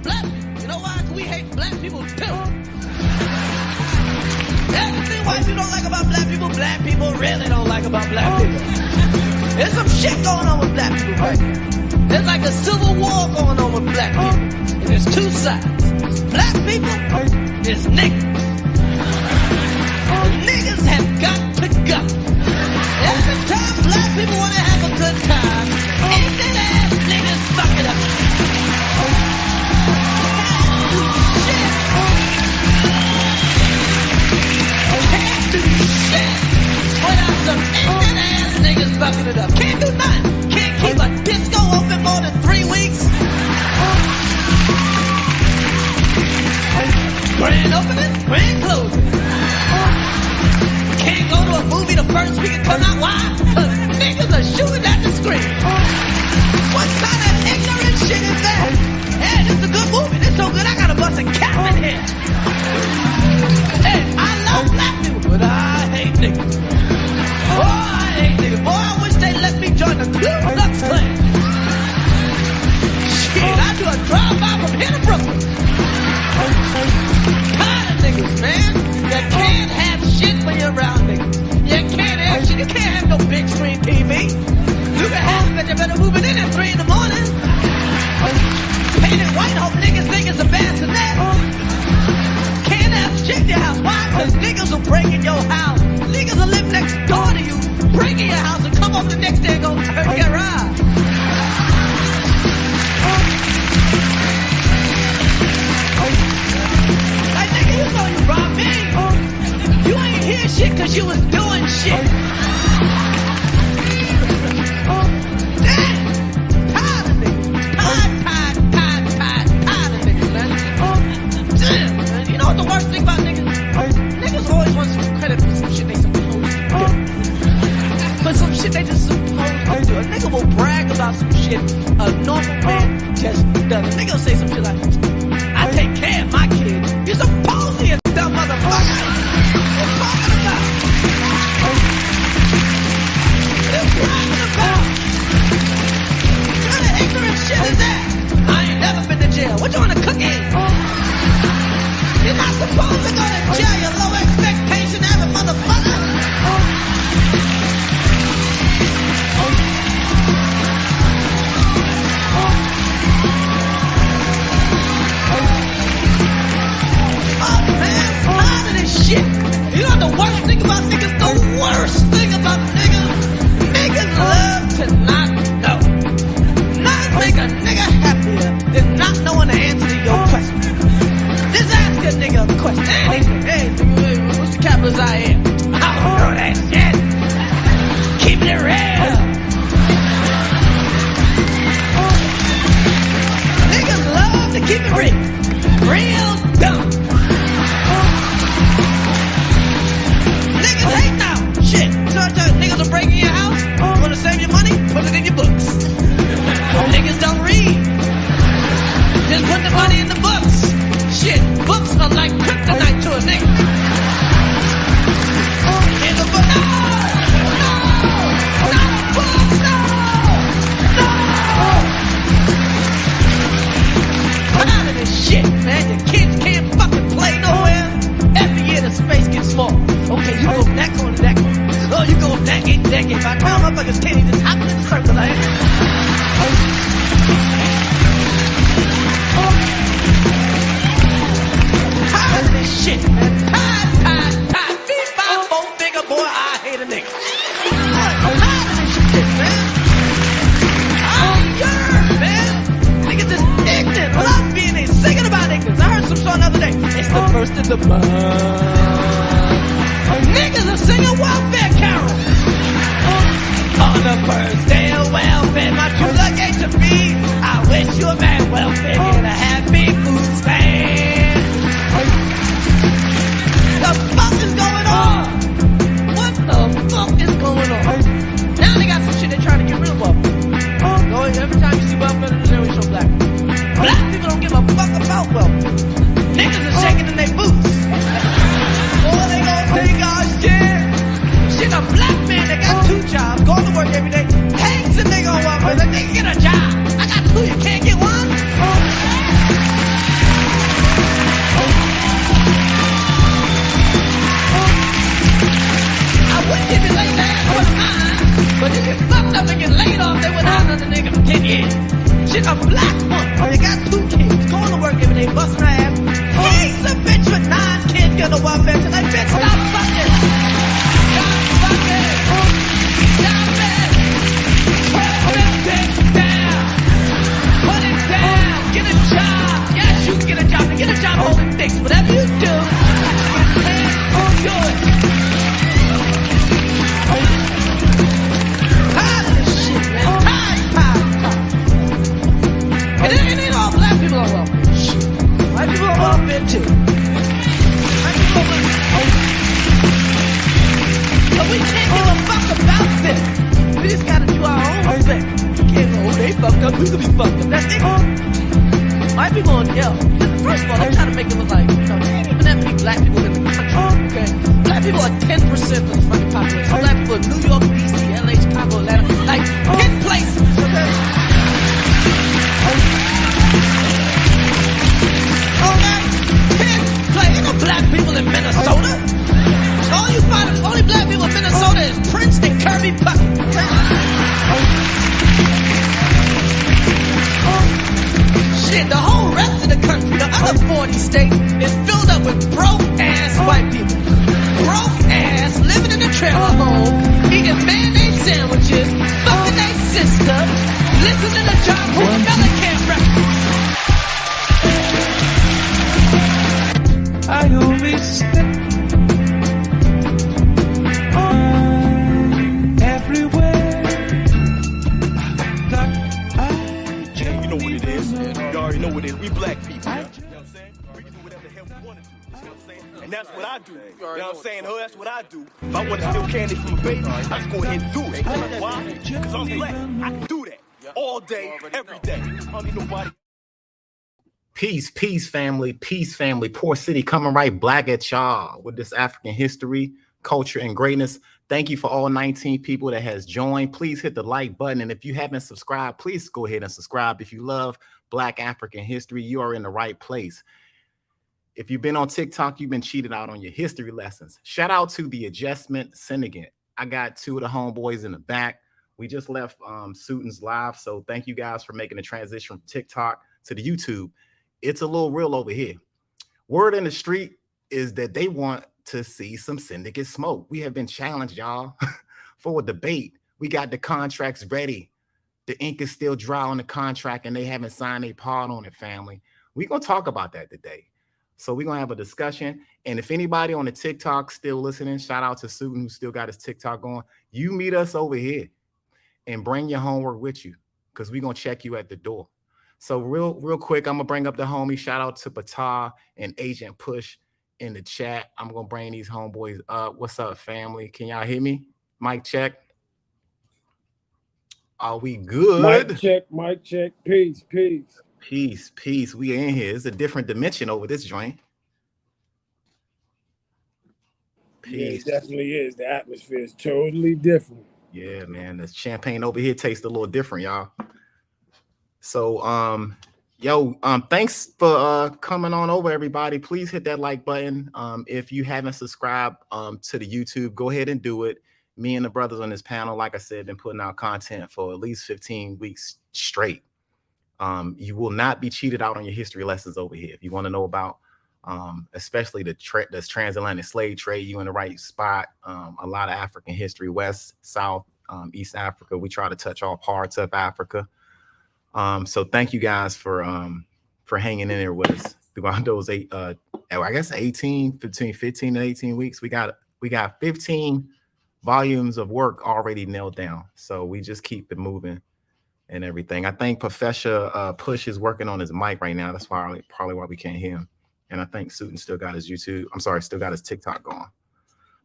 black people. You know why? Because we hate black people too. Everything white people don't like about black people really don't like about black people. There's some shit going on with black people right now. There's like a civil war going on with black people. And there's two sides. There's black people, there's niggas. The niggas have got to go. Every time black people want to have a good time, ignorant ass niggas fuck it up. Can't do shit without some ignorant ass niggas fucking it up. Can't do nothing. Can't keep a disco open more than 3 weeks. Grand opening, grand closing. Can't go to a movie the first week and come out. Why? Because niggas are shooting at the screen. What kind of ignorant shit is that? Hey, this is a good movie. This so good I gotta bust a cap in here. Hey, I love black people, but I hate niggas. Oh, I hate niggas. Boy, I wish they let me join the Ku Klux Klan. Shit, I do a drive-by from here to Brooklyn. Tired of niggas, man. You can't have shit when you're around niggas. You can't have shit. You can't have no big screen TV. You can have it, but you better move it in at 3 in the morning. Painted white, hope niggas think it's a bassinet. Can't have shit in your house. Why? Because niggas will break in your house. Niggas will live next door to you, break in your house, and come up the next day and go, I heard you got robbed. Like, nigga, you know you robbed me. You ain't hear shit because you was doing shit. Damn! Tired of niggas. Tired of niggas, man. Damn, man. You know what the worst thing about niggas? Niggas always want some credit for some shit they supposed to do. For some shit they just supposed to do. A nigga will brag about some shit a normal man just does. A nigga will say some shit like, I take care of my kids. You're supposed to, you dumb motherfucker. What you talking about? What are you bragging about? What kind of ignorant shit is that? I ain't never been to jail. What you want to cook in? You're not supposed to go to jail, you low expectation having motherfucker. Oh man, tired of this shit. You know what the worst thing about niggas? The worst thing about niggas? Niggas love to not know. Nothing make a nigga happier than not knowing the answer to your question. Just ask a nigga a question. Hey, nigga, what's the capital I am? I don't know that shit. Keep it real. Niggas love to keep it real. Real dumb. Niggas hate now. Shit. So niggas will break in your house. You want to save your money? Put it in your books. Niggas don't read. Just put the money in the books. Shit, books are like kryptonite to a nigga. In the book, no, not a book, no. Out of this shit, man. Your kids can't fucking play nowhere. Every year the space gets small. Okay, you go from that corner to that corner. Oh, you go from that gate to that gate. By the time motherfuckers can't even hop in the circle like that. Tired of this shit, man. Tired. Beep-bop-bo, bigger boy, I hate a nigga. Tired of this shit, man. I'm yours, man. Niggas is ignorant. I love being a singing about ignorance. I heard some song the other day. It's the first of the month. Niggas are singing welfare carols. On the first day of welfare, my true luck ain't to be. I wish you a man welfare and a happy food stand. The fuck is going on? What the fuck is going on? Now they got some shit they're trying to get rid of welfare. Every time you see welfare, they always show black people. Black people don't give a fuck about welfare. Niggas are shaking in their boots. Oh, they gon' take our shit. Shit, a black man that got 2 jobs, going to work every day, hates a nigga on welfare. That nigga get a job. I got 2, you can't get one? A black woman. They got 2 kids. Going to work every day, busting her ass. He's a bitch with 9 kids. Get a welfare check. Like, bitch, stop fucking. Stop fucking. Stop it. Put it down. Put it down. Get a job. Yes, you can get a job. Get a job holding dicks. Whatever you do, do it. Tired of this shit, man. Tired. And it ain't all black people on welfare. Shit. White people on welfare too. White people on welfare. But we can't give a fuck about them. We just gotta do our own thing. We can't go, oh, they fucked up, we could be fucked up. That's it. White people on yell. First of all, they're trying to make it look like, there ain't even that many black people in the country, okay? Black people are 10% of the fucking population. Black people in New York, D.C., L.A., Chicago, Atlanta, like 10 places, okay? Okay? 10 places. Ain't no black people in Minnesota. All you find, only black people in Minnesota is Prince and Kirby Puckett, okay? Shit, the whole rest of the country, the other 40 states, is filled up with broke-ass white people. Broke-ass, living in a trailer home, eating mayonnaise sandwiches, fucking their sister, listening to John Mellencamp rap. I only step everywhere that Yeah, you know what it is. You already know what it is. We black people. You know what I'm saying? We can do whatever the hell we want to do. You know what I'm saying? And that's what I do. You know what I'm saying? Oh, that's what I do. If I want to steal candy from a baby, I just go ahead and do it. Why? Because I'm black. I can do that all day, every day. I don't need nobody. Peace, family, Poor City coming right black at y'all with this African history, culture, and greatness. Thank you for all 19 people that has joined. Please hit the like button. And if you haven't subscribed, please go ahead and subscribe. If you love Black African history, you are in the right place. If you've been on TikTok, you've been cheated out on your history lessons. Shout out to the Adjustment Syndicate. I got 2 of the homeboys in the back. We just left Suitons live. So thank you guys for making the transition from TikTok to the YouTube. It's a little real over here. Word in the street is that they want to see some Syndicate smoke. We have been challenged, y'all, for a debate. We got the contracts ready. The ink is still dry on the contract and they haven't signed a part on it, family. We're going to talk about that today. So we're going to have a discussion. And if anybody on the TikTok still listening, shout out to Susan who still got his TikTok going. You meet us over here and bring your homework with you because we're going to check you at the door. So real quick, I'm going to bring up the homie. Shout out to Patah and Agent Push in the chat. I'm going to bring these homeboys up. What's up, family? Can y'all hear me? Mic check. Are we good? Mic check. Peace. Peace. We in here. It's a different dimension over this joint. Peace. Yeah, it definitely is. The atmosphere is totally different. Yeah, man. The champagne over here tastes a little different, y'all. So, thanks for coming on over, everybody. Please hit that like button. If you haven't subscribed to the YouTube, go ahead and do it. Me and the brothers on this panel, like I said, been putting out content for at least 15 weeks straight. You will not be cheated out on your history lessons over here. If you want to know about, especially the transatlantic slave trade, you in the right spot. A lot of African history, West, South, East Africa. We try to touch all parts of Africa. So thank you guys for hanging in there with us throughout those 15 and 18 weeks. We got 15 volumes of work already nailed down. So we just keep it moving and everything. I think Professor Push is working on his mic right now. That's probably why we can't hear him. And I think Suiton still got his still got his TikTok going.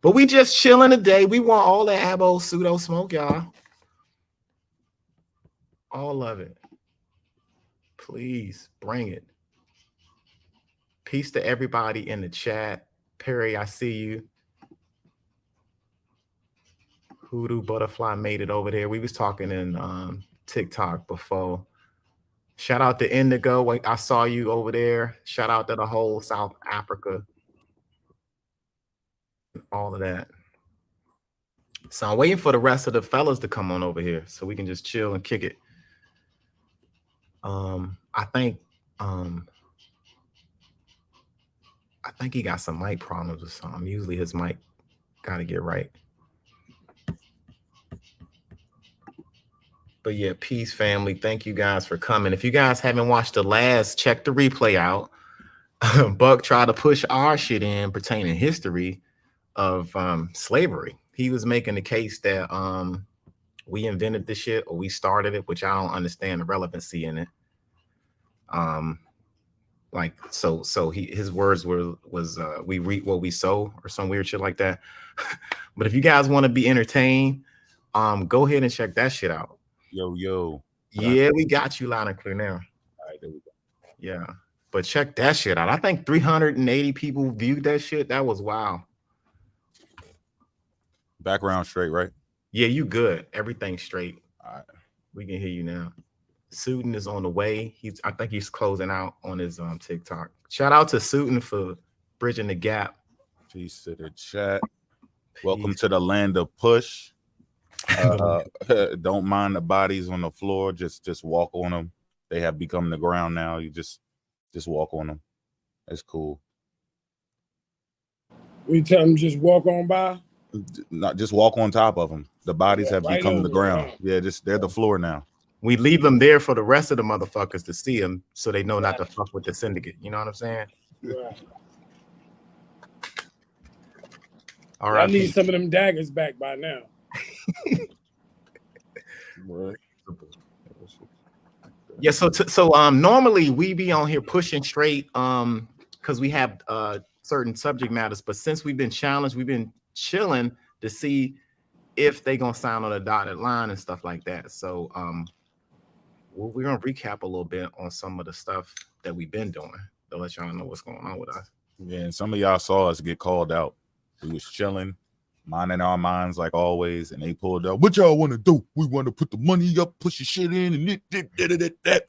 But we just chilling today. We want all the ABO Pseudo smoke, y'all. All of it. Please bring it. Peace to everybody in the chat. Perry, I see you. Hoodoo Butterfly made it over there. We was talking in TikTok before. Shout out to Indigo. I saw you over there. Shout out to the whole South Africa. All of that. So I'm waiting for the rest of the fellas to come on over here so we can just chill and kick it. I think he got some mic problems or something. Usually his mic got to get right. But yeah, peace, family. Thank you guys for coming. If you guys haven't watched the last, check the replay out. Buck tried to push our shit in pertaining history of slavery. He was making the case that we invented this shit or we started it, which I don't understand the relevancy in it. Like so his words was we reap what we sow or some weird shit like that. But if you guys want to be entertained, go ahead and check that shit out. Yo. Yeah, we got you loud and clear now. All right, there we go. Yeah, but check that shit out. I think 380 people viewed that shit. That was wild. Background straight, right? Yeah, you good. Everything's straight. All right. We can hear you now. Sudin is on the way. I think he's closing out on his TikTok. Shout out to Sudin for bridging the gap. Peace to the chat. Welcome to the land of push. Don't mind the bodies on the floor. Just walk on them. They have become the ground now. You just walk on them. That's cool. We tell them just walk on by. Not just walk on top of them. The bodies have right become the ground. ground. Yeah, they're the floor now. We leave them there for the rest of the motherfuckers to see them, so they know not to fuck with the syndicate. You know what I'm saying? Right. All right. I need some of them daggers back by now. Yeah. So normally we be on here pushing straight because we have certain subject matters, but since we've been challenged, we've been chilling to see if they gonna sign on a dotted line and stuff like that. So we're gonna recap a little bit on some of the stuff that we've been doing to let y'all know what's going on with us. Yeah, and some of y'all saw us get called out. We was chilling, minding our minds like always, and they pulled up. What y'all want to do? We want to put the money up, push your shit in, and that.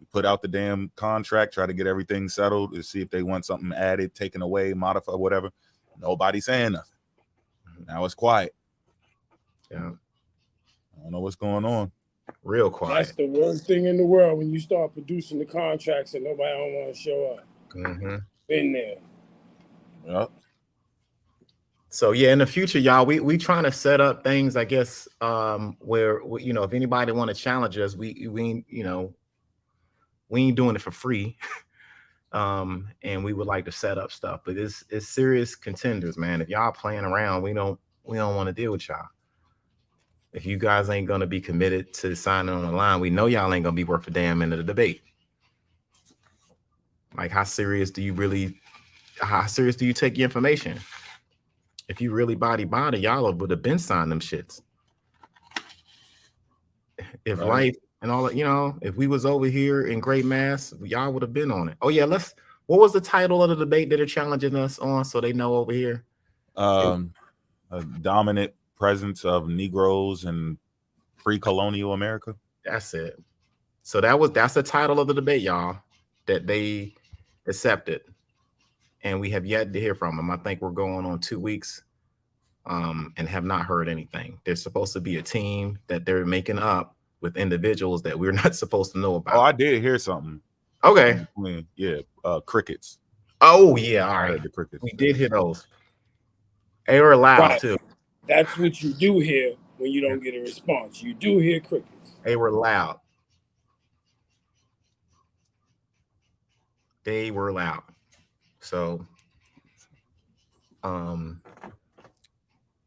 We put out the damn contract, try to get everything settled to see if they want something added, taken away, modified, whatever. Nobody saying nothing. Now it's quiet. Yeah, I don't know what's going on. Real quiet. That's the worst thing in the world when you start producing the contracts and nobody don't want to show up. Mm-hmm. Been there. Yep. So yeah, in the future, y'all, we trying to set up things, I guess, where you know, if anybody want to challenge us, we you know, we ain't doing it for free. And we would like to set up stuff, but it's serious contenders, man. If y'all playing around, we don't want to deal with y'all. If you guys ain't gonna be committed to signing on the line, we know y'all ain't gonna be worth a damn in the debate. Like, how serious do you take your information? If you really body, y'all would have been signed them shits. If Right. life and all that, you know, if we was over here in great mass, y'all would have been on it. Oh yeah, what was the title of the debate that they're challenging us on so they know over here? A dominant presence of Negroes in pre-colonial America. That's it. So that's the title of the debate, y'all, that they accepted. And we have yet to hear from them. I think we're going on 2 weeks and have not heard anything. There's supposed to be a team that they're making up with individuals that we're not supposed to know about. Oh, I did hear something. Okay. Yeah, crickets. Oh, yeah, all right. The crickets. We did hear those. They were loud, Right. too. That's what you do hear when you don't get a response. You do hear crickets. They were loud. They were loud. So,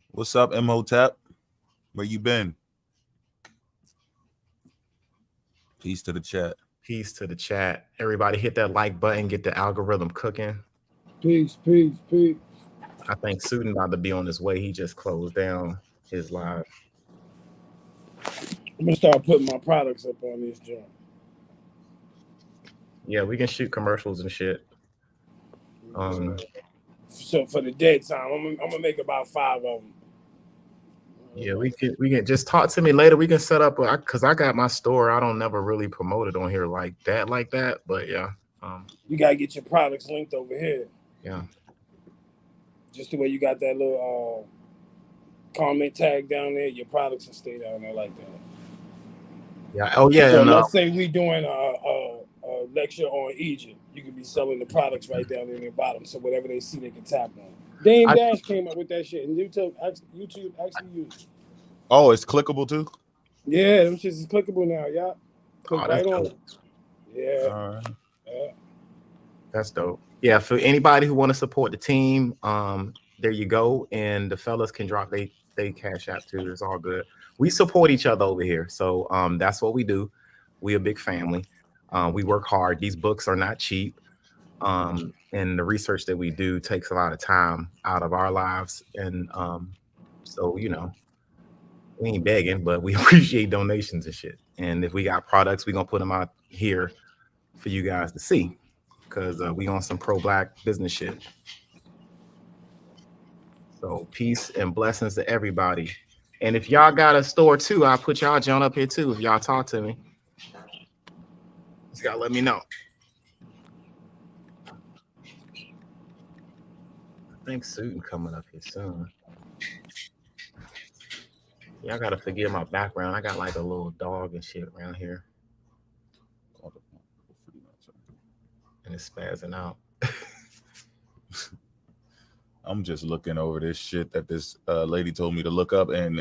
What's up, Imhotep? Where you been? Peace to the chat. peace to the chat. Everybody hit that like button, get the algorithm cooking. Peace, peace, peace. I think Sudin about to be on his way. He just closed down his live. I'm gonna start putting my products up on this joint. Yeah, we can shoot commercials and shit. So for the dead time, I'm gonna make about 5 of them. Yeah, we can just talk to me later. We can set up because I got my store. I don't never really promote it on here like that. But yeah, You gotta get your products linked over here. yeah. Just the way you got that little comment tag down there, your products will stay down there like that. Yeah. Oh yeah. So and, let's say we doing a extra on Egypt. You could be selling the products right down in the bottom, so whatever they see, they can tap on. Dame Dash came up with that shit, and YouTube actually used it. Oh, it's clickable too? Yeah, them shits is clickable now, y'all. Click Oh, right that's on dope. it. Yeah. All right. Yeah. That's dope. Yeah, for anybody who want to support the team, there you go. And the fellas can drop they cash app too. It's all good. We support each other over here. So that's what we do. We a big family. We work hard. These books are not cheap. And the research that we do takes a lot of time out of our lives. And so, you know, we ain't begging, but we appreciate donations and shit. And if we got products, we're gonna put them out here for you guys to see, because we on some pro-black business shit. So peace and blessings to everybody. And if y'all got a store too, I'll put y'all John up here too. If y'all talk to me, just gotta let me know. I think Susan coming up here soon. Y'all gotta forgive my background. I got like a little dog and shit around here, and it's spazzing out. I'm just looking over this shit that this lady told me to look up, and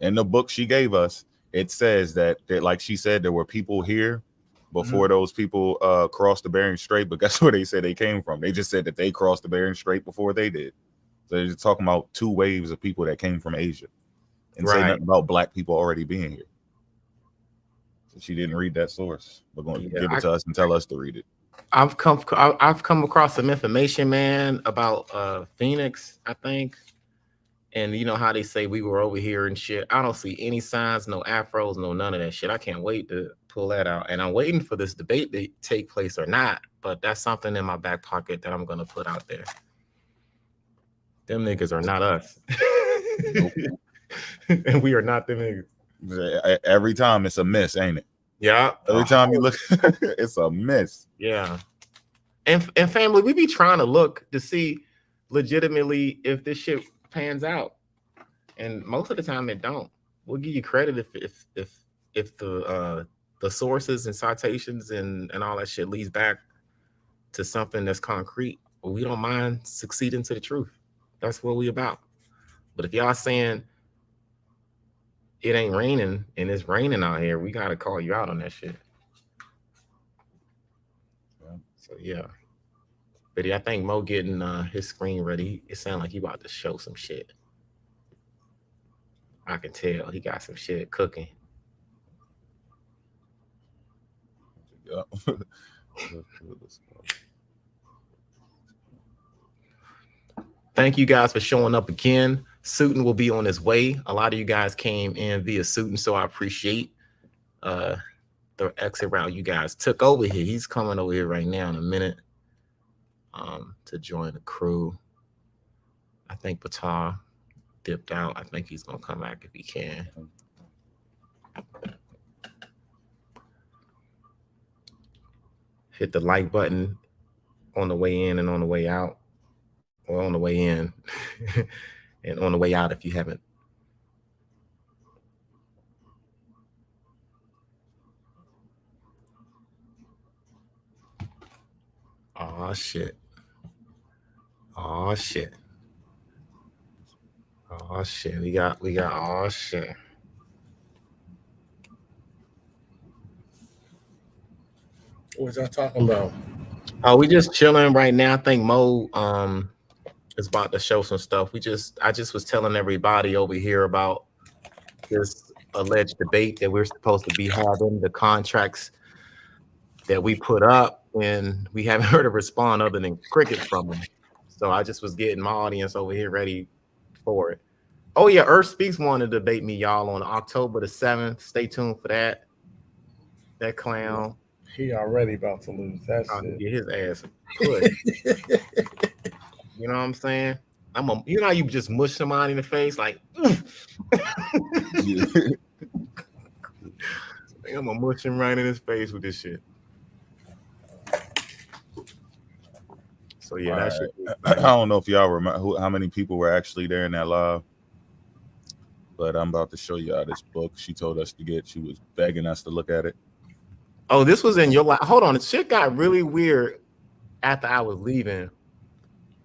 in the book she gave us, it says that like she said, there were people here before those people crossed the Bering Strait, but guess where they said they came from? They just said that they crossed the Bering Strait before they did. So they're just talking about 2 waves of people that came from Asia, and say nothing about black people already being here. So she didn't read that source. We're going to give it to us and tell us to read it. I've come across some information, man, about Phoenix, I think. And you know how they say we were over here and shit. I don't see any signs, no afros, no none of that shit. I can't wait to pull that out. And I'm waiting for this debate to take place or not. But that's something in my back pocket that I'm going to put out there. Them niggas are not us. And we are not them niggas. Every time it's a miss, ain't it? Yeah. Every time you look, it's a miss. Yeah. And family, we be trying to look to see legitimately if this shit pans out. And most of the time it don't. We'll give you credit if the sources and citations and all that shit leads back to something that's concrete. But we don't mind succeeding to the truth. That's what we about. But if y'all saying it ain't raining and it's raining out here, we gotta call you out on that shit. So yeah. But yeah, I think Mo getting his screen ready. It sounds like he about to show some shit. I can tell he got some shit cooking. Yeah. Thank you guys for showing up again. Suitin will be on his way. A lot of you guys came in via Suitin, so I appreciate the exit route you guys took over here. He's coming over here right now in a minute to join the crew. I think Batar dipped out. I think he's gonna come back if he can. Hit the like button on the way in and on the way out, or on the way in and on the way out if you haven't. Oh shit. Oh shit. Oh shit. We got oh shit. What was I talking about? Oh, we just chilling right now. I think Mo is about to show some stuff. I just was telling everybody over here about this alleged debate that we're supposed to be having, the contracts that we put up, and we haven't heard a response other than cricket from them. So I just was getting my audience over here ready for it. Oh yeah, Earth Speaks wanted to debate me, y'all, on October the 7th. Stay tuned for that. That clown. He already about to lose. That's it. Get his ass pushed. You know what I'm saying? You know how you just mush somebody in the face like I'm gonna mush him right in his face with this shit. So yeah, that shit. I don't know if y'all remember how many people were actually there in that live, but I'm about to show y'all this book she told us to get. She was begging us to look at it. Oh, this was in your life. Hold on, shit got really weird after I was leaving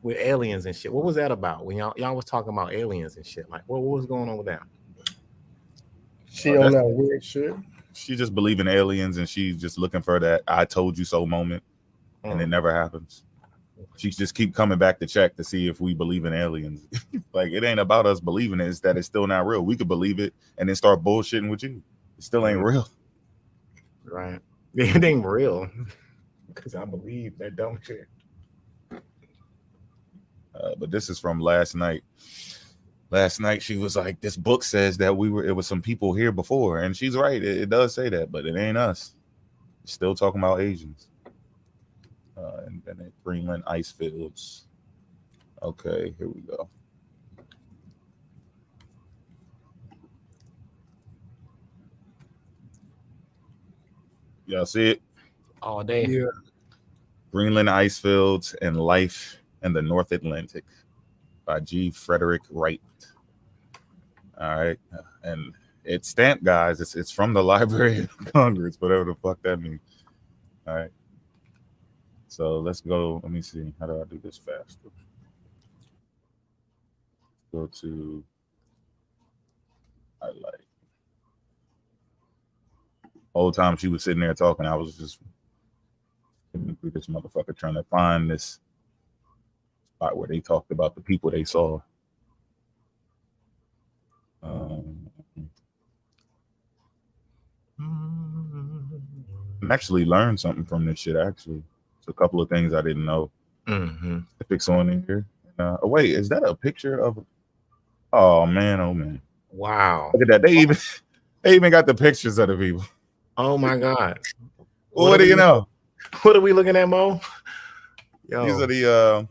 with aliens and shit. What was that about? When y'all was talking about aliens and shit. Like, what was going on with that? She on that weird shit. She just believe in aliens, and she's just looking for that "I told you so" moment, and it never happens. She just keep coming back to check to see if we believe in aliens. Like, it ain't about us believing it; it's that it's still not real. We could believe it and then start bullshitting with you. It still ain't real. Right? It ain't real because I believe that dumb shit. But this is from last night. Last night she was like, "This book says that it was some people here before," and she's right. It does say that, but it ain't us. It's still talking about Asians. And then Greenland ice fields. Okay, here we go. Y'all see it? All day. Yeah. Greenland ice fields and life in the North Atlantic by G. Frederick Wright. All right, and it's stamped, guys. It's from the Library of Congress, whatever the fuck that means. All right. So let's go. Let me see. How do I do this faster? Go to highlight. Whole time she was sitting there talking, I was just through this motherfucker trying to find this spot where they talked about the people they saw. Actually learned something from this shit. Actually, it's a couple of things I didn't know. Specifics on in here. Oh wait, is that a picture of? Oh man! Wow! Look at that. They even got the pictures of the people. Oh my god! What do you know? What are we looking at, Mo? Yo. These are the.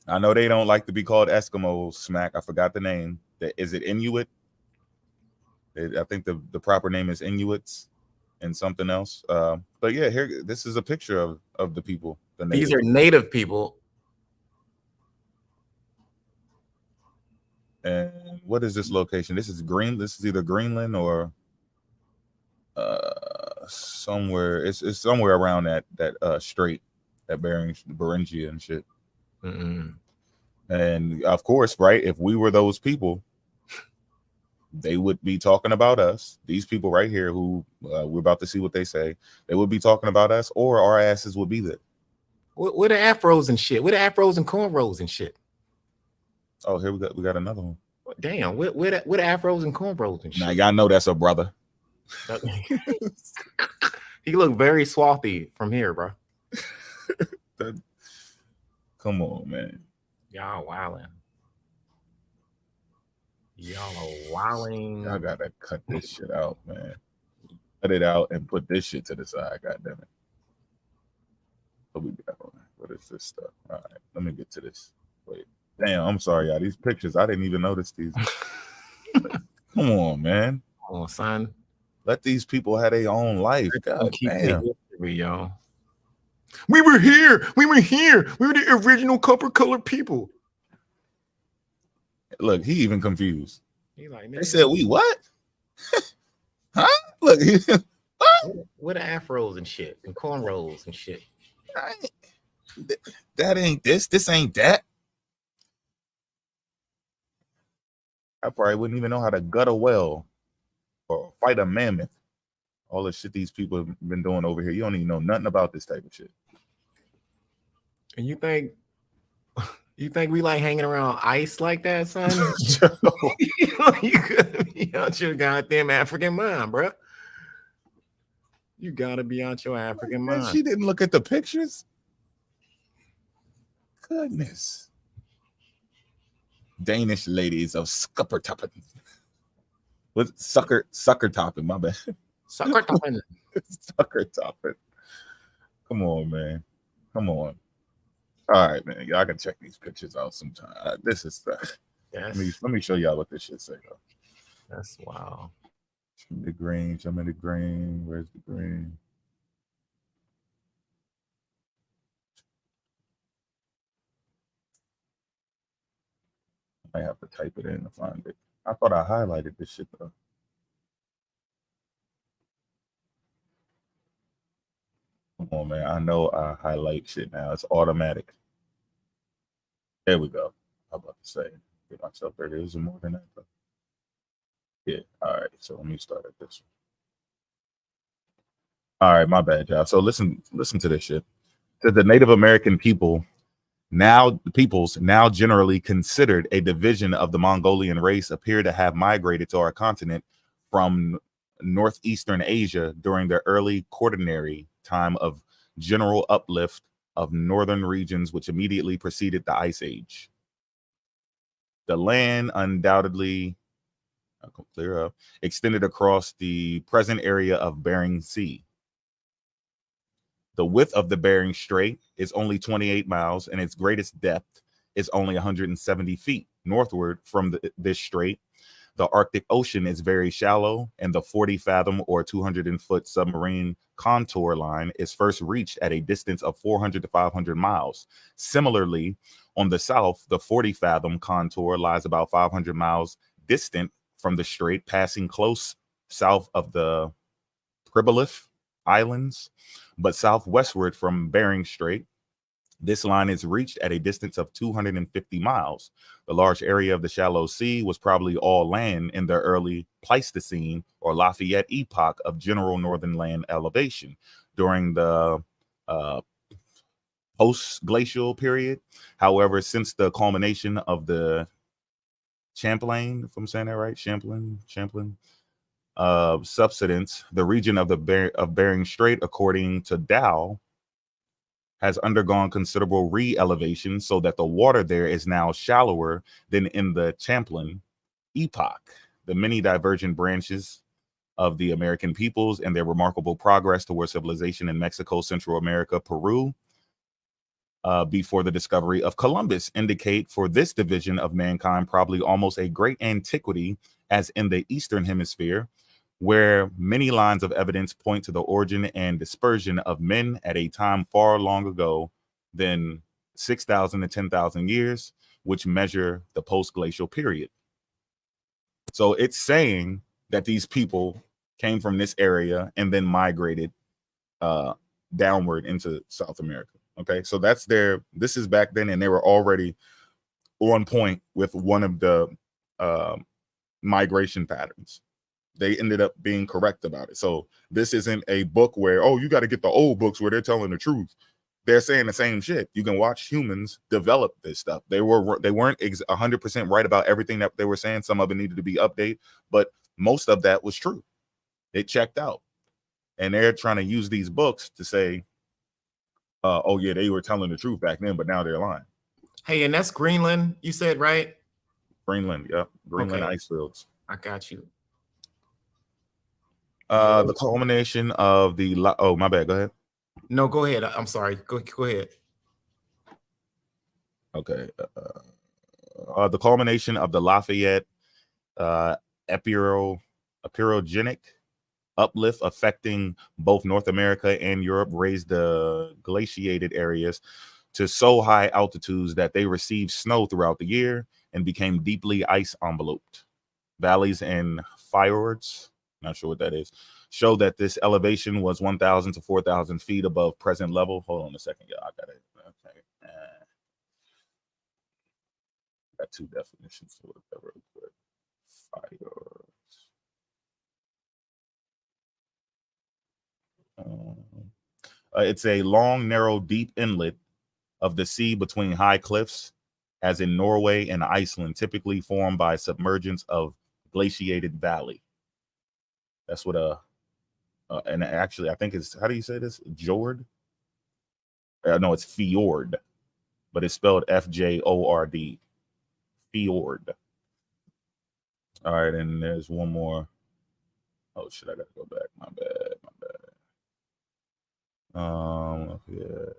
I know they don't like to be called Eskimos. Smack. I forgot the name. Is it Inuit? I think the proper name is Inuits and something else. But yeah, here, this is a picture of the people. These are native people. And what is this location? This is This is either Greenland or somewhere. It's somewhere around that strait, that Beringia and shit. And of course, right, if we were those people, they would be talking about us. These people right here who we're about to see what they say. They would be talking about us, or our asses would be there. What are afros and shit? What are afros and cornrows and shit? Oh, here we got another one. Damn, what afros and cornrows and shit? Now y'all know that's a brother. He looked very swarthy from here, bro. Come on, man. Y'all wilding. Y'all are wilding. Y'all gotta cut this shit out, man. Cut it out and put this shit to the side. God damn it. What is this stuff? All right, let me get to this. Wait. Damn, I'm sorry, y'all. These pictures, I didn't even notice these. Come on, man. Come on, son. Let these people have their own life. God damn. Y'all. We were here. We were here. We were the original colored people. Look, he even confused. He like, they said, we what? Huh? Look, what are afros and shit and cornrows and shit? That ain't this. This ain't that. I probably wouldn't even know how to gut a well or fight a mammoth. All the shit these people have been doing over here. You don't even know nothing about this type of shit. And you think we like hanging around ice like that, son? You gotta be out your goddamn African mind, bro. You gotta be out your African mind. She didn't look at the pictures. Goodness. Danish ladies of scupper topping. What sucker topping? My bad. Sucker topping. Sucker topping. Come on, man. Come on. All right, man. Y'all can check these pictures out sometime. This is let me show y'all what this shit say though. That's wow. Show me the green. Show me the green. Where's the green? I have to type it in to find it. I thought I highlighted this shit though. Come on, man. I know I highlight shit now. It's automatic. There we go. I'm about to say, get myself there. There's more than that. Though. Yeah. All right. So let me start at this one. All right. My bad, y'all. So listen to this shit. That the Native American peoples now generally considered a division of the Mongolian race appear to have migrated to our continent from northeastern Asia during the early Quaternary time of general uplift of northern regions, which immediately preceded the Ice Age. The land undoubtedly extended across the present area of Bering Sea. The width of the Bering Strait is only 28 miles, and its greatest depth is only 170 feet. Northward from this strait, the Arctic Ocean is very shallow, and the 40-fathom or 200-foot submarine contour line is first reached at a distance of 400 to 500 miles. Similarly, on the south, the 40-fathom contour lies about 500 miles distant from the strait, passing close south of the Pribilof Islands, but southwestward from Bering Strait. This line is reached at a distance of 250 miles. The large area of the shallow sea was probably all land in the early Pleistocene or Lafayette epoch of general northern land elevation. During the post-glacial period, however, since the culmination of the Champlain, if I'm saying that right, Champlain, subsidence, the region of Bering Strait, according to Dow, has undergone considerable re-elevation so that the water there is now shallower than in the Champlain epoch. The many divergent branches of the American peoples and their remarkable progress toward civilization in Mexico, Central America, Peru, before the discovery of Columbus, indicate for this division of mankind probably almost a great antiquity as in the Eastern Hemisphere, where many lines of evidence point to the origin and dispersion of men at a time far long ago than 6,000 to 10,000 years, which measure the post-glacial period. So it's saying that these people came from this area and then migrated downward into South America. Okay, so this is back then, and they were already on point with one of the migration patterns. They ended up being correct about it. So this isn't a book where, oh, you got to get the old books where they're telling the truth. They're saying the same shit. You can watch humans develop this stuff. They weren't 100% right about everything that they were saying. Some of it needed to be updated, but most of that was true. It checked out. And they're trying to use these books to say, oh yeah, they were telling the truth back then, but now they're lying. Hey, and that's Greenland, you said, right? Greenland, yeah. Greenland okay. ice fields. I got you. The culmination of the oh, my bad. Go ahead. No, go ahead. I'm sorry. Go ahead. Okay. The culmination of the Lafayette epirogenic uplift affecting both North America and Europe raised the glaciated areas to so high altitudes that they received snow throughout the year and became deeply ice enveloped. Valleys and fjords, not sure what that is, show that this elevation was 1,000 to 4,000 feet above present level. Hold on a second, y'all. I got it. Okay. Got two definitions for it real quick. Fjords. It's a long, narrow, deep inlet of the sea between high cliffs, as in Norway and Iceland, typically formed by submergence of glaciated valley. That's what and actually I think it's, how do you say this? Fjord? No, it's fjord, but it's spelled Fjord. Fjord. All right, and there's one more. Oh shit, I gotta go back. My bad. Yeah.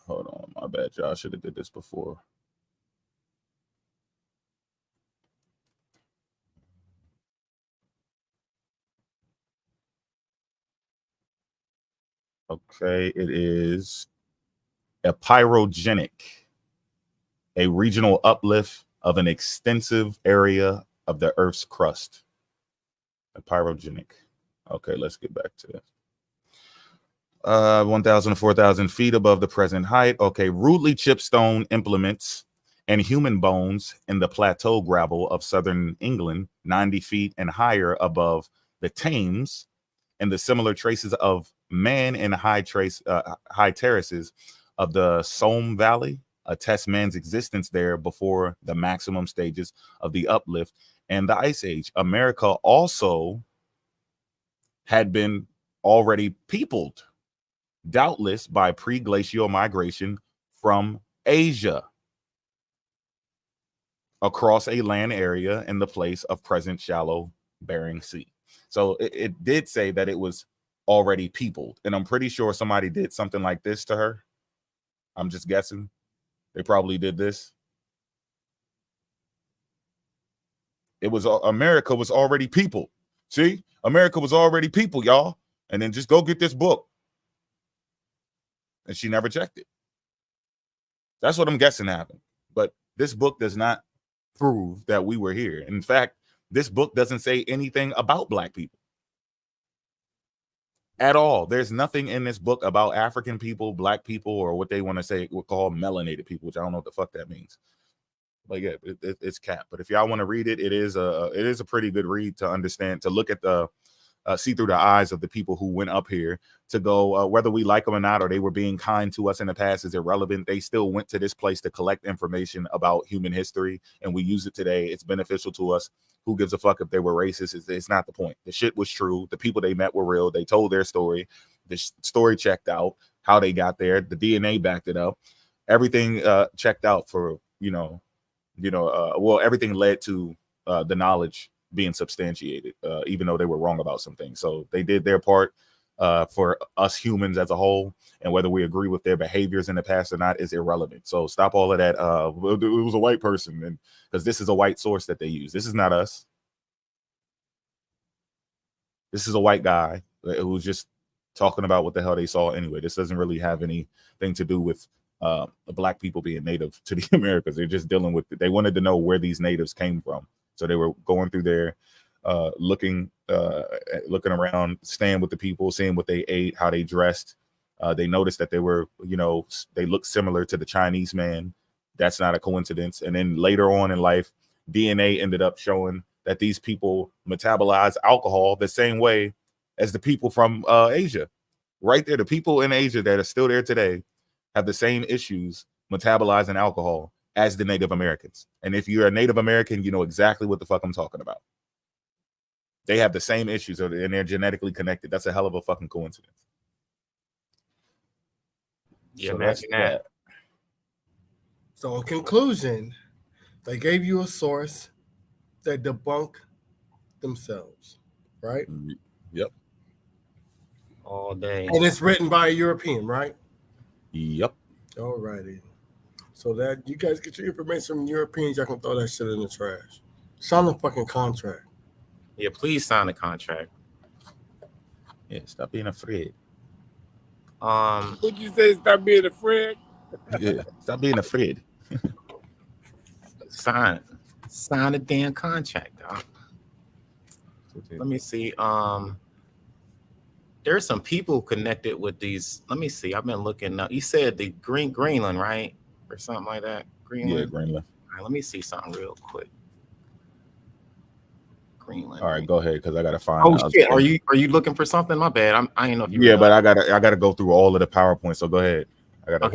Hold on, my bad, y'all. I should have did this before. Okay, it is a pyrogenic, a regional uplift of an extensive area of the Earth's crust. A pyrogenic. Okay, let's get back to this. 1,000 to 4,000 feet above the present height. Okay, rudely chipped stone implements and human bones in the plateau gravel of southern England, 90 feet and higher above the Thames, and the similar traces of man in high terraces of the Somme Valley attest man's existence there before the maximum stages of the uplift and the Ice Age. America also had been already peopled, doubtless by pre-glacial migration from Asia across a land area in the place of present shallow Bering Sea. So it did say that it was already peopled, and I'm pretty sure somebody did something like this to her. I'm just guessing. They probably did this. It was America was already peopled. See, America was already peopled, y'all. And then just go get this book. And she never checked it. That's what I'm guessing happened. But this book does not prove that we were here. In fact, this book doesn't say anything about Black people at all. There's nothing in this book about African people, Black people, or what they want to say, we'll call melanated people, which I don't know what the fuck that means. But yeah, it's cap. But if y'all want to read it, it is a pretty good read to understand, to look at the see through the eyes of the people who went up here to go, whether we like them or not, or they were being kind to us in the past is irrelevant. They still went to this place to collect information about human history, and we use it today. It's beneficial to us. Who gives a fuck if they were racist? It's not the point. The shit was true. The people they met were real. They told their story. The story checked out. How they got there. The DNA backed it up. Everything checked out for, well, everything led to the knowledge being substantiated, even though they were wrong about some things. So they did their part for us humans as a whole, and whether we agree with their behaviors in the past or not is irrelevant. So stop all of that. It was a white person, and because this is a white source that they use. This is not us. This is a white guy who's just talking about what the hell they saw anyway. This doesn't really have anything to do with Black people being native to the Americas. They're just dealing with, they wanted to know where these natives came from. So they were going through there, looking around, staying with the people, seeing what they ate, how they dressed. They noticed that they were, they looked similar to the Chinese man. That's not a coincidence. And then later on in life, DNA ended up showing that these people metabolize alcohol the same way as the people from Asia. Right there, the people in Asia that are still there today have the same issues metabolizing alcohol as the Native Americans. And if you're a Native American, you know exactly what the fuck I'm talking about. They have the same issues, and they're genetically connected. That's a hell of a fucking coincidence. Yeah, So imagine that. So in conclusion, they gave you a source that debunk themselves, right? Yep. All day. And it's written by a European, right? Yep. All righty. So that you guys get your information from Europeans, y'all can throw that shit in the trash. Sign the fucking contract. Yeah, please sign the contract. Yeah, stop being afraid. What'd you say? Stop being afraid? Yeah, stop being afraid. Sign the damn contract, dog. Let me see. There's some people connected with these. Let me see. I've been looking up. You said the Greenland, right? Or something like that. Greenland. Yeah, Greenland. All right, let me see something real quick. Greenland. All right, go ahead, because I gotta find. Oh shit! Are you looking for something? My bad. I ain't know if you. Yeah, but I gotta go through all of the PowerPoint. So go ahead. I gotta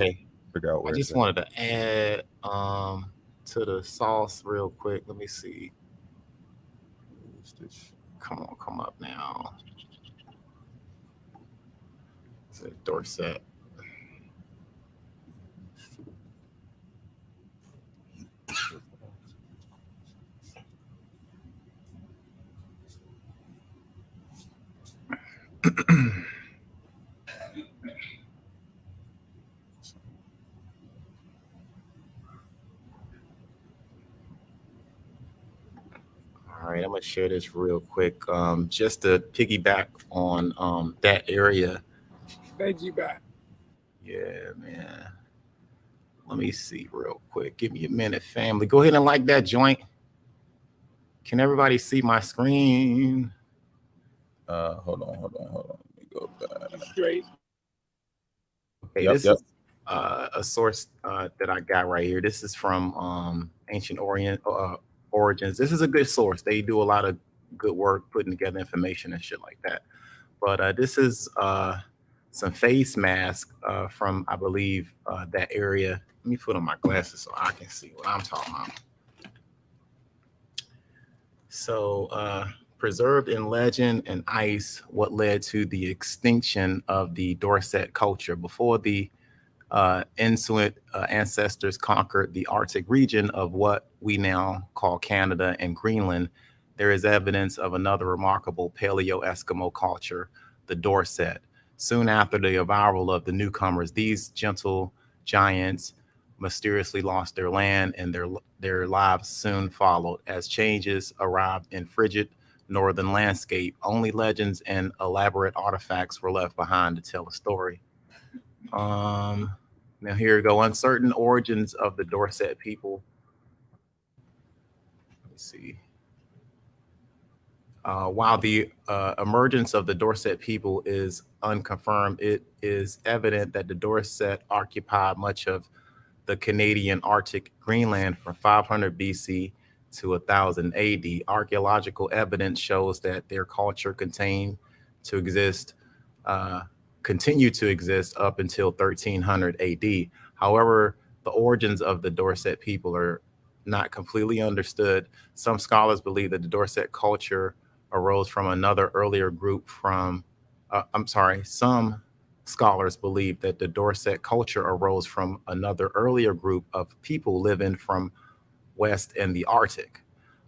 figure out where. I just wanted to add to the sauce real quick. Let me see. Come on, come up now. Is it Dorset? All right, I'm gonna share this real quick, just to piggyback on that area. Piggyback. Yeah, man. Let me see real quick. Give me a minute, family. Go ahead and like that joint. Can everybody see my screen? Hold on. Let me go back. Straight. Okay, Yep, this yep. is a source that I got right here. This is from Ancient Origins. This is a good source. They do a lot of good work putting together information and shit like that. But this is some face mask from, I believe, that area. Let me put on my glasses so I can see what I'm talking about. So, preserved in legend and ice, what led to the extinction of the Dorset culture before the Inuit ancestors conquered the Arctic region of what we now call Canada and Greenland. There is evidence of another remarkable Paleo Eskimo culture, the Dorset. Soon after the arrival of the newcomers, these gentle giants mysteriously lost their land, and their lives soon followed. As changes arrived in frigid northern landscape, only legends and elaborate artifacts were left behind to tell a story. Um, Now here we go. Uncertain origins of the Dorset people. Let me see. While the emergence of the Dorset people is unconfirmed, it is evident that the Dorset occupied much of the Canadian Arctic Greenland from 500 BC to 1000 AD. Archaeological evidence shows that their culture to exist, uh, continued to exist up until 1300 AD. However, the origins of the Dorset people are not completely understood. Some scholars believe that the Dorset culture arose from another earlier group from, some scholars believe that the Dorset culture arose from another earlier group of people living from west in the Arctic.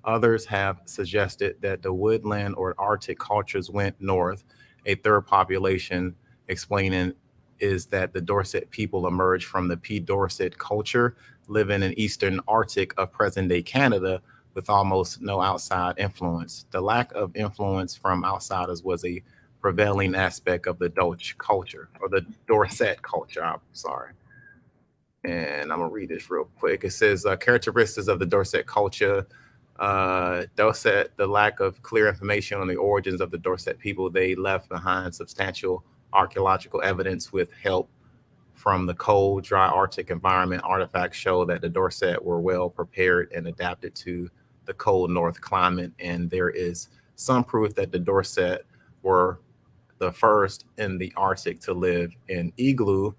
Others have suggested that the woodland or Arctic cultures went north. A third population explaining is that the Dorset people emerged from the P. Dorset culture, living in eastern Arctic of present-day Canada with almost no outside influence. The lack of influence from outsiders was a prevailing aspect of the Dutch culture, or the Dorset culture. I'm sorry. And I'm gonna read this real quick. It says characteristics of the Dorset culture. Dorset, the lack of clear information on the origins of the Dorset people, they left behind substantial archaeological evidence with help from the cold, dry Arctic environment. Artifacts show that the Dorset were well prepared and adapted to the cold north climate, and there is some proof that the Dorset were the first in the Arctic to live in igloo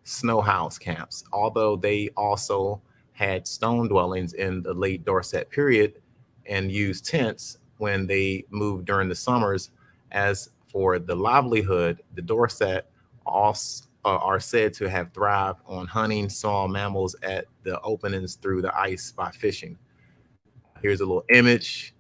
snow house camps. Although they also had stone dwellings in the late Dorset period and used tents when they moved during the summers. As for the livelihood, the Dorset also are said to have thrived on hunting small mammals at the openings through the ice by fishing. Here's a little image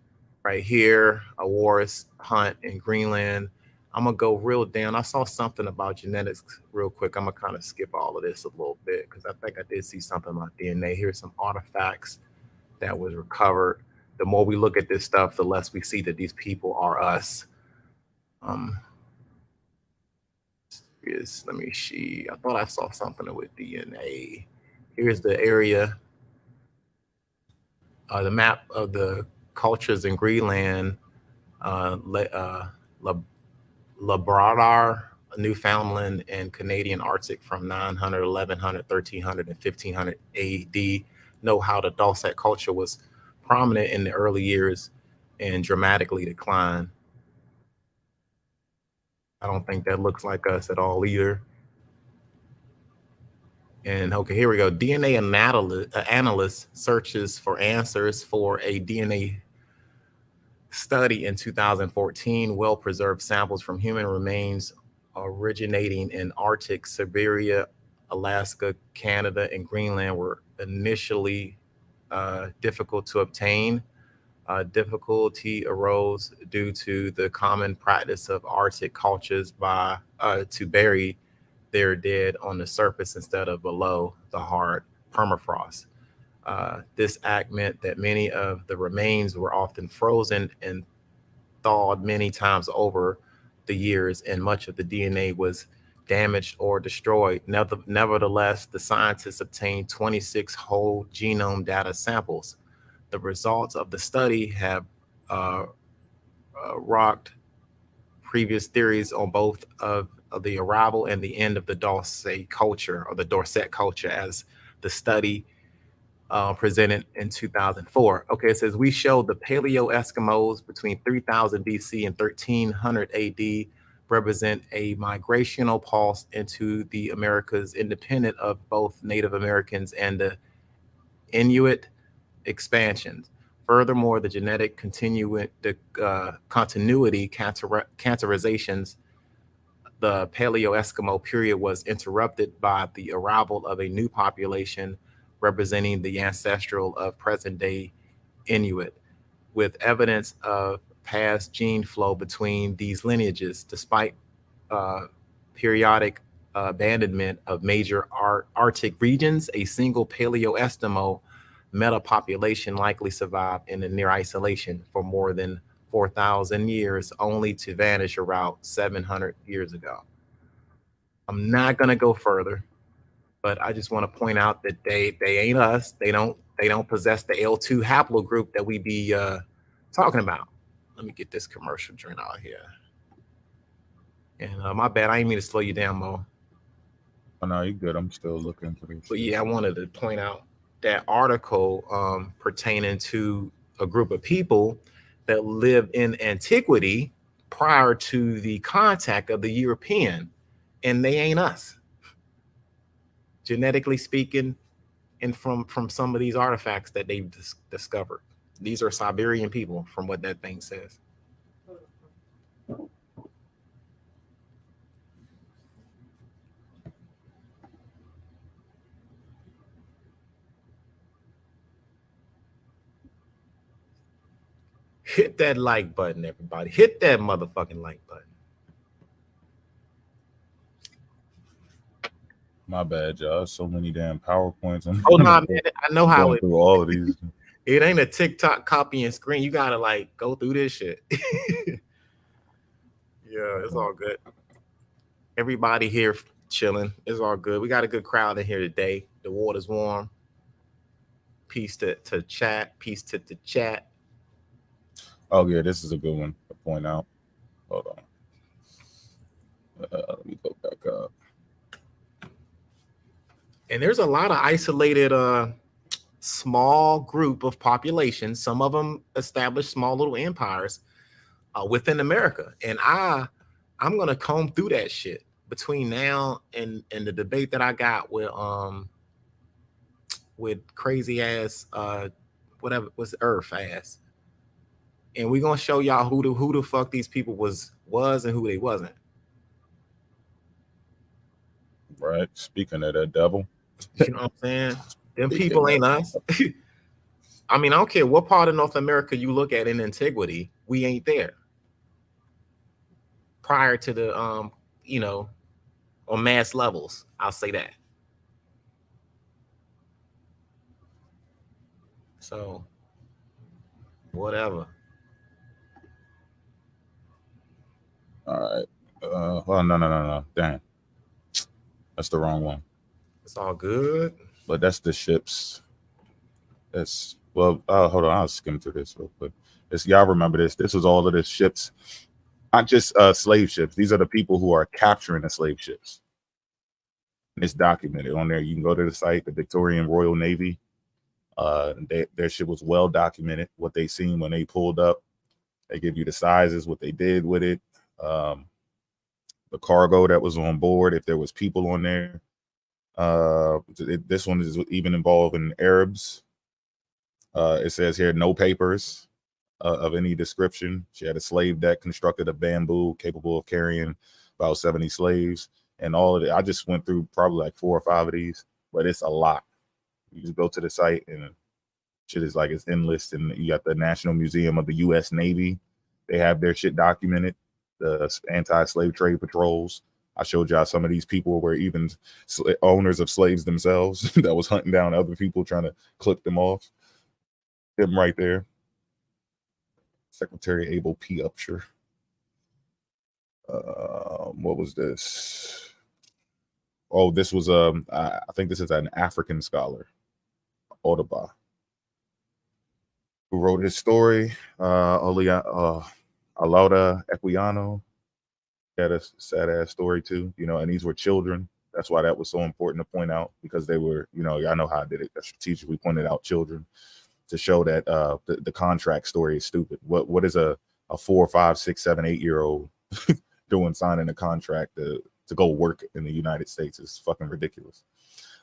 right here, a walrus hunt in Greenland. I'm gonna go real down. I saw something about genetics real quick. I'm gonna kind of skip all of this a little bit because I think I did see something about DNA. Here's some artifacts that was recovered. The more we look at this stuff, the less we see that these people are us. Let me see. I thought I saw something with DNA. Here's the area, the map of the cultures in Greenland, Labrador, Newfoundland, and Canadian Arctic from 900, 1100, 1300, and 1500 AD. Know how the Dulcet culture was prominent in the early years and dramatically declined. I don't think that looks like us at all either. And okay, here we go. DNA analyst searches for answers for a DNA study in 2014. Well-preserved samples from human remains originating in Arctic, Siberia, Alaska, Canada, and Greenland were initially difficult to obtain. Difficulty arose due to the common practice of Arctic cultures to bury their dead on the surface instead of below the hard permafrost. This act meant that many of the remains were often frozen and thawed many times over the years, and much of the DNA was damaged or destroyed. Nevertheless, the scientists obtained 26 whole genome data samples. The results of the study have rocked previous theories on both of the arrival and the end of the Dorset culture, or the Dorset culture, as the study presented in 2004. Okay, it says we showed the Paleo Eskimos between 3000 BC and 1300 AD represent a migrational pulse into the Americas, independent of both Native Americans and the Inuit expansions. Furthermore, the genetic continuity categorizations, the Paleo Eskimo period was interrupted by the arrival of a new population representing the ancestral of present day Inuit, with evidence of past gene flow between these lineages. Despite periodic abandonment of major Arctic regions, a single Paleo Eskimo meta population likely survived in a near isolation for more than 4,000 years, only to vanish around 700 years ago. I'm not going to go further, but I just want to point out that they ain't us. They don't possess the L2 haplogroup that we be talking about. Let me get this commercial joint out here. And my bad, I didn't mean to slow you down, Mo. Oh, no, you're good. I'm still looking for this. But yeah, I wanted to point out that article pertaining to a group of people that lived in antiquity prior to the contact of the European, and they ain't us, genetically speaking, and from some of these artifacts that they've discovered. These are Siberian people, from what that thing says. Hit that like button, everybody. Hit that motherfucking like button. My bad, y'all. So many damn PowerPoints. Oh no, man, I know how it. Through all of these. It ain't a TikTok copy and screen. You gotta like go through this shit. Yeah, it's all good. Everybody here chilling. It's all good. We got a good crowd in here today. The water's warm. Peace to chat. Peace to the chat. Oh yeah, this is a good one to point out. Hold on. Let me go back up. And there's a lot of isolated small group of populations. Some of them established small little empires within America. And I'm gonna comb through that shit between now and the debate that I got with crazy ass whatever was Earth ass. And we're gonna show y'all who the fuck these people was and who they wasn't. Right. Speaking of that devil. You know what I'm saying? Them people ain't us. I mean, I don't care what part of North America you look at in antiquity, we ain't there. Prior to the on mass levels, I'll say that. So whatever. All right. Well, no. Damn. That's the wrong one. It's all good. But that's the ships. That's hold on. I'll skim through this real quick. Y'all remember this. This was all of the ships, not just slave ships. These are the people who are capturing the slave ships. And it's documented on there. You can go to the site, the Victorian Royal Navy. Their ship was well documented, what they seen when they pulled up. They give you the sizes, what they did with it, the cargo that was on board, if there was people on there. This one is even involving Arabs. It says here, no papers of any description. She had a slave deck constructed of bamboo, capable of carrying about 70 slaves. And all of it, I just went through probably like 4 or 5 of these, but it's a lot. You just go to the site and shit is like it's endless. And you got the National Museum of the U.S. Navy. They have their shit documented. The anti-slave trade patrols. I showed y'all some of these people were even owners of slaves themselves that was hunting down other people trying to clip them off. Them right there. Secretary ABO P. Upshur. What was this? Oh, this was I think this is an African scholar, Odoba, who wrote his story. Alauda Equiano. had a sad ass story too, and these were children. That's why that was so important to point out, because they were, I know how I did it. I strategically pointed out children to show that the contract story is stupid. What is a 4, 5, 6, 7, 8-year-old doing, signing a contract to go work in the United States is fucking ridiculous.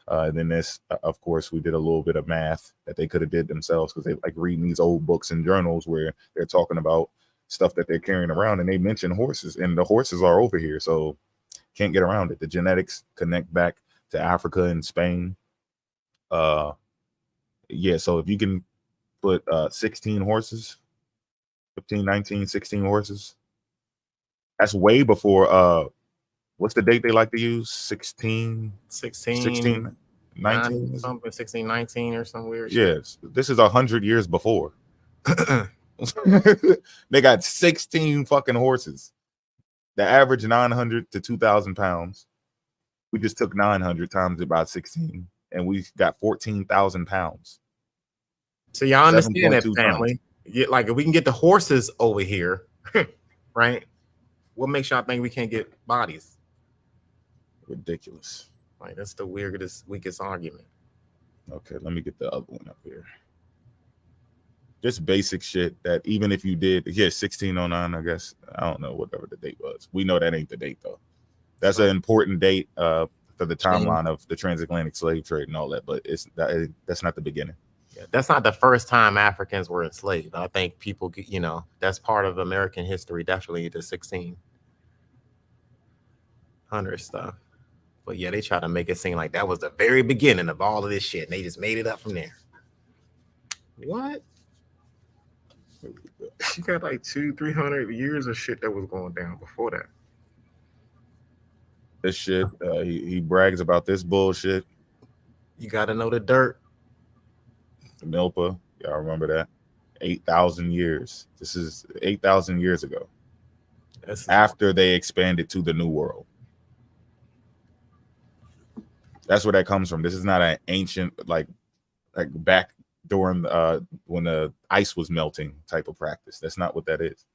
And then this, of course, we did a little bit of math that they could have did themselves, because they like reading these old books and journals where they're talking about stuff that they're carrying around, and they mention horses, and the horses are over here, so can't get around it. The genetics connect back to Africa and Spain. Yeah, so if you can put 16 horses, 15, 19, 16 horses, that's way before what's the date they like to use? 16, 19 something, 16, 19 or some weird shit. Yes, this is 100 years before. They got 16 fucking horses. The average 900 to 2,000 pounds. We just took 900 times about 16, and we got 14,000 pounds. So y'all understand that, family? Like, if we can get the horses over here, right? What makes y'all think we can't get bodies? Ridiculous. Like, that's the weirdest, weakest argument. Okay, let me get the other one up here. Just basic shit that even if you did, 1609, I guess. I don't know, whatever the date was. We know that ain't the date, though. That's an important date for the timeline of the transatlantic slave trade and all that, but that's not the beginning. Yeah, that's not the first time Africans were enslaved. I think people, that's part of American history, definitely the 1600 stuff. But yeah, they try to make it seem like that was the very beginning of all of this shit, and they just made it up from there. What? You got like 200-300 years of shit that was going down before that. This shit, he brags about this bullshit. You got to know the dirt. The Milpa, y'all remember that? 8,000 years. This is 8,000 years ago. That's after they expanded to the New World. That's where that comes from. This is not an ancient, like back during when the ice was melting type of practice. That's not what that is.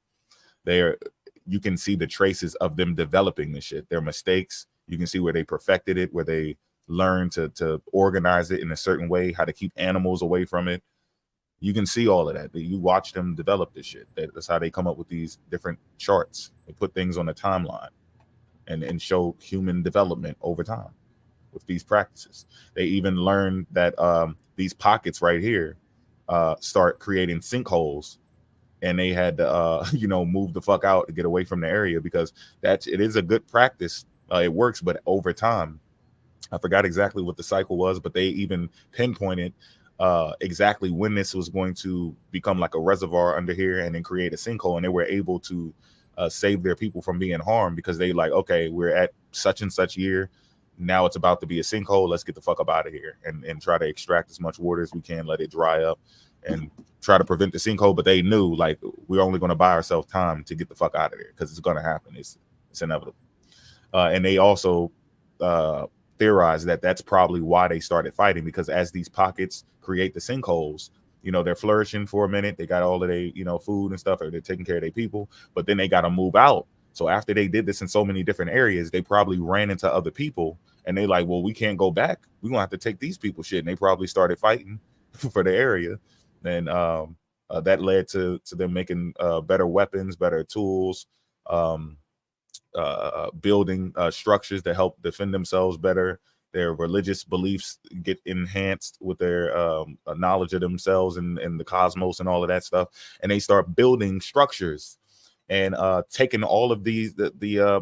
You can see the traces of them developing this shit. Their mistakes. You can see where they perfected it, where they learned to organize it in a certain way, how to keep animals away from it. You can see all of that. You watch them develop this shit. That's how they come up with these different charts. They put things on a timeline and show human development over time with these practices. They even learned that these pockets right here start creating sinkholes, and they had to move the fuck out to get away from the area, because it is a good practice. It works, but over time, I forgot exactly what the cycle was, but they even pinpointed exactly when this was going to become like a reservoir under here and then create a sinkhole, and they were able to save their people from being harmed, because they like, okay, we're at such and such year. Now it's about to be a sinkhole. Let's get the fuck up out of here and try to extract as much water as we can, let it dry up, and try to prevent the sinkhole. But they knew, like, we're only going to buy ourselves time to get the fuck out of there, because it's going to happen. It's inevitable. And they also theorized that that's probably why they started fighting, because as these pockets create the sinkholes, they're flourishing for a minute. They got all of their, food and stuff, or they're taking care of their people, but then they got to move out. So after they did this in so many different areas, they probably ran into other people, and they like, well, we can't go back. We're going to have to take these people shit. And they probably started fighting for the area. And that led to them making better weapons, better tools, building structures to help defend themselves better. Their religious beliefs get enhanced with their knowledge of themselves and the cosmos and all of that stuff. And they start building structures and taking all of the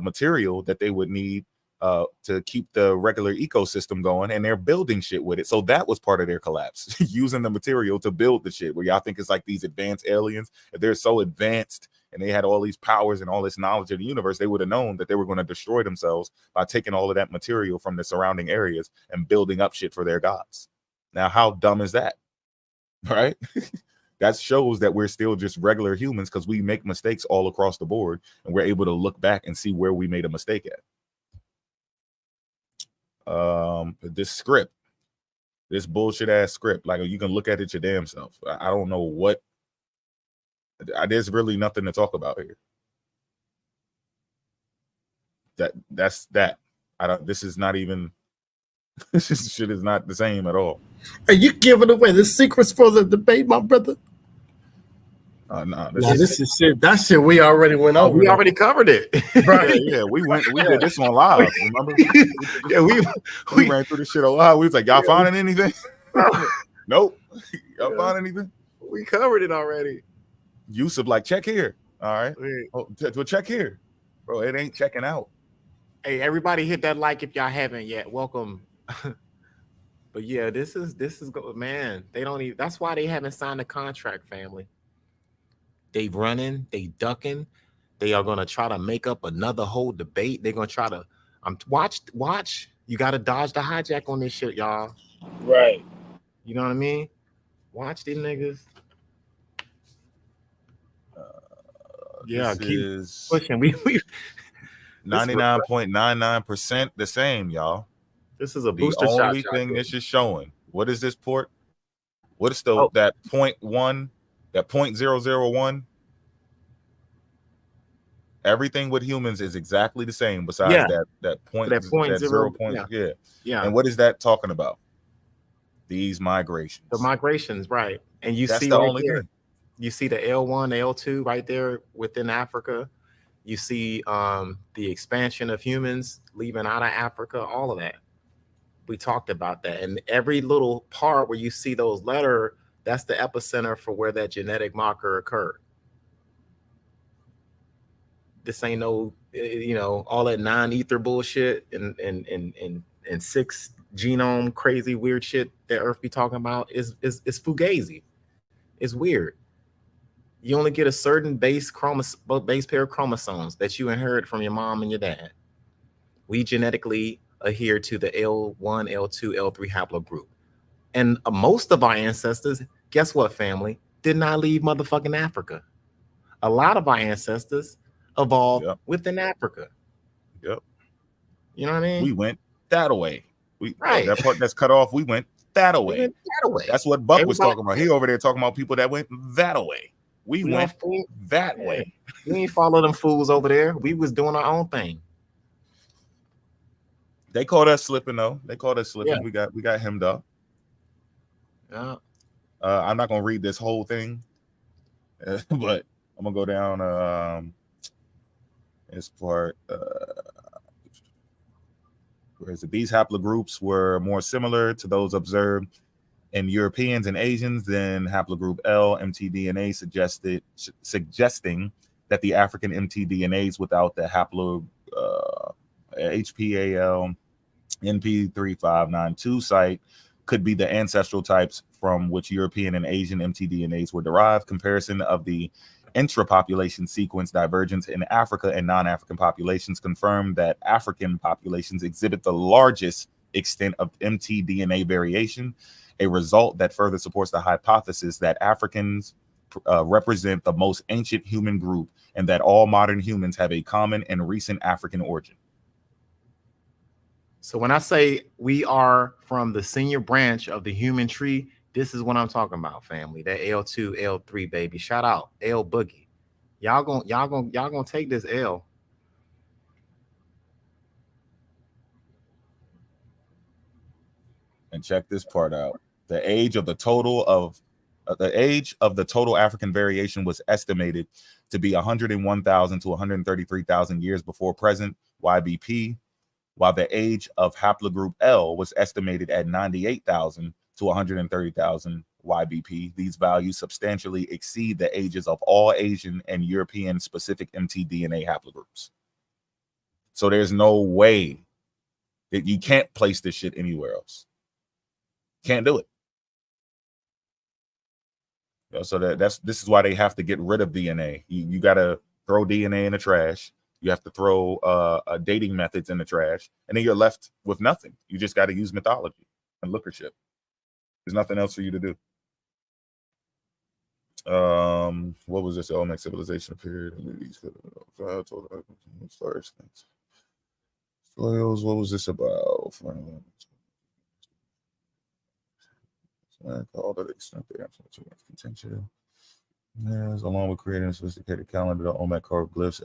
material that they would need to keep the regular ecosystem going, and they're building shit with it. So that was part of their collapse, using the material to build the shit, where y'all think it's like these advanced aliens. If they're so advanced and they had all these powers and all this knowledge of the universe, they would have known that they were going to destroy themselves by taking all of that material from the surrounding areas and building up shit for their gods. Now, how dumb is that? Right? That shows that we're still just regular humans, because we make mistakes all across the board, and we're able to look back and see where we made a mistake at. This script, this bullshit ass script, like, you can look at it your damn self. I don't know what. There's really nothing to talk about here. That's that. I don't. This is not even. This shit is not the same at all. Are you giving away the secrets for the debate, my brother? No, This is shit. That shit we already went over. We already covered it. Yeah, we did this on live. Remember? Yeah, we ran through this shit on live. We was like, y'all finding anything? Nope. Y'all find anything? We covered it already. Yusuf, like, check here. All right. Well, check here, bro. It ain't checking out. Hey, everybody, hit that like if y'all haven't yet. Welcome. But yeah, this is good, man. They don't even. That's why they haven't signed a contract, family. They running, they ducking. They are gonna try to make up another whole debate. They're gonna try to watch. You gotta dodge the hijack on this shit, y'all. Right. You know what I mean? Watch these niggas. Yeah, keep pushing. We 99.99% the same, y'all. This is a booster shot. The only thing this is showing. What is this port? What is that 0.1? That 0.001? Everything with humans is exactly the same besides that point. That 0 point. Yeah. And what is that talking about? These migrations. The migrations, right. And that's see the right only there, thing. You see the L1, L2 right there within Africa. You see the expansion of humans leaving out of Africa, all of that. We talked about that. And every little part where you see those letters, that's the epicenter for where that genetic marker occurred. This ain't no, all that non-ether bullshit and 6 genome crazy weird shit that Earth be talking about is fugazi. It's weird. You only get a certain base pair of chromosomes that you inherit from your mom and your dad. We genetically adhere to the L1, L2, L3 haplogroup. And most of our ancestors, guess what, family, did not leave motherfucking Africa. A lot of our ancestors evolved within Africa. Yep. You know what I mean? We went that way. That part that's cut off, we went that away. That's what Buck was talking about. He over there talking about people that went that away. We went that way. We ain't follow them fools over there. We was doing our own thing. They called us slipping though. They called us slipping. Yeah. We got hemmed up. Yeah. I'm not gonna read this whole thing, but I'm gonna go down this part. Whereas these haplogroups were more similar to those observed in Europeans and Asians than haplogroup L mtDNA suggesting that the African mtDNAs without the haplo HPAL NP3592 site could be the ancestral types from which European and Asian mtDNAs were derived. Comparison of the intra-population sequence divergence in Africa and non-African populations confirmed that African populations exhibit the largest extent of mtDNA variation, a result that further supports the hypothesis that Africans represent the most ancient human group and that all modern humans have a common and recent African origin. So when I say we are from the senior branch of the human tree, this is what I'm talking about, family. That L2, L3, baby. Shout out L Boogie. Y'all gonna take this L. And check this part out. The age of the total African variation was estimated to be 101,000 to 133,000 years before present YBP, while the age of haplogroup L was estimated at 98,000 to 130,000 YBP. These values substantially exceed the ages of all Asian and European specific mtDNA haplogroups. So there's no way that you can't place this shit anywhere else. Can't do it. So this is why they have to get rid of DNA. You got to throw DNA in the trash. You have to throw dating methods in the trash, and then you're left with nothing. You just got to use mythology and lookership. There's nothing else for you to do. What was this? Olmec civilization period. Soils. What was this about? All that extent there. Contention. Yes, along with creating a sophisticated calendar, the Olmec hieroglyphs.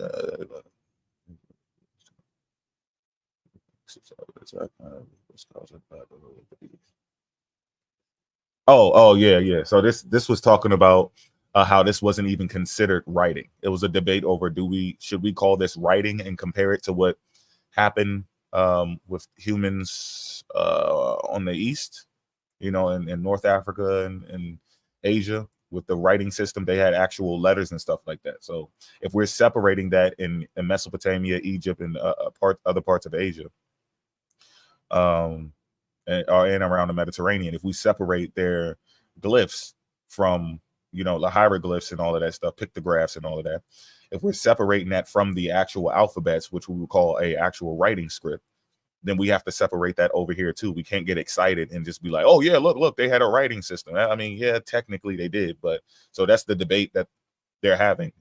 Oh, yeah. So this was talking about how this wasn't even considered writing. It was a debate over should we call this writing and compare it to what happened with humans on the East, in North Africa and Asia with the writing system. They had actual letters and stuff like that. So if we're separating that in Mesopotamia, Egypt, and other parts of Asia, and around the Mediterranean, if we separate their glyphs from the hieroglyphs and all of that stuff, pictographs and all of that, if we're separating that from the actual alphabets, which we would call a actual writing script, then we have to separate that over here too. We can't get excited and just be like, oh yeah, look, they had a writing system. I mean, yeah, technically they did, but so that's the debate that they're having.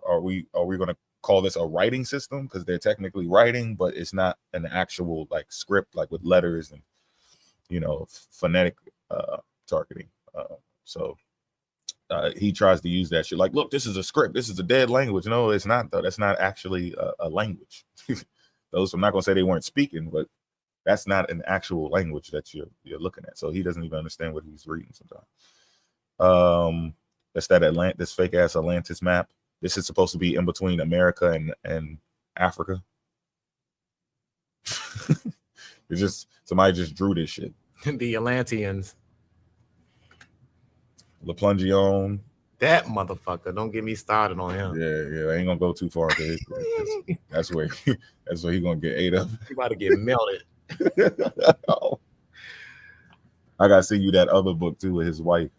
Are we going to call this a writing system because they're technically writing, but it's not an actual like script, like with letters and phonetic targeting. So he tries to use that shit like, look, this is a script, this is a dead language. No, it's not though. That's not actually a language. Those, I'm not gonna say they weren't speaking, but that's not an actual language that you're looking at. So he doesn't even understand what he's reading sometimes. That's this fake ass Atlantis map. This is supposed to be in between America and Africa. It's just somebody just drew this shit. The Atlanteans. LaPlungion. That motherfucker. Don't get me started on him. Yeah. I ain't gonna go too far into history. That's where he gonna get ate up. He about to get melted. Oh. I gotta send you that other book too with his wife.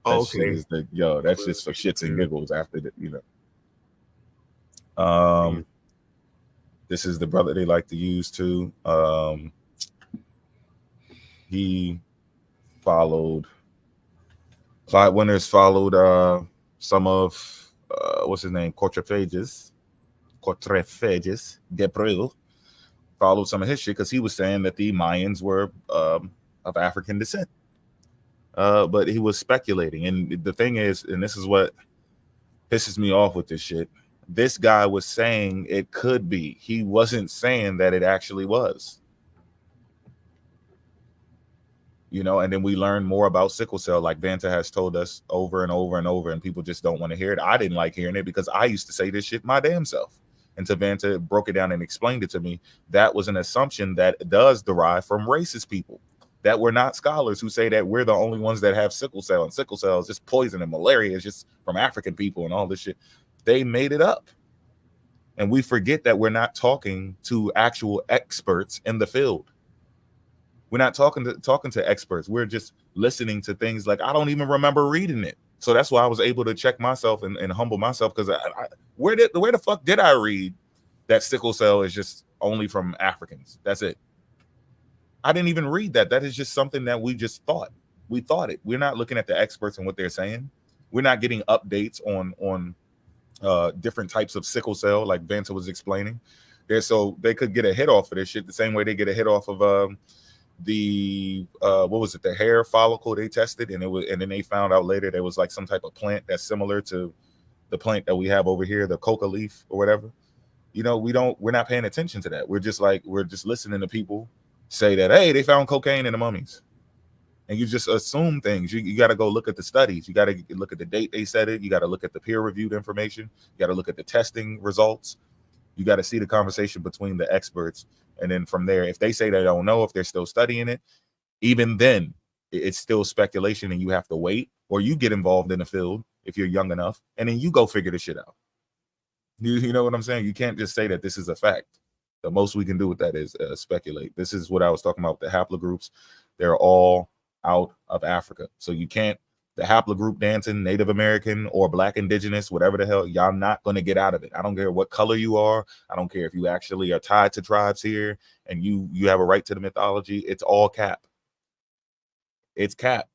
Okay. That's just for shits and giggles after that, This is the brother they like to use too. He followed Clyde Winters followed some of what's his name, Quatrefages Gabriel followed some of his shit because he was saying that the Mayans were of African descent. But he was speculating, and the thing is, and this is what pisses me off with this shit, this guy was saying it could be. He wasn't saying that it actually was. And then we learn more about sickle cell, like Vanta has told us over and over and over, and people just don't want to hear it. I didn't like hearing it because I used to say this shit my damn self. Until Vanta broke it down and explained it to me, that was an assumption that does derive from racist people, that we're not scholars who say that we're the only ones that have sickle cell, and sickle cell is just poison and malaria is just from African people and all this shit. They made it up. And we forget that we're not talking to actual experts in the field. We're not talking to experts. We're just listening to things like, I don't even remember reading it. So that's why I was able to check myself and humble myself, because where the fuck did I read that sickle cell is just only from Africans? That's it. I didn't even read that. That is just something that we just thought. We thought it. We're not looking at the experts and what they're saying. We're not getting updates on different types of sickle cell, like Vanta was explaining. So they could get a hit off of this shit the same way they get a hit off of the hair follicle they tested, and then they found out later there was like some type of plant that's similar to the plant that we have over here, the coca leaf or whatever. We're not paying attention to that. We're just listening to people say that, hey, they found cocaine in the mummies, and you just assume things. You got to go look at the studies. You got to look at the date they said it. You got to look at the peer-reviewed information. You got to look at the testing results. You got to see the conversation between the experts. And then from there, if they say they don't know, if they're still studying it, even then, it's still speculation, and you have to wait, or you get involved in the field if you're young enough, and then you go figure the shit out. You know what I'm saying? You can't just say that this is a fact. The most we can do with that is speculate. This is what I was talking about. The haplogroups, they're all out of Africa. So you can't, the haplogroup dancing, Native American or Black indigenous, whatever the hell, y'all not going to get out of it. I don't care what color you are. I don't care if you actually are tied to tribes here and you have a right to the mythology. It's all cap. It's cap.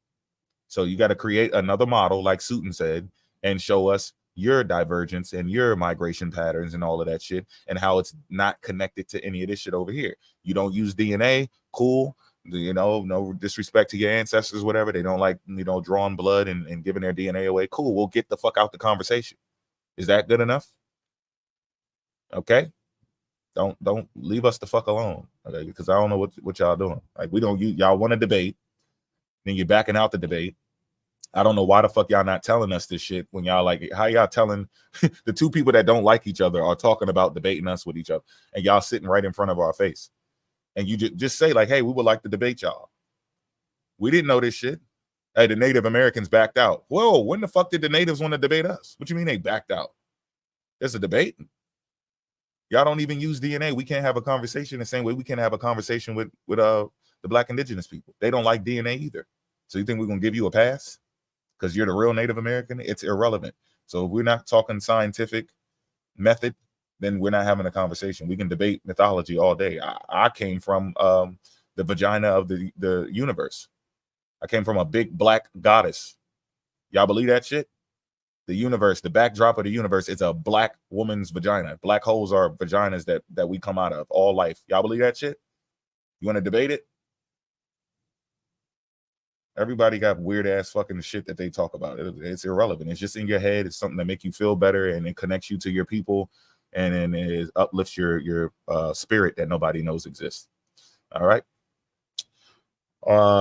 So you got to create another model, like Sutton said, and show us your divergence and your migration patterns and all of that shit, and how it's not connected to any of this shit over here. You don't use DNA, cool. No disrespect to your ancestors, whatever. They don't like, drawing blood and giving their DNA away. Cool, we'll get the fuck out the conversation. Is that good enough? Okay. Don't leave us the fuck alone, okay? Because I don't know what y'all doing. Like, we don't. Y'all want to debate, then you're backing out the debate. I don't know why the fuck y'all not telling us this shit when y'all like, how y'all telling the two people that don't like each other are talking about debating us with each other, and y'all sitting right in front of our face, and you just say like, hey, we would like to debate y'all. We didn't know this shit. Hey, the Native Americans backed out. Whoa, when the fuck did the natives want to debate us? What you mean they backed out? There's a debate. Y'all don't even use DNA. We can't have a conversation the same way we can't have a conversation with the Black indigenous people. They don't like DNA either. So you think we're gonna give you a pass because you're the real Native American? It's irrelevant. So if we're not talking scientific method, then we're not having a conversation. We can debate mythology all day. I came from the vagina of the universe. I came from a big black goddess. Y'all believe that shit? The universe, the backdrop of the universe is a black woman's vagina. Black holes are vaginas that we come out of all life. Y'all believe that shit? You want to debate it? Everybody got weird ass fucking shit that they talk about. It's irrelevant. It's just in your head. It's something that make you feel better, and it connects you to your people, and then it uplifts your spirit that nobody knows exists. All right.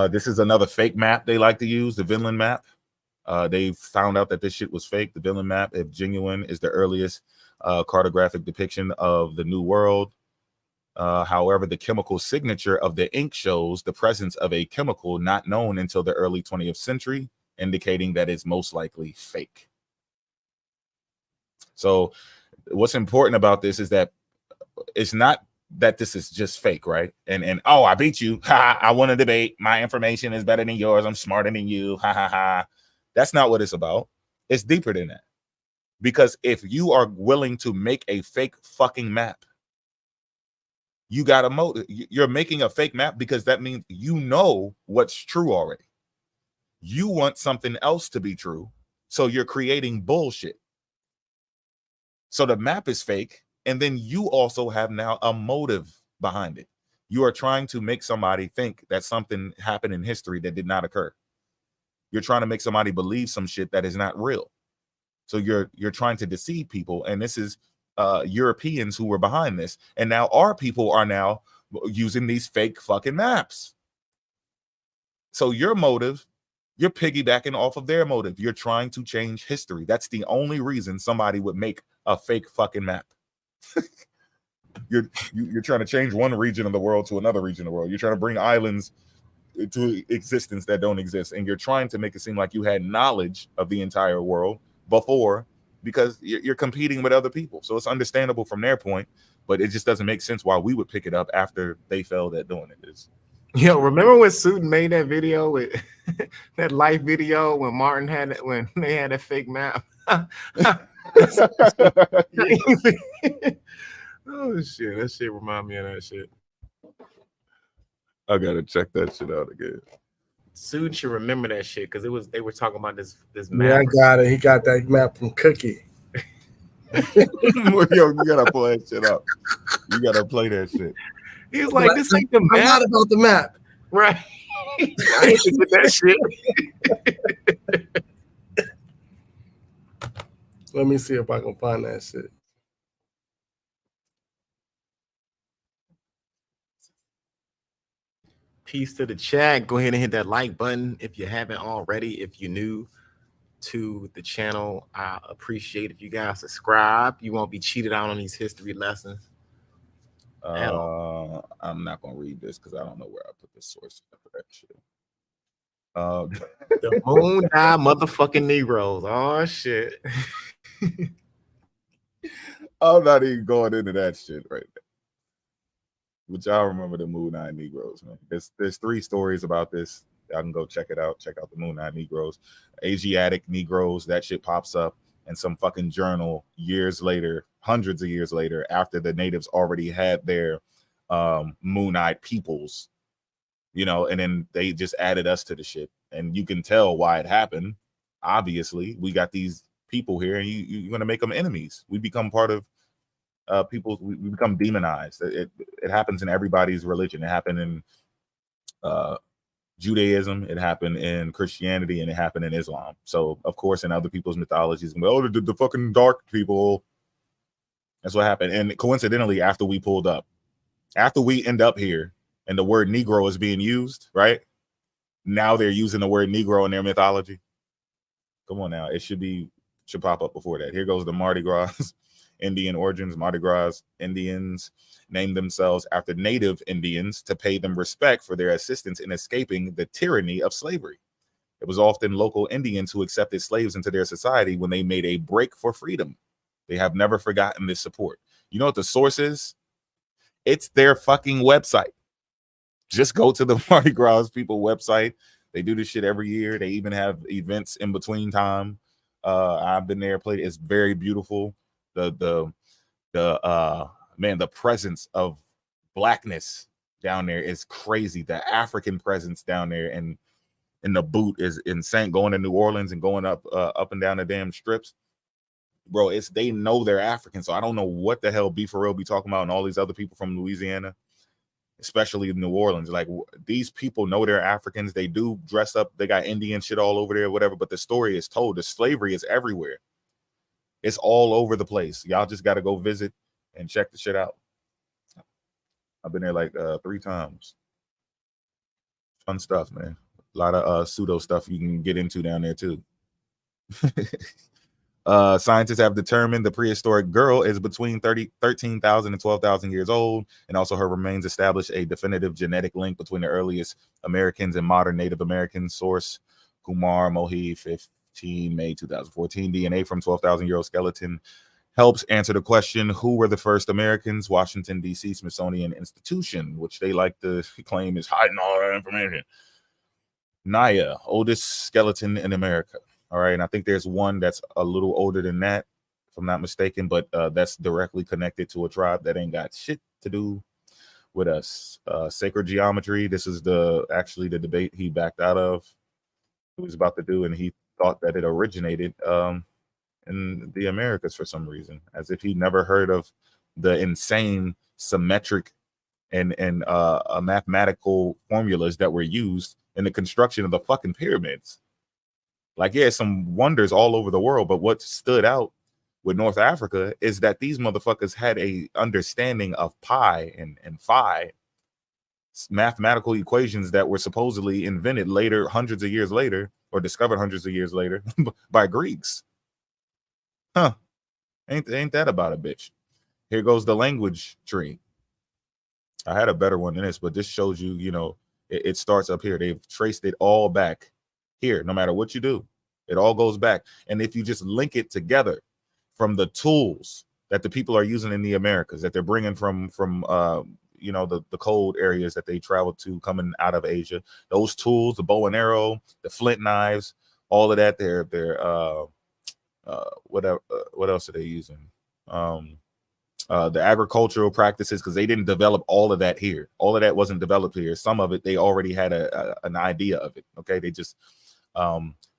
This is another fake map they like to use, the Vinland map. They found out that this shit was fake. The Vinland map, if genuine, is the earliest cartographic depiction of the New World. However, the chemical signature of the ink shows the presence of a chemical not known until the early 20th century, indicating that it's most likely fake. So what's important about this is that it's not that this is just fake, right? And oh, I beat you. Ha, I want to debate. My information is better than yours. I'm smarter than you. Ha ha ha. That's not what it's about. It's deeper than that. Because if you are willing to make a fake fucking map, you got a motive. You're making a fake map because that means you know what's true already. You want something else to be true. So you're creating bullshit. So the map is fake. And then you also have now a motive behind it. You are trying to make somebody think that something happened in history that did not occur. You're trying to make somebody believe some shit that is not real. So you're trying to deceive people. And this is Europeans who were behind this. And now our people are now using these fake fucking maps. So your motive, you're piggybacking off of their motive. You're trying to change history. That's the only reason somebody would make a fake fucking map. You're trying to change one region of the world to another region of the world. You're trying to bring islands to existence that don't exist, and you're trying to make it seem like you had knowledge of the entire world before, because you're competing with other people. So it's understandable from their point, but it just doesn't make sense why we would pick it up after they failed at doing it. Yo, remember when Pseudo made that video with that life video when Martin had it, when they had a fake map? Oh shit, that shit remind me of that shit. I gotta check that shit out again. Pseudo should remember that shit because they were talking about this map. Yeah, I got it. He got that map from Cookie. Yo, you gotta play that shit up. You gotta play that shit. He was like, "This ain't the map." I'm not about the map, right? I hate to get that shit. Let me see if I can find that shit. Peace to the chat. Go ahead and hit that like button if you haven't already. If you're new to the channel, I appreciate if you guys subscribe. You won't be cheated out on these history lessons. I'm not gonna read this because I don't know where I put the source for that shit. The moon eye motherfucking Negroes. Oh shit. I'm not even going into that shit right now. But y'all remember the Moon Eye Negroes, man. There's 3 stories about this. Y'all can go check it out. Check out the Moon Eye Negroes. Asiatic Negroes, that shit pops up in some fucking journal years later, hundreds of years later, after the natives already had their moon-eyed peoples, you know, and then they just added us to the shit. And you can tell why it happened. Obviously, we got these people here, and you're going to make them enemies. We become part of people, we become demonized. It happens in everybody's religion. It happened in Judaism, it happened in Christianity, and it happened in Islam. So of course in other people's mythologies, oh, the fucking dark people. That's what happened. And coincidentally, after we pulled up, after we end up here and the word Negro is being used, right? Now they're using the word Negro in their mythology. Come on now. It should pop up before that. Here goes the Mardi Gras, Indian origins. Mardi Gras Indians named themselves after native Indians to pay them respect for their assistance in escaping the tyranny of slavery. It was often local Indians who accepted slaves into their society when they made a break for freedom. They have never forgotten this support. You know what the source is? It's their fucking website. Just go to the Mardi Gras people website. They do this shit every year. They even have events in between time. I've been there, played. It's very beautiful. The presence of blackness down there is crazy. The African presence down there and in the boot is insane. Going to New Orleans and going up and down the damn strips, bro. They know they're African. So I don't know what the hell B for real be talking about, and all these other people from Louisiana, especially in New Orleans. Like, these people know they're Africans. They do dress up. They got Indian shit all over there, whatever. But the story is told. The slavery is everywhere. It's all over the place. Y'all just got to go visit and check the shit out. I've been there like 3 times. Fun stuff, man. A lot of pseudo stuff you can get into down there too. Scientists have determined the prehistoric girl is between 13,000 and 12,000 years old, and also her remains establish a definitive genetic link between the earliest Americans and modern Native Americans. Source: Kumar Mohi, 15 May 2014. DNA from 12,000-year-old skeleton helps answer the question, who were the first Americans? Washington, D.C. Smithsonian Institution, which they like to claim is hiding all that information. Naya, oldest skeleton in America. All right, and I think there's one that's a little older than that, if I'm not mistaken, but that's directly connected to a tribe that ain't got shit to do with us. Sacred geometry. This is the debate he backed out of. He was about to do, and he thought that it originated in the Americas for some reason, as if he never heard of the insane symmetric and mathematical formulas that were used in the construction of the fucking pyramids. Like, yeah, some wonders all over the world, but what stood out with North Africa is that these motherfuckers had a understanding of pi and phi, mathematical equations that were supposedly invented later, hundreds of years later, or discovered hundreds of years later by Greeks. Huh? Ain't that about a bitch? Here goes the language tree. I had a better one than this, but this shows you, it starts up here. They've traced it all back here. No matter what you do, it all goes back. And if you just link it together from the tools that the people are using in the Americas, that they're bringing from the cold areas that they traveled to coming out of Asia, those tools, the bow and arrow, the flint knives, all of that, they're what else are they using? The agricultural practices, because they didn't develop all of that here. All of that wasn't developed here. Some of it, they already had an idea of it. Okay, they just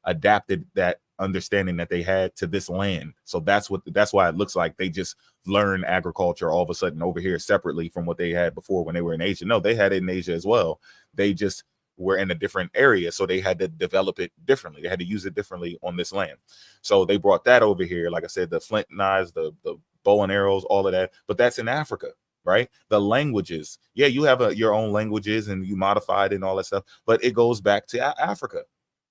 adapted that understanding that they had to this land. So that's why it looks like they just learned agriculture all of a sudden over here separately from what they had before when they were in Asia. No, they had it in Asia as well. They just were in a different area, so they had to develop it differently. They had to use it differently on this land. So they brought that over here. Like I said, the flint knives, the bow and arrows, all of that. But that's in Africa, right? The languages. Yeah, you have your own languages and you modified and all that stuff, but it goes back to Africa.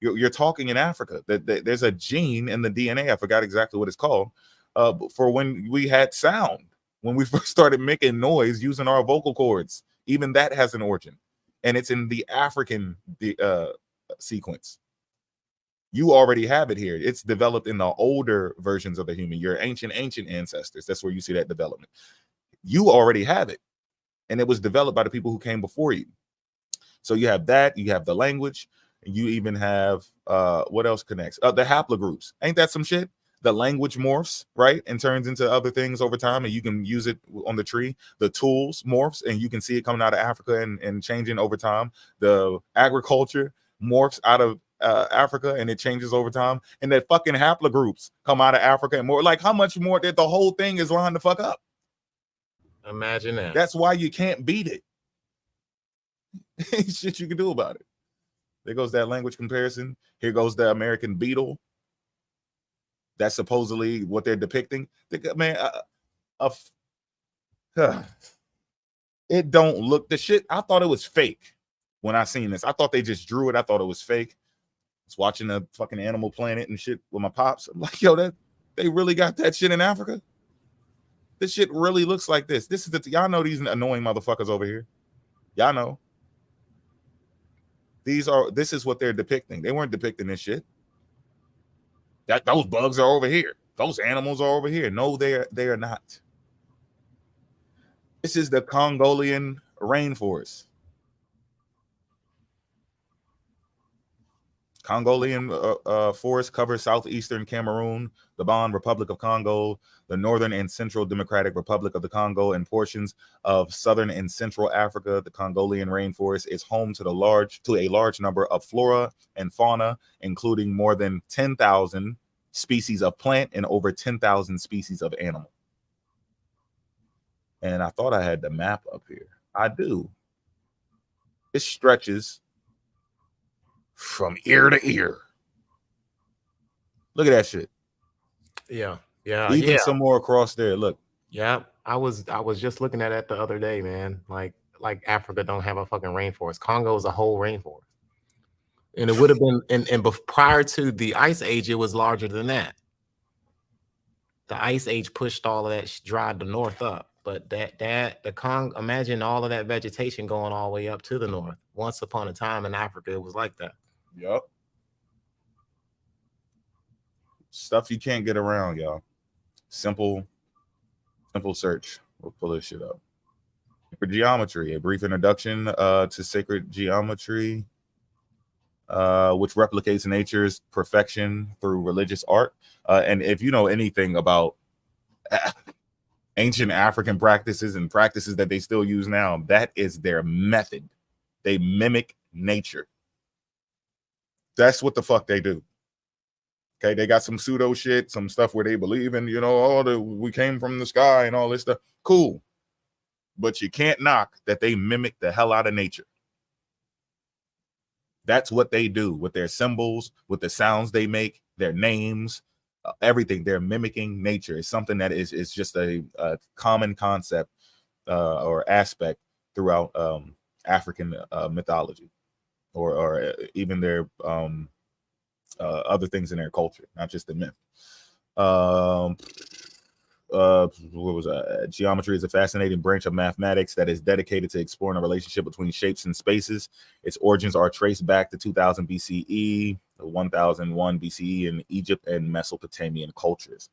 You're talking in Africa. There's a gene in the DNA. I forgot exactly what it's called. For when we had sound, when we first started making noise using our vocal cords, even that has an origin, and it's in the African sequence. You already have it here. It's developed in the older versions of the human, your ancient ancestors. That's where you see that development. You already have it, and it was developed by the people who came before you. So you have that. You have the language. You even have what else connects? The haplogroups. Ain't that some shit? The language morphs, right, and turns into other things over time, and you can use it on the tree. The tools morphs, and you can see it coming out of Africa and changing over time. The agriculture morphs out of Africa, and it changes over time. And that fucking haplogroups come out of Africa and more. Like, how much more that the whole thing is lined the fuck up? Imagine that. That's why you can't beat it. Ain't shit you can do about it. There goes that language comparison. Here goes the American beetle. That's supposedly what they're depicting. Man, It don't look the shit. I thought it was fake when I seen this. I thought they just drew it. I thought it was fake. I was watching the fucking Animal Planet and shit with my pops. I'm like, yo, they really got that shit in Africa. This shit really looks like this. This is y'all know these annoying motherfuckers over here. Y'all know. This is what they're depicting. They weren't depicting this shit. Those bugs are over here. Those animals are over here. No, they are not. This is the Congolian rainforest. Congolian forest covers southeastern Cameroon, the Bon Republic of Congo, the northern and central Democratic Republic of the Congo, and portions of southern and central Africa. The Congolian rainforest is home to a large number of flora and fauna, including more than 10,000 species of plant and over 10,000 species of animal. And I thought I had the map up here. I do. It stretches from ear to ear. Look at that shit. Yeah. Even some more across there. Look. Yeah. I was just looking at it the other day, man. Like Africa don't have a fucking rainforest. Congo is a whole rainforest. And it would have been and prior to the ice age, it was larger than that. The ice age pushed all of that, dried the north up. But imagine all of that vegetation going all the way up to the north. Once upon a time in Africa, it was like that. Yep. Stuff you can't get around, y'all. Simple search. We'll pull this shit up. For geometry, a brief introduction to sacred geometry, which replicates nature's perfection through religious art. And if you know anything about ancient African practices and practices that they still use now, that is their method. They mimic nature. That's what the fuck they do. Okay, they got some pseudo shit, some stuff where they believe in, we came from the sky and all this stuff. Cool. But you can't knock that they mimic the hell out of nature. That's what they do with their symbols, with the sounds they make, their names, everything. They're mimicking nature. It's something that is just a common concept or aspect throughout African mythology, or even their other things in their culture, not just the myth. Geometry is a fascinating branch of mathematics that is dedicated to exploring a relationship between shapes and spaces. Its origins are traced back to 2000 BCE, 1001 BCE in Egypt and Mesopotamian cultures,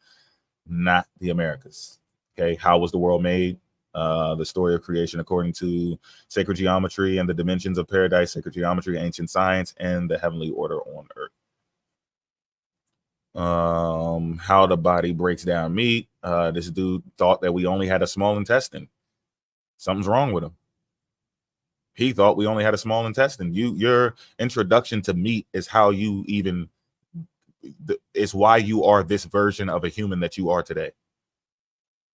not the Americas. Okay, how was the world made? The story of creation according to sacred geometry and the dimensions of paradise, sacred geometry, ancient science, and the heavenly order on earth. How the body breaks down meat. This dude thought that we only had a small intestine. Something's wrong with him. He thought we only had a small intestine. Your introduction to meat is how you it's why you are this version of a human that you are today.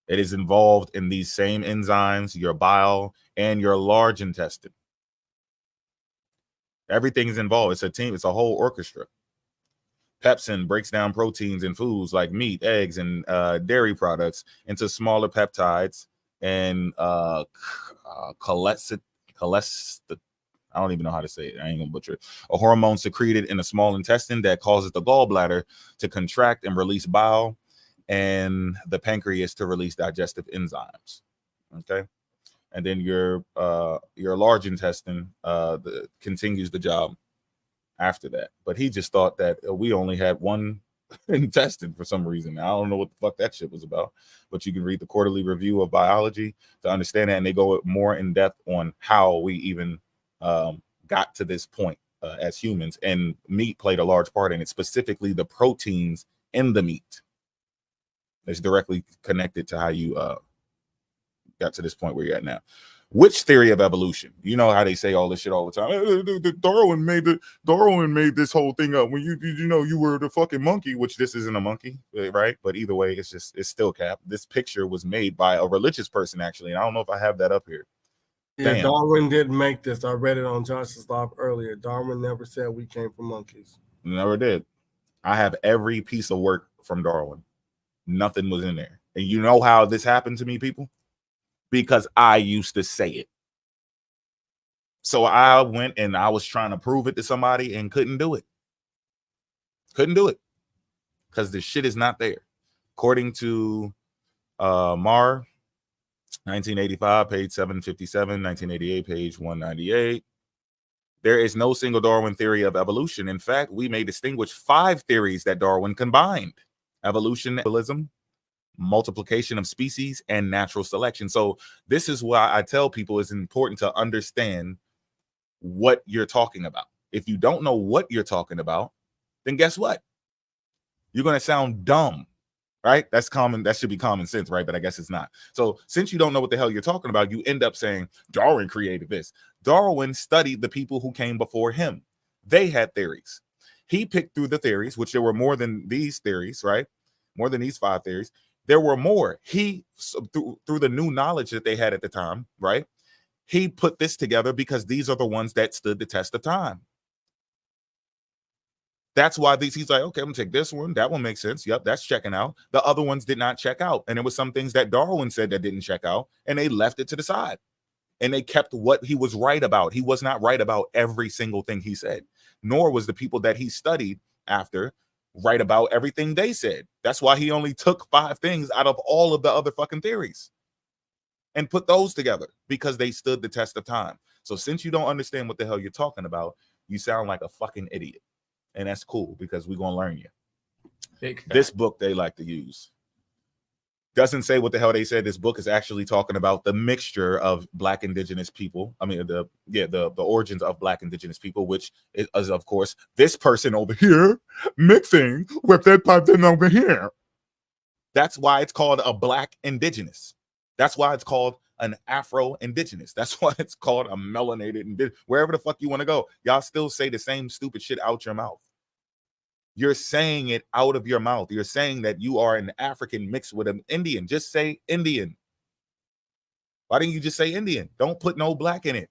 It is involved in these same enzymes, your bile and your large intestine. Everything's involved. It's a team. It's a whole orchestra. Pepsin breaks down proteins in foods like meat, eggs, and dairy products into smaller peptides and cholesterol. I don't even know how to say it. I ain't gonna butcher it. A hormone secreted in a small intestine that causes the gallbladder to contract and release bile, and the pancreas to release digestive enzymes. Okay, and then your large intestine continues the job after that. But he just thought that we only had one intestine for some reason. I don't know what the fuck that shit was about, but you can read the quarterly review of biology to understand that, and they go more in depth on how we even got to this point as humans, and meat played a large part in it, specifically the proteins in the meat. It's directly connected to how you got to this point where you're at now. Which theory of evolution? You know how they say all this shit all the time. Darwin made this whole thing up when you were the fucking monkey, which this isn't a monkey, right? But either way, it's still cap. This picture was made by a religious person, actually, and I don't know if I have that up here. Yeah, Damn. Darwin didn't make this. I read it on Josh's Law earlier. Darwin never said we came from monkeys. Never did. I have every piece of work from Darwin. Nothing was in there. And you know how this happened to me, people? Because I used to say it. So I went and I was trying to prove it to somebody and couldn't do it. Couldn't do it. Because the shit is not there. According to Marr, 1985, page 757, 1988, page 198. There is no single Darwin theory of evolution. In fact, we may distinguish 5 theories that Darwin combined: evolutionism, multiplication of species, and natural selection. So this is why I tell people it's important to understand what you're talking about. If you don't know what you're talking about, then guess what? You're going to sound dumb, right? That's common. That should be common sense, right? But I guess it's not. So since you don't know what the hell you're talking about, you end up saying Darwin created this. Darwin studied the people who came before him. They had theories. He picked through the theories, which there were more than these theories, right? More than these 5 theories. There were more. He, through the new knowledge that they had at the time, right? He put this together because these are the ones that stood the test of time. That's why he's like, okay, I'm gonna take this one. That one makes sense. Yep, that's checking out. The other ones did not check out. And there was some things that Darwin said that didn't check out, and they left it to the side. And they kept what he was right about. He was not right about every single thing he said, nor was the people that he studied after right about everything they said. That's why he only took 5 things out of all of the other fucking theories and put those together, because they stood the test of time. So since you don't understand what the hell you're talking about, you sound like a fucking idiot. And that's cool, because we're going to learn you. This book they like to use doesn't say what the hell they said. This book is actually talking about the mixture of Black indigenous people. I mean, the origins of Black indigenous people, which is, of course, this person over here mixing with that person over here. That's why it's called a Black indigenous. That's why it's called an Afro-indigenous. That's why it's called a melanated indigenous. Wherever the fuck you want to go, y'all still say the same stupid shit out your mouth. You're saying it out of your mouth. You're saying that you are an African mixed with an Indian. Just say Indian. Why didn't you just say Indian? Don't put no Black in it.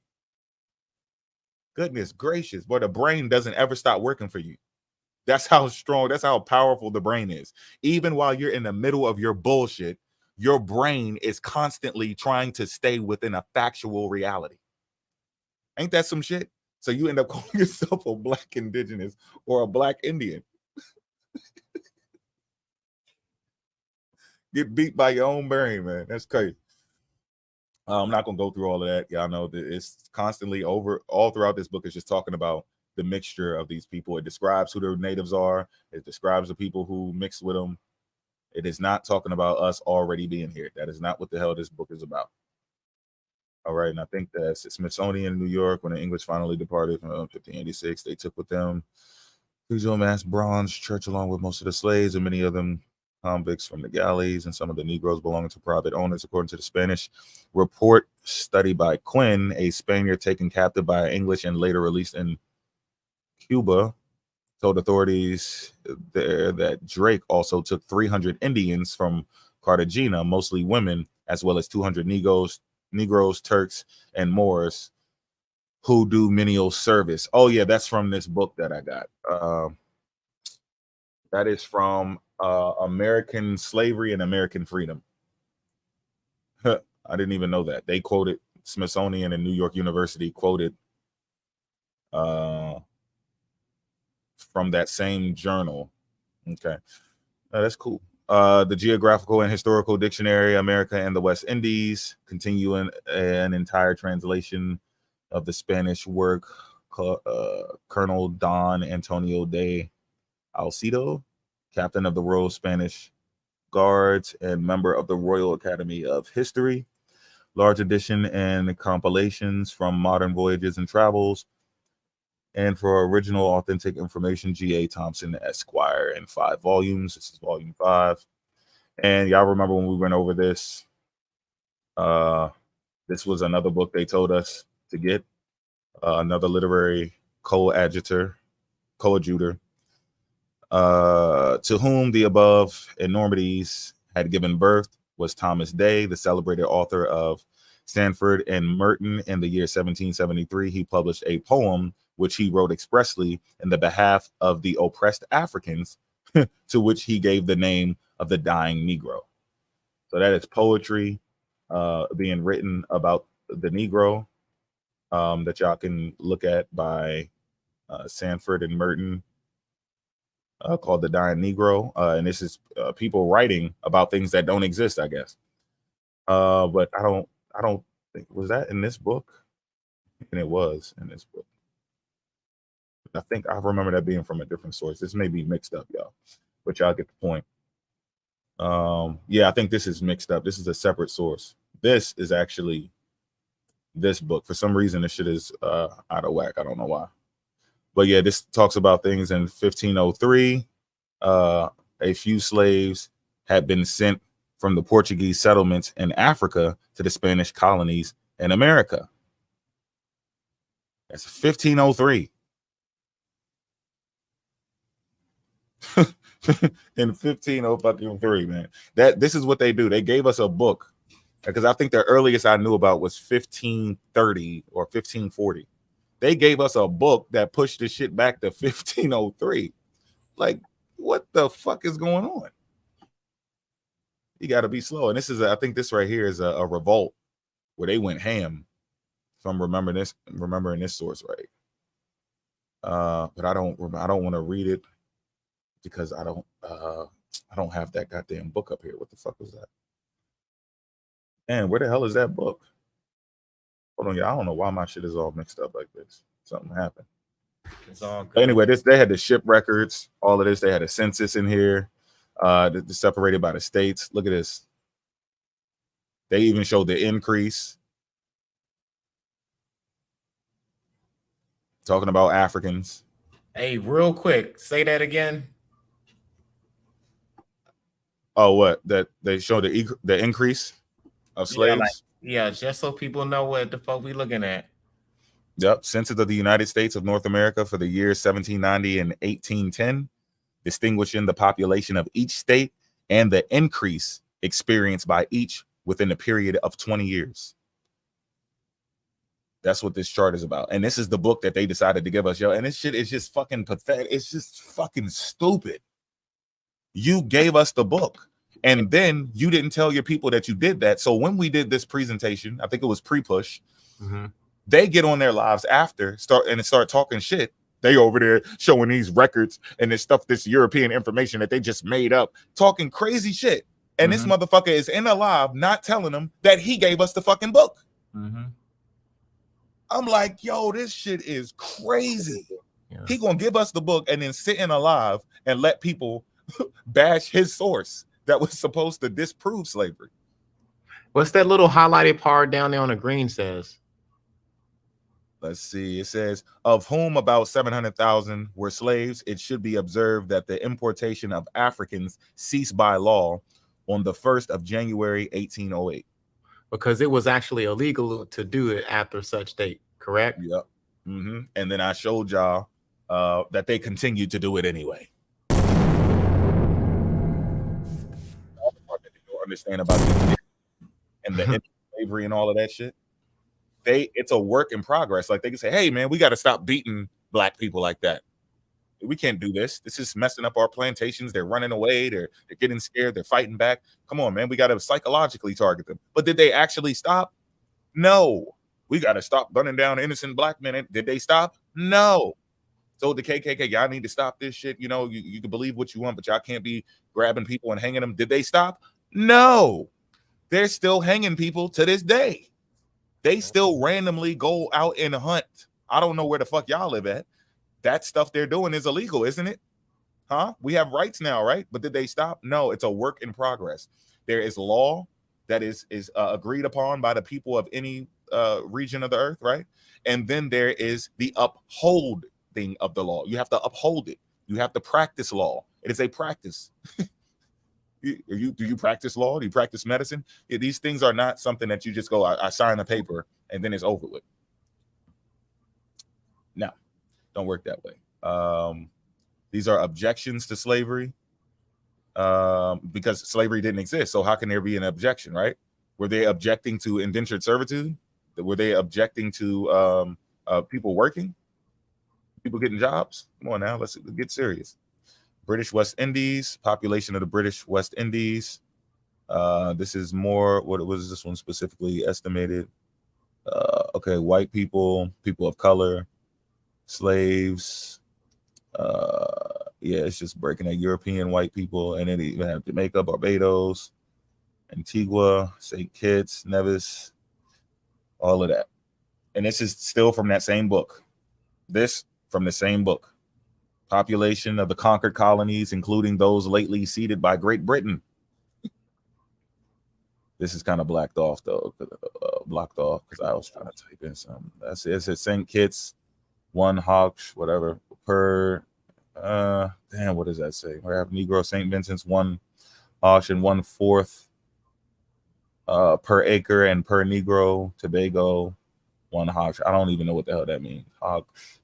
Goodness gracious, boy, the brain doesn't ever stop working for you. That's how strong, that's how powerful the brain is. Even while you're in the middle of your bullshit, your brain is constantly trying to stay within a factual reality. Ain't that some shit? So you end up calling yourself a Black indigenous or a Black Indian. Get beat by your own brain, man. That's crazy. I'm not going to go through all of that. Y'all know that it's constantly over all throughout this book. It's just talking about the mixture of these people. It describes who the natives are. It describes the people who mix with them. It is not talking about us already being here. That is not what the hell this book is about. All right, and I think that's the Smithsonian in New York, when the English finally departed from 1586, they took with them the mass bronze church along with most of the slaves, and many of them convicts from the galleys, and some of the Negroes belonging to private owners, according to the Spanish report study by Quinn, a Spaniard taken captive by English and later released in Cuba, told authorities there that Drake also took 300 Indians from Cartagena, mostly women, as well as 200 Negroes, Turks, and Moors who do menial service. Oh yeah, that's from this book that I got. That is from American Slavery and American Freedom. I didn't even know that. They quoted Smithsonian and New York University quoted from that same journal. Okay, that's cool. The Geographical and Historical Dictionary, America and the West Indies, continuing an entire translation of the Spanish work, Colonel Don Antonio de Alcido, captain of the Royal Spanish Guards and member of the Royal Academy of History. Large edition and compilations from modern voyages and travels. And for original authentic information, G.A. Thompson, Esquire, in 5 volumes. This is volume 5. And y'all remember when we went over this? This was another book they told us to get. Another literary coadjutor, to whom the above enormities had given birth was Thomas Day, the celebrated author of Sandford and Merton. In the year 1773, he published a poem which he wrote expressly in the behalf of the oppressed Africans, to which he gave the name of the Dying Negro. So that is poetry being written about the Negro that y'all can look at by Sanford and Merton, called The Dying Negro. And this is people writing about things that don't exist, I guess. But I don't think, was that in this book? And it was in this book. I think I remember that being from a different source. This may be mixed up, y'all, but y'all get the point. Yeah, I think this is mixed up. This is a separate source. This is actually this book. For some reason, this shit is out of whack. I don't know why. But yeah, this talks about things in 1503. A few slaves had been sent from the Portuguese settlements in Africa to the Spanish colonies in America. That's 1503. In 1503, man. This is what they do. They gave us a book, because I think the earliest I knew about was 1530 or 1540. They gave us a book that pushed this shit back to 1503. Like, what the fuck is going on? You got to be slow. And this is, I think this right here is a revolt where they went ham. If I'm remembering this source right. But I don't want to read it because I don't have that goddamn book up here. What the fuck was that? Man, where the hell is that book? Hold on, yeah, I don't know why my shit is all mixed up like this. Something happened. It's all good. Anyway, they had the ship records, all of this. They had a census in here, separated by the states. Look at this. They even showed the increase. Talking about Africans. Hey, real quick, say that again. Oh, what? That they showed the increase of slaves? Yeah, just so people know what the fuck we looking at. Yep. Census of the United States of North America for the years 1790 and 1810, distinguishing the population of each state and the increase experienced by each within a period of 20 years. That's what this chart is about. And this is the book that they decided to give us, yo. And this shit is just fucking pathetic. It's just fucking stupid. You gave us the book, and then you didn't tell your people that you did that. So when we did this presentation, I think it was pre-push, they get on their lives after, start talking shit. They over there showing these records and this stuff, this European information that they just made up, talking crazy shit. And this motherfucker is in alive, not telling them that he gave us the fucking book. I'm like, yo, this shit is crazy. Yeah. He gonna give us the book and then sit in alive and let people bash his source that was supposed to disprove slavery. What's that little highlighted part down there on the green says? Let's see. It says, of whom about 700,000 were slaves. It should be observed that the importation of Africans ceased by law on the 1st of January, 1808. Because it was actually illegal to do it after such date, correct? Yep. And then I showed y'all that they continued to do it anyway. All the part that they don't understand about this and the slavery and all of that shit. It's a work in progress. Like they can say, hey man, we got to stop beating black people like that. We can't do this. This is messing up our plantations. They're running away. They're getting scared. They're fighting back. Come on, man. We got to psychologically target them. But did they actually stop? No. We got to stop burning down innocent black men. Did they stop? No. So the KKK, y'all need to stop this shit. You know, you can believe what you want, but y'all can't be grabbing people and hanging them. Did they stop? No. They're still hanging people to this day. They still randomly go out and hunt. I don't know where the fuck y'all live at. That stuff they're doing is illegal, isn't it? Huh? We have rights now, right? But did they stop? No, it's a work in progress. There is law that is agreed upon by the people of any region of the earth, right? And then there is the upholding of the law. You have to uphold it. You have to practice law. It is a practice. Do you practice law? Do you practice medicine? Yeah, these things are not something that you just go, I sign a paper and then it's over with. No, don't work that way. These are objections to slavery because slavery didn't exist. So how can there be an objection, right? Were they objecting to indentured servitude? Were they objecting to people working? People getting jobs? Come on now, let's get serious. British West Indies, population of the British West Indies. This is more. What was this one specifically estimated? Okay, white people, people of color, slaves. Yeah, it's just breaking at European white people, and then even have Jamaica, Barbados, Antigua, St. Kitts, Nevis, all of that. And this is still from that same book. This from the same book. Population of the conquered colonies, including those lately ceded by Great Britain. This is kind of blocked off though, because I was trying to type in some. That's it. It says St. Kitts, 1 Hawks, whatever per. Damn, what does that say? We have Negro St. Vincent's 1 Hawks and 1/4 per acre, and per Negro Tobago 1 Hawks. I don't even know what the hell that means. Hawks.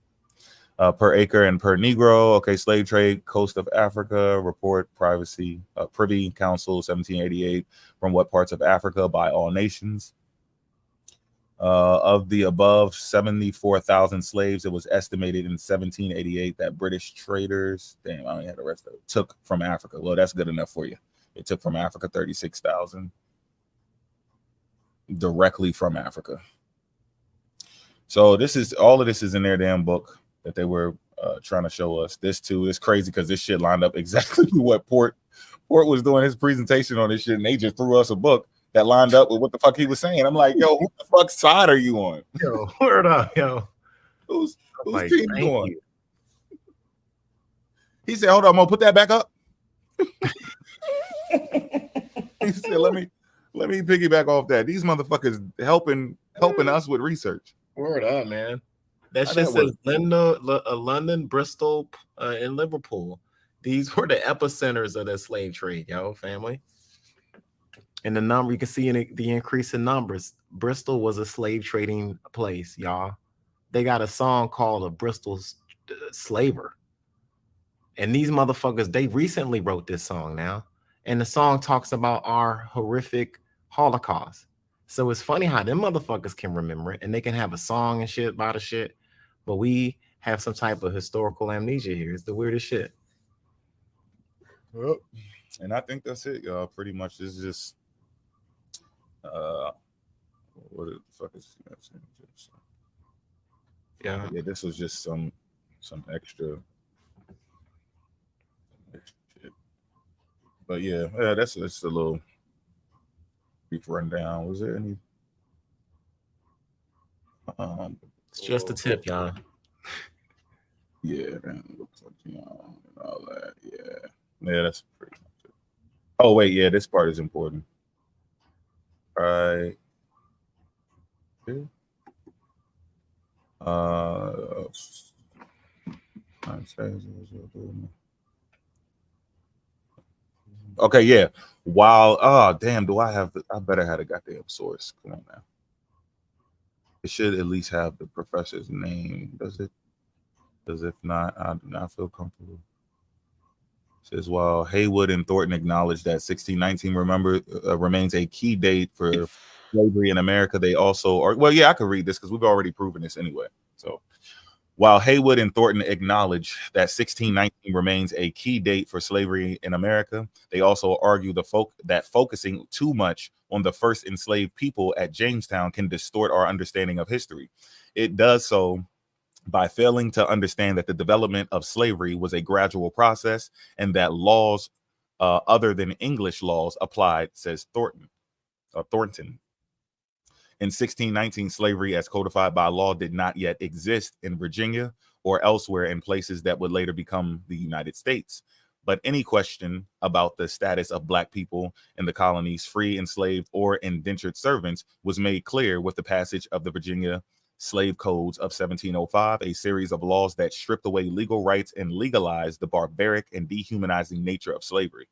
Per acre and per Negro. Okay, slave trade, coast of Africa, report privacy, Privy Council, 1788. From what parts of Africa by all nations? Of the above 74,000 slaves, it was estimated in 1788 that British traders, damn, I only had the rest of it, took from Africa. Well, that's good enough for you. It took from Africa 36,000 directly from Africa. So this is all of this is in their damn book that they were trying to show us. This too is crazy because this shit lined up exactly what Port was doing his presentation on this shit, and they just threw us a book that lined up with what the fuck he was saying. I'm like, yo, who the fuck side are you on? Yo, word up, yo. Who's Like, team thank you on? you. He said, hold on, I'm gonna put that back up. He said, let me piggyback off that. These motherfuckers helping us with research. Word up, man. That How shit that says London, Bristol, and Liverpool. These were the epicenters of the slave trade, yo, family. And the number, you can see the increase in numbers. Bristol was a slave trading place, y'all. They got a song called "A Bristol Slaver." And these motherfuckers, they recently wrote this song now. And the song talks about our horrific Holocaust. So it's funny how them motherfuckers can remember it and they can have a song and shit about the shit. But we have some type of historical amnesia here. It's the weirdest shit. Well, and I think that's it, y'all. Pretty much this is just what the fuck is this? Yeah. Yeah, this was just some extra shit. But yeah, that's a little brief rundown. Was there any It's just a tip, y'all. Yeah, man, looks like, you know, and all that. Yeah, that's pretty much it. Oh wait, yeah, this part is important. Right. Yeah. Okay, yeah. While damn, I better have a goddamn source. Come on now. It should at least have the professor's name, does it? Because if not, I do not feel comfortable. It says while Haywood and Thornton acknowledged that 1619 remains a key date for slavery in America, they also are. Well, yeah, I could read this because we've already proven this anyway. So while Haywood and Thornton acknowledge that 1619 remains a key date for slavery in America, they also argue that focusing too much on the first enslaved people at Jamestown can distort our understanding of history. It does so by failing to understand that the development of slavery was a gradual process and that laws other than English laws applied, says Thornton. In 1619, slavery as codified by law did not yet exist in Virginia or elsewhere in places that would later become the United States. But any question about the status of Black people in the colonies, free, enslaved, or indentured servants, was made clear with the passage of the Virginia Slave Codes of 1705, a series of laws that stripped away legal rights and legalized the barbaric and dehumanizing nature of slavery.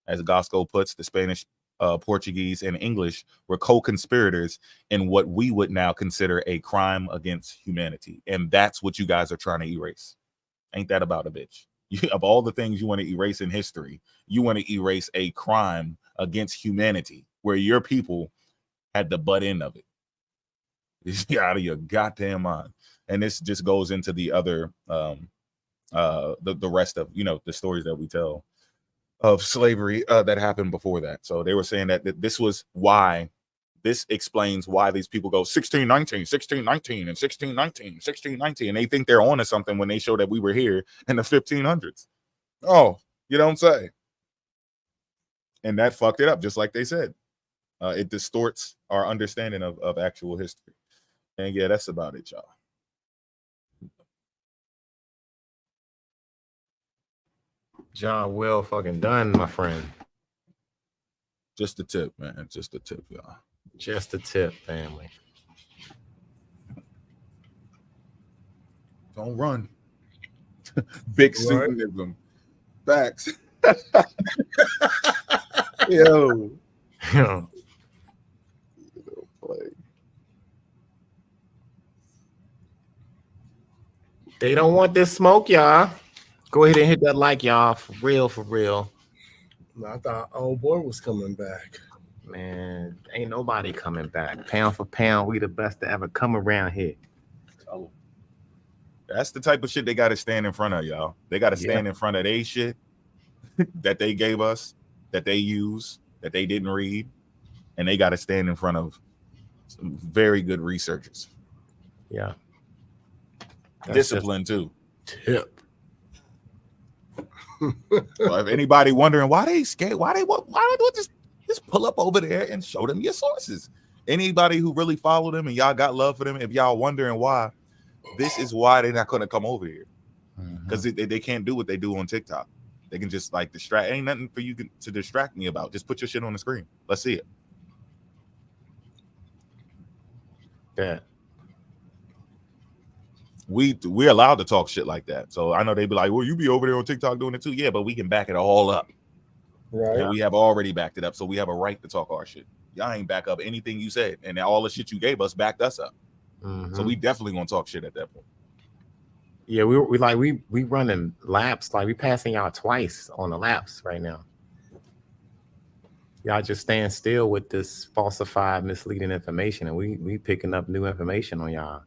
As Gasco puts, the Spanish, Portuguese, and English were co-conspirators in what we would now consider a crime against humanity. And that's what you guys are trying to erase. Ain't that about a bitch? Of all the things you want to erase in history, you want to erase a crime against humanity where your people had the butt end of it. It's out of your goddamn mind. And this just goes into the other the rest of, you know, the stories that we tell of slavery that happened before that. So they were saying that this was why. This explains why these people go 1619, 1619, and 1619, 1619, and they think they're on to something when they show that we were here in the 1500s. Oh, you don't say. And that fucked it up, just like they said. It distorts our understanding of actual history. And yeah, that's about it, y'all. John, well fucking done, my friend. Just a tip, man. Just a tip, y'all. Just a tip, family. Don't run. Big pseudonym. Facts. Yo. They don't want this smoke, y'all. Go ahead and hit that like, y'all. For real, for real. No, I thought old boy was coming back. Man, ain't nobody coming back. Pound for pound, we the best to ever come around here. Oh. That's the type of shit they got to stand in front of, y'all. They got to stand in front of they shit that they gave us, that they use, that they didn't read, and they got to stand in front of some very good researchers. Yeah. That's discipline too. Tip. So if anybody wondering why they scared, why they just pull up over there and show them your sources. Anybody who really follow them and y'all got love for them, if y'all wondering why, this is why they're not going to come over here, because they can't do what they do on TikTok. They can just like distract. Ain't nothing for you to distract me about. Just put your shit on the screen. Let's see it. Yeah. We're allowed to talk shit like that. So I know they'd be like, well, you be over there on TikTok doing it too. Yeah, but we can back it all up. Right. And we have already backed it up. So we have a right to talk our shit. Y'all ain't back up anything you said. And all the shit you gave us backed us up. So we definitely gonna talk shit at that point. Yeah, we running laps, like we passing y'all twice on the laps right now. Y'all just stand still with this falsified, misleading information, and we picking up new information on y'all.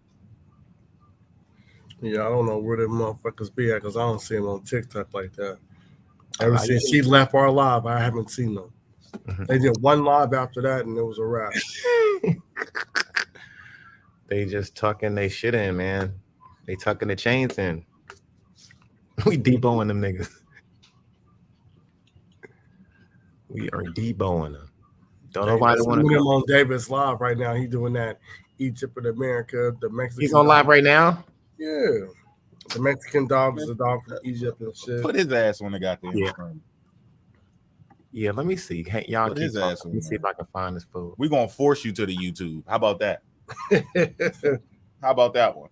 Yeah, I don't know where them motherfuckers be at because I don't see them on TikTok like that. Ever since she left our live, I haven't seen them. They did one live after that, and it was a wrap. They just tucking they shit in, man. They tucking the chains in. We deboing them niggas. We are deboing them. Don't nobody want to come on David's live right now. He's doing that Egypt and America, the Mexican. He's on live right now. Yeah, the Mexican dog is a dog from Egypt and shit. Put his ass on the goddamn screen. Yeah, let me see. Hey, y'all Put keep his ass on. Let me see if I can find this food. We're gonna force you to the YouTube. How about that? How about that one?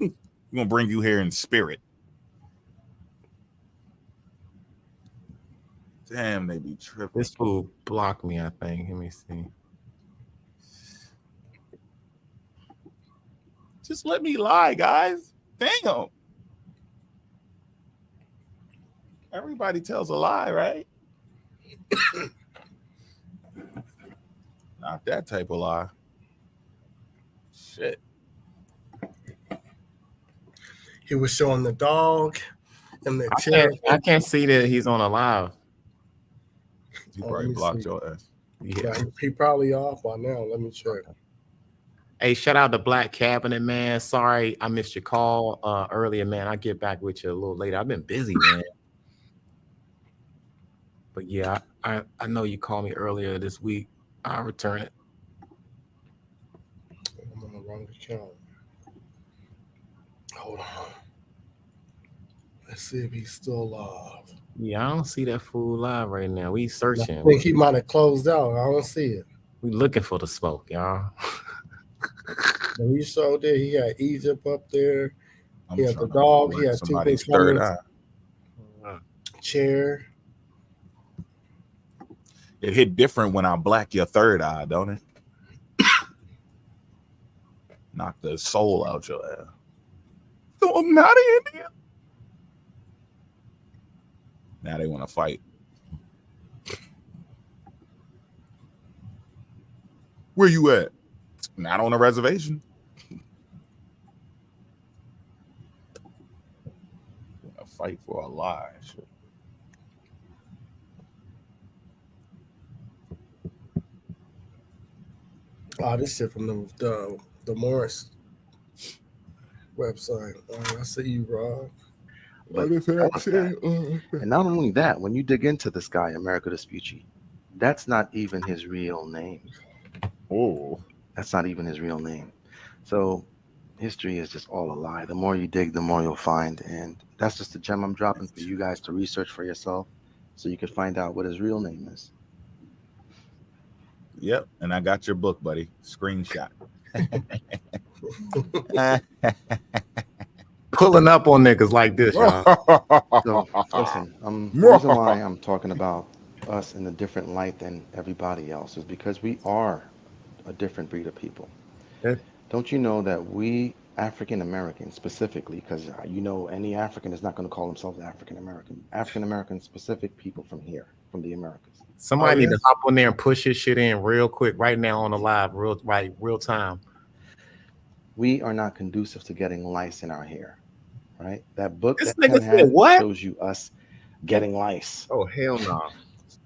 We're gonna bring you here in spirit. Damn, they be tripping. This food blocked me, I think. Let me see. Just let me lie, guys. Damn. Everybody tells a lie, right? Not that type of lie. Shit. He was showing the dog and the chair. I can't see that he's on a live. You probably blocked your ass. Yeah, he probably off by now. Let me check. Hey, shout out to Black Cabinet, man. Sorry I missed your call earlier, man. I'll get back with you a little later. I've been busy, man. But yeah, I know you called me earlier this week. I'll return it. I'm on the wrong account. Hold on. Let's see if he's still alive. Yeah, I don't see that fool live right now. We searching. I think he might have closed out. I don't see it. We looking for the smoke, y'all. But he showed there. He had Egypt up there. He had the dog. He had two big third eye. Chair. It hit different when I black your third eye, don't it? Knock the soul out your ass. So I'm not an Indian. Now they want to fight. Where you at? Not on a reservation. Want to fight for a lie. Shit. Oh, this shit from the Morris website. I see you, Rob. But and not only that, when you dig into this guy, America Vespucci, that's not even his real name. Oh, That's not even his real name. So history is just all a lie. The more you dig, the more you'll find. And that's just a gem I'm dropping for you guys to research for yourself so you can find out what his real name is. yep. And I got your book, buddy. Screenshot. Pulling up on niggas like this, y'all. So listen, the reason why I'm talking about us in a different light than everybody else is because we are a different breed of people. Yeah. Don't you know that we African Americans specifically, because you know any African is not going to call themselves African American specific people from here, from the Americas. Somebody need to hop on there and push his shit in real quick right now on the live, real time. We are not conducive to getting lice in our hair, right? That book This that nigga Ken said had what? shows you us getting lice. Oh hell no!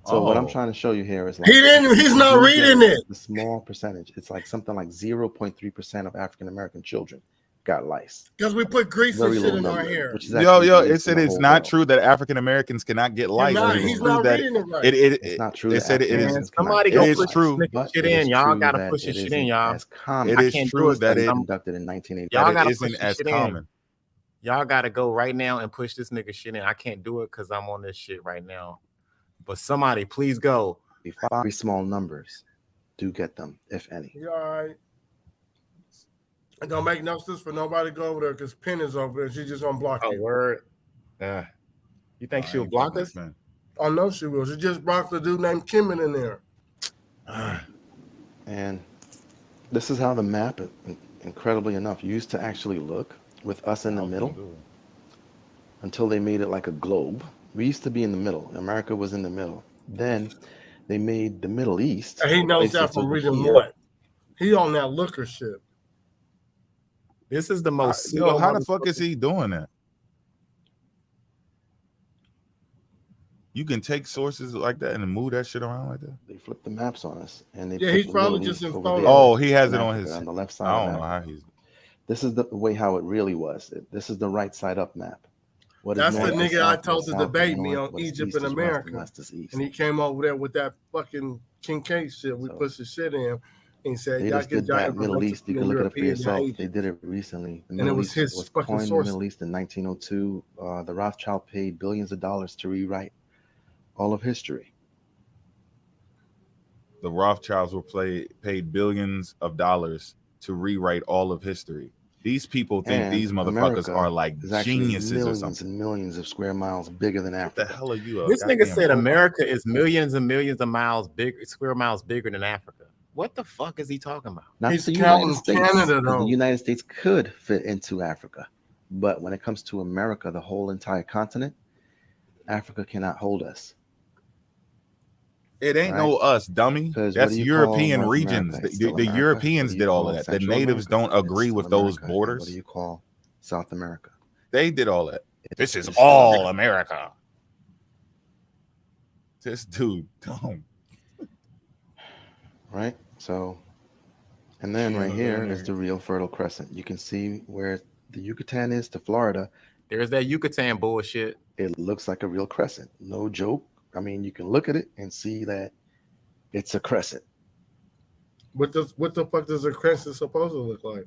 So what I'm trying to show you here is like He's not reading it. The small percentage. It's like something like 0.3% of African American children got lice. Because we put grease and shit in our hair. Yo, it said it's not true that African Americans cannot get lice. He's not reading it right. It's not true. It said it is. Somebody It go is push true. this shit in. Y'all gotta push this shit in, y'all. It is true that it conducted in 1980. Y'all gotta isn't push as shit common. in. Y'all gotta go right now and push this nigga shit in. I can't do it because I'm on this shit right now. But somebody, please go. Very small numbers do get them, if any. You all right? It don't make no sense for nobody to go over there because Penn is over there. She's just gonna block you. Word. You think she'll block us? I know she will. She just blocked the dude named Kimmon in there. And this is how the map, incredibly enough, used to actually look with us in the middle until they made it like a globe. We used to be in the middle. America was in the middle. Then they made the Middle East. And he knows that from reading what? He on that looker shit. This is the most. Yo, how the fuck is he doing that? You can take sources like that and move that shit around like that. They flip the maps on us, and they he's probably just in photo. Oh, he has it on his on the left side. I don't know how he's. This is the way how it really was. This is the right side up map. That's the nigga I told to debate me on Egypt and America, and he came over there with that fucking Kincaid shit. We put the shit in. And he said, they just did that Middle East. You can look at it for yourself. They did it recently. The Middle East was coined in the Middle East in 1902. The Rothschild paid billions of dollars to rewrite all of history. The Rothschilds were paid billions of dollars to rewrite all of history. These people think these motherfuckers are like geniuses or something. And millions of square miles bigger than Africa. What the hell are you? This nigga said America is millions and millions of miles big, square miles bigger than Africa. What the fuck is he talking about? Not the United States. Canada, the United States could fit into Africa, but when it comes to America, the whole entire continent, Africa cannot hold us. It ain't no us, dummy. That's European regions. The Europeans did all of that. The natives don't agree with those borders. What do you call South America? They did all that. This is all America. This dude dumb. Right? So, and then right here is the real Fertile Crescent. You can see where the Yucatan is to Florida. There's that Yucatan bullshit. It looks like a real crescent. No joke. I mean, you can look at it and see that it's a crescent. What the fuck does a crescent supposed to look like?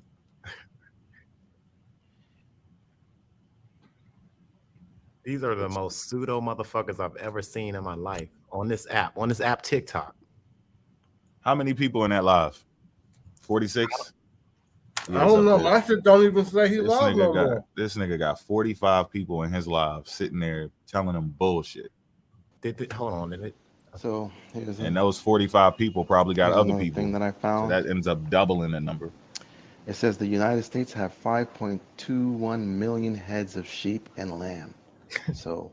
These are the most pseudo motherfuckers I've ever seen in my life on this app TikTok. How many people in that live? 46? I don't know. My shit don't even say he live no more. This nigga got 45 people in his live sitting there telling him bullshit. Hold on. So and those 45 people probably got other people. Thing that I found. So that ends up doubling the number. It says the United States have 5.21 million heads of sheep and lamb. So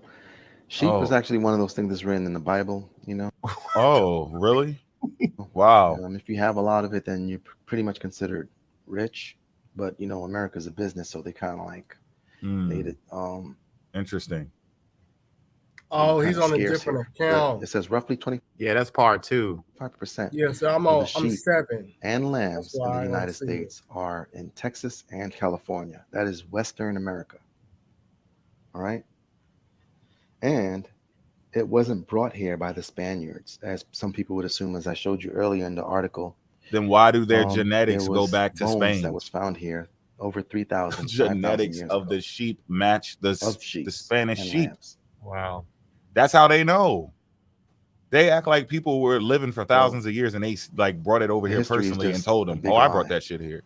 sheep was actually one of those things that's written in the Bible, you know? Oh, really? Wow. If you have a lot of it, then you're pretty much considered rich. But, you know, America's a business, so they kind of like made it. Interesting. Oh, kinda he's on a scarce different here. account. It says roughly Yeah, that's part 2. 25% Yeah, so I'm of the on. I'm sheep 7. and That's lambs in the why I don't United see it. States are in Texas and California. That is Western America. All right. And it wasn't brought here by the Spaniards, as some people would assume, as I showed you earlier in the article. Then why do their There genetics go was back to bones Spain? that was found here over 3,000, 5,000 Genetics years of ago the sheep match the of sheep Spanish and sheep. lambs. Wow. That's how they know. They act like people were living for So thousands of years and they like brought it over the here history is personally and just told a them, big "Oh, I brought lie. that shit here."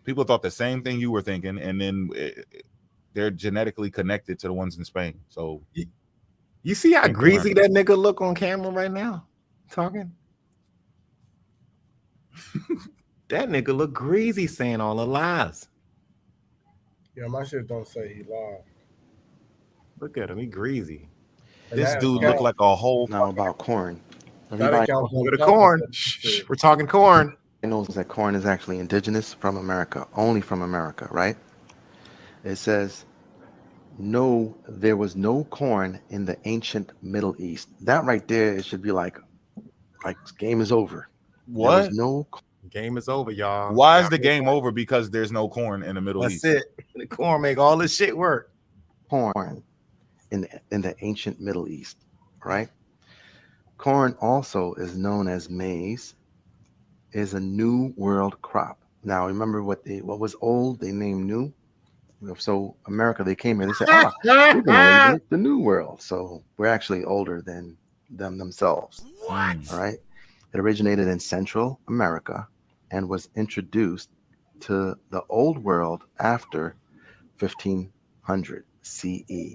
People thought the same thing you were thinking, and then they're genetically connected to the ones in Spain. So You see how Can't greasy confirm. that nigga look on camera right now? Talking. That nigga look greasy saying all the lies. Yeah, my shit don't say he lied. Look at him, he greasy. And this that dude account, looked like a whole. Now about corn. that Everybody account Look don't at the talk corn. about Shh, shit. we're talking corn. knows that corn is actually indigenous from America, only from America, right? It says, no, there was no corn in the ancient Middle East. That right there, it should be like game is over. There was What? no Game is over, y'all. Why is Y'all the ready? game over? Because there's no corn in the Middle That's East. it. The corn make all this shit work. corn in the ancient Middle East, right? Corn also is known as maize, is a new world crop. Now remember what was old, they named new. So America, they came here, they said, we're gonna label it the new world. So we're actually older than them themselves. What? All right. It originated in Central America and was introduced to the old world after 1500 CE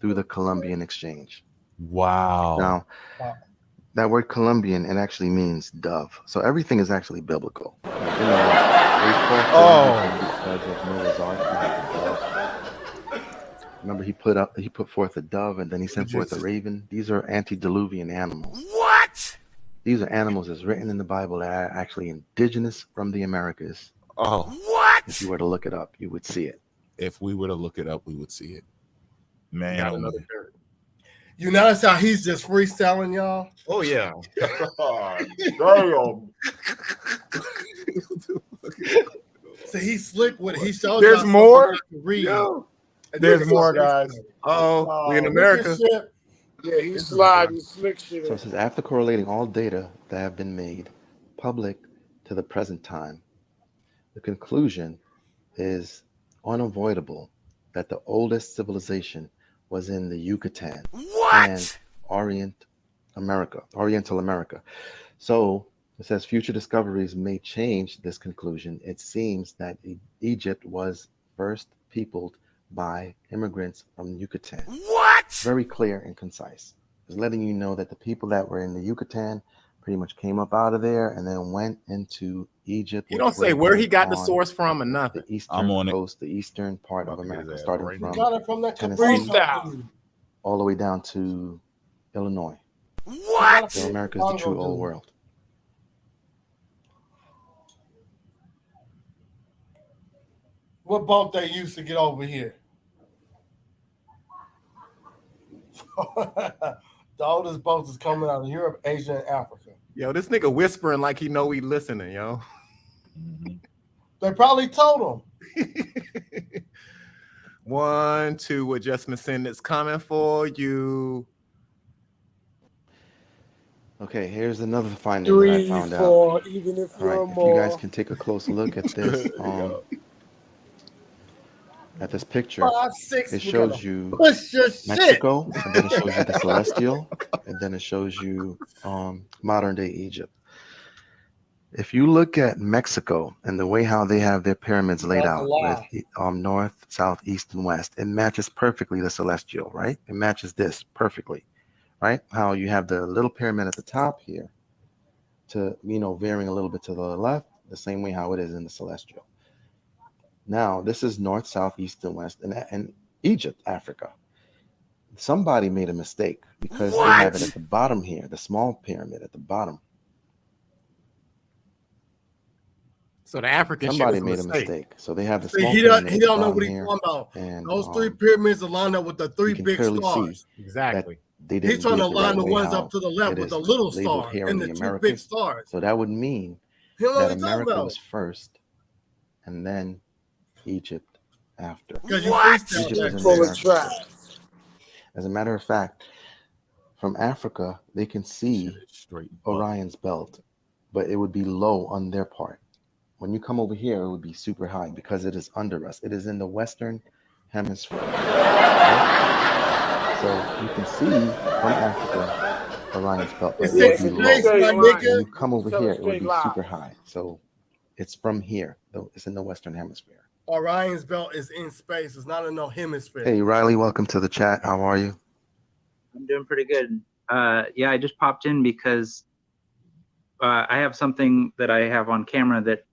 through the Columbian exchange. Wow. Now, that word Columbian, it actually means dove. So everything is actually biblical. Like, because of Noah's Ark, he had the dove. Remember, he put forth a dove, and then he sent forth a raven. These are antediluvian animals. What? These are animals that's written in the Bible that are actually indigenous from the Americas. Oh, what? If you were to look it up, you would see it. If we were to look it up, we would see it. Man, Got oh, another man. shirt. You notice how he's just freestyling, y'all? Oh yeah. Damn. So he's slick with it. He showed There's y'all more? something I can read. Yo. And There's this is more, what guys. he's Oh, we in saying. America. Look at shit. Yeah, he's sliding slick shit. So it says, after correlating all data that have been made public to the present time, the conclusion is unavoidable that the oldest civilization was in the Yucatan and Oriental America. So it says future discoveries may change this conclusion. It seems that Egypt was first peopled by immigrants from Yucatan. Very clear and concise. It's letting you know that the people that were in the Yucatan pretty much came up out of there and then went into Egypt. He don't say where he got the source from or nothing. The eastern coast, the eastern part of America, starting from Tennessee all the way down to Illinois. So America is the true old world. What boat they used to get over here? The oldest boats is coming out of Europe, Asia, and Africa. Yo, this nigga whispering like he know he listening, yo. They probably told him. 1, 2 adjustment sentence coming for you. Okay, here's another finding 3, that I found 4, out. even if All right, you're if more. you guys can take a close look at this, at this picture, 5, 6, it shows you push your shit. Mexico, and then it shows you the Celestial, and then it shows you modern day Egypt. If you look at Mexico and the way how they have their pyramids laid out with north, south, east, and west, it matches perfectly the Celestial, right? It matches this perfectly, right? How you have the little pyramid at the top here to, varying a little bit to the left, the same way how it is in the Celestial. Now, this is north, south, east, and west, and Egypt, Africa. Somebody made a mistake because they have it at the bottom here, the small pyramid at the bottom. So the African Somebody shit was made a mistake. So they have the See, small he pyramid. don't know bottom what he's here, talking about. and Those 3 pyramids are lined up with the 3 you can big clearly stars. see that exactly. they didn't He's trying do to it the line right the way ones how up to the left it with is the little labeled star here in and the the 2 big Americas. stars. So that would mean He don't know that what he's talking America about. was first, and then Egypt after. Because you Egypt freestyled was that in Full shit. of America trash. first. As a matter of fact, from Africa they can see Straight Orion's belt, but it would be low on their part. When you come over here, it would be super high because it is under us. It is in the Western Hemisphere. Right? So you can see from Africa Orion's belt, but It's it Yeah, would six be because you low. space, straight my lying. When you nigga. come over Tell here, a it would straight be lie. super high. So it's from here, though. It's in the Western Hemisphere. Orion's belt is in space. It's not in no hemisphere. Hey, Riley, welcome to the chat. How are you? I'm doing pretty good. Yeah, I just popped in because I have something that I have on camera that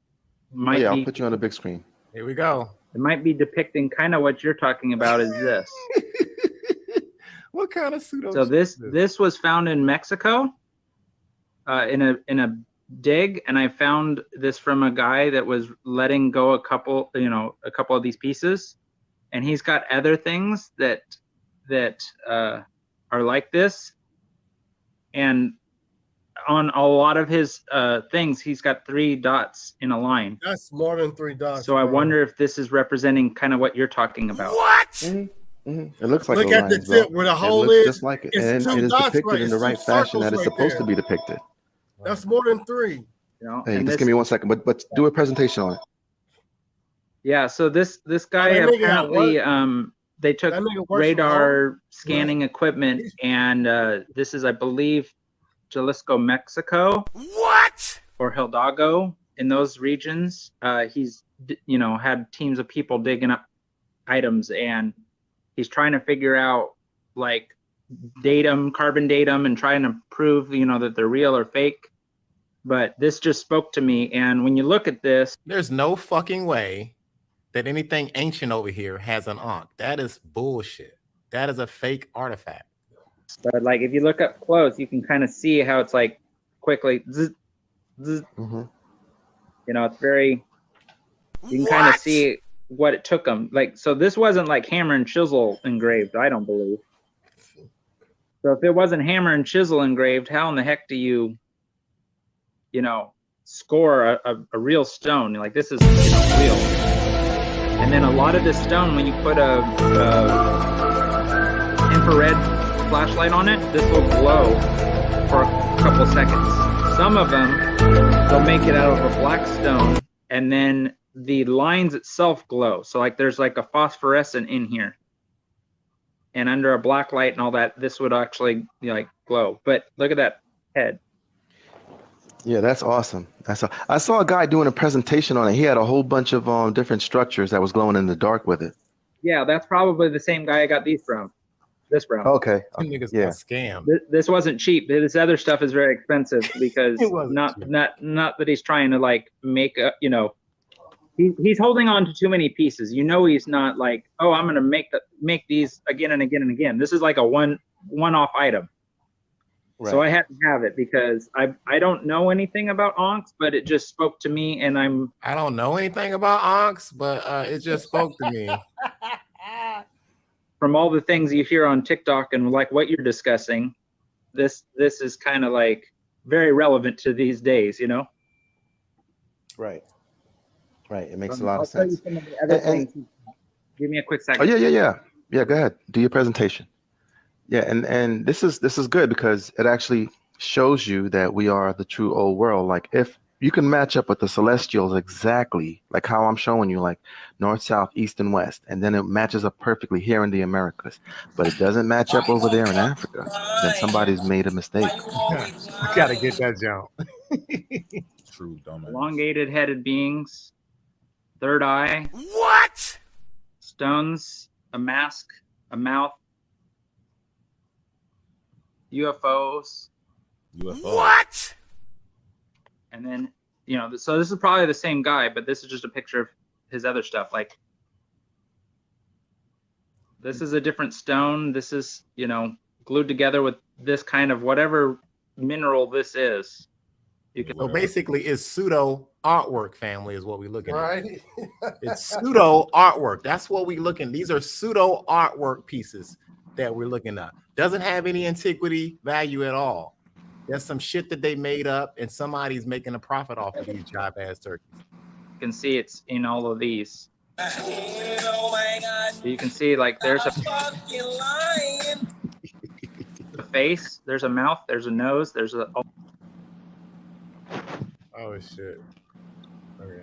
might I'll be put you on the big screen. Here we go. it might be depicting kind of what you're talking about is this. What kind of pseudo? So shit this is this was found in Mexico in a dig, and I found this from a guy that was letting go a couple of these pieces, and he's got other things that are like this, and on a lot of his things he's got 3 dots in a line. That's more than 3 dots. So I bro. wonder if this is representing kind of what you're talking about. It looks like Look at the Orion's tip belt. where the It hole looks is. just like it, It's and 2 it is dots, depicted right? in the It's right 2 fashion that circles it's right supposed there. to be depicted. That's more than 3. You know, Hey, and just this, give me 1 second, but do a presentation on it. yeah. So this guy that nigga got apparently they took That nigga works from home. radar scanning equipment, and this is, I believe, Jalisco, Mexico. What? Or Hidalgo. In those regions, he's had teams of people digging up items, and he's trying to figure out like carbon datum, and trying to prove that they're real or fake. But this just spoke to me, and when you look at this, There's no fucking way that anything ancient over here has an ankh. That is bullshit. That is a fake artifact. but like if you look up close, you can kind of see how it's like quickly zzz, zzz. It's very, you can kind of see what it took them. Like, so this wasn't like hammer and chisel engraved, I don't believe. So if it wasn't hammer and chisel engraved, how in the heck do you score a real stone? Like, this is real. And then a lot of this stone, when you put a infrared flashlight on it, this will glow for a couple seconds. Some of them, they'll make it out of a black stone, and then the lines itself glow. So like there's like a phosphorescent in here, and under a black light and all that, this would actually like glow. But look at that head. Yeah, that's awesome. I saw a guy doing a presentation on it. He had a whole bunch of different structures that was glowing in the dark with it. Yeah, that's probably the same guy I got these from. This from. Okay. Them niggas Yeah. got scammed. This wasn't cheap. This other stuff is very expensive because It wasn't not cheap. not that he's trying to like make a he's holding on to too many pieces. He's not like, oh, I'm gonna make these again and again and again. This is like a one-off item. Right. So I had to have it because I don't know anything about onks, but it just spoke to me, and I don't know anything about ankhs, but it just spoke to me. from all the things you hear on TikTok and like what you're discussing, this is kind of like very relevant to these days, Right. Right. It makes a lot I'll of tell you sense. some of the other And- things. Give me a quick Oh second. yeah. Yeah, go ahead. Do your presentation. Yeah, and this is good because it actually shows you that we are the true old world. Like if you can match up with the celestials exactly like how I'm showing you, like north, south, east, and west, and then it matches up perfectly here in the Americas, but it doesn't match up over there in Africa, then somebody's made a mistake. You gotta get that jump. True dumbass. Elongated headed beings, third eye, What? stones, a mask, a mouth, UFOs, UFO. What? and then so this is probably the same guy, but this is just a picture of his other stuff. Like this is a different stone. This is glued together with this kind of whatever mineral this is. You can. So basically, it's pseudo artwork, family, is what we're looking at. Right? It's pseudo artwork. That's what we're looking. These are pseudo artwork pieces that we're looking at. Doesn't have any antiquity value at all. There's some shit that they made up, and somebody's making a profit off of these jive ass turkeys. You can see it's in all of these. You can see like there's a face, there's a mouth, there's a nose, there's a. Oh shit. Okay.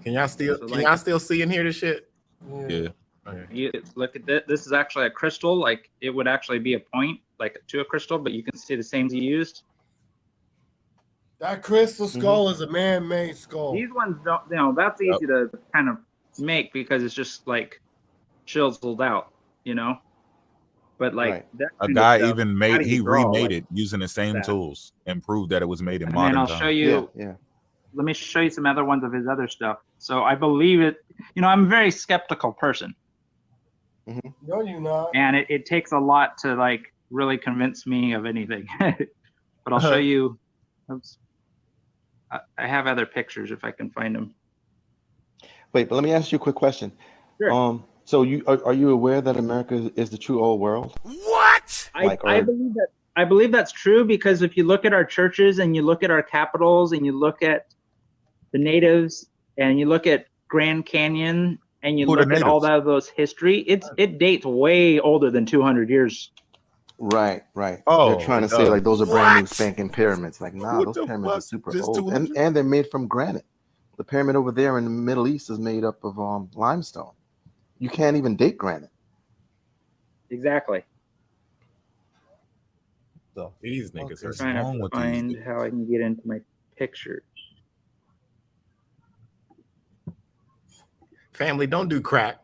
Can y'all still So, can y'all still see and hear this shit? Yeah. Okay. You look at this. This is actually a crystal. Like it would actually be a point, like to a crystal, but you can see the same you used. That crystal skull is a man-made skull. These ones don't. You know, that's easy to kind of make because it's just like chiseled out. You know. But like that a kind of guy stuff, even how made do you he draw, remade like, it using the same that? tools and proved that it was made in And modern then I'll time. show you. Yeah. Let me show you some other ones of his other stuff. So I believe it. You know, I'm a very skeptical person, No, you're not. and it takes a lot to like really convince me of anything. But I'll show you. Oops. I have other pictures if I can find them. Wait, but let me ask you a quick question. Sure. So you are you aware that America is the true old world? What? I believe that. I believe that's true because if you look at our churches and you look at our capitals and you look at the natives and you look at Grand Canyon and you look at all that of those history, it dates way older than 200 years. Right, right. Oh, they're trying to say like those are brand new spanking pyramids. Like, nah, those pyramids are super old, and they're made from granite. The pyramid over there in the Middle East is made up of limestone. You can't even date granite. Exactly. So these niggas are trying to find how I can get into my pictures. Family, don't do crack.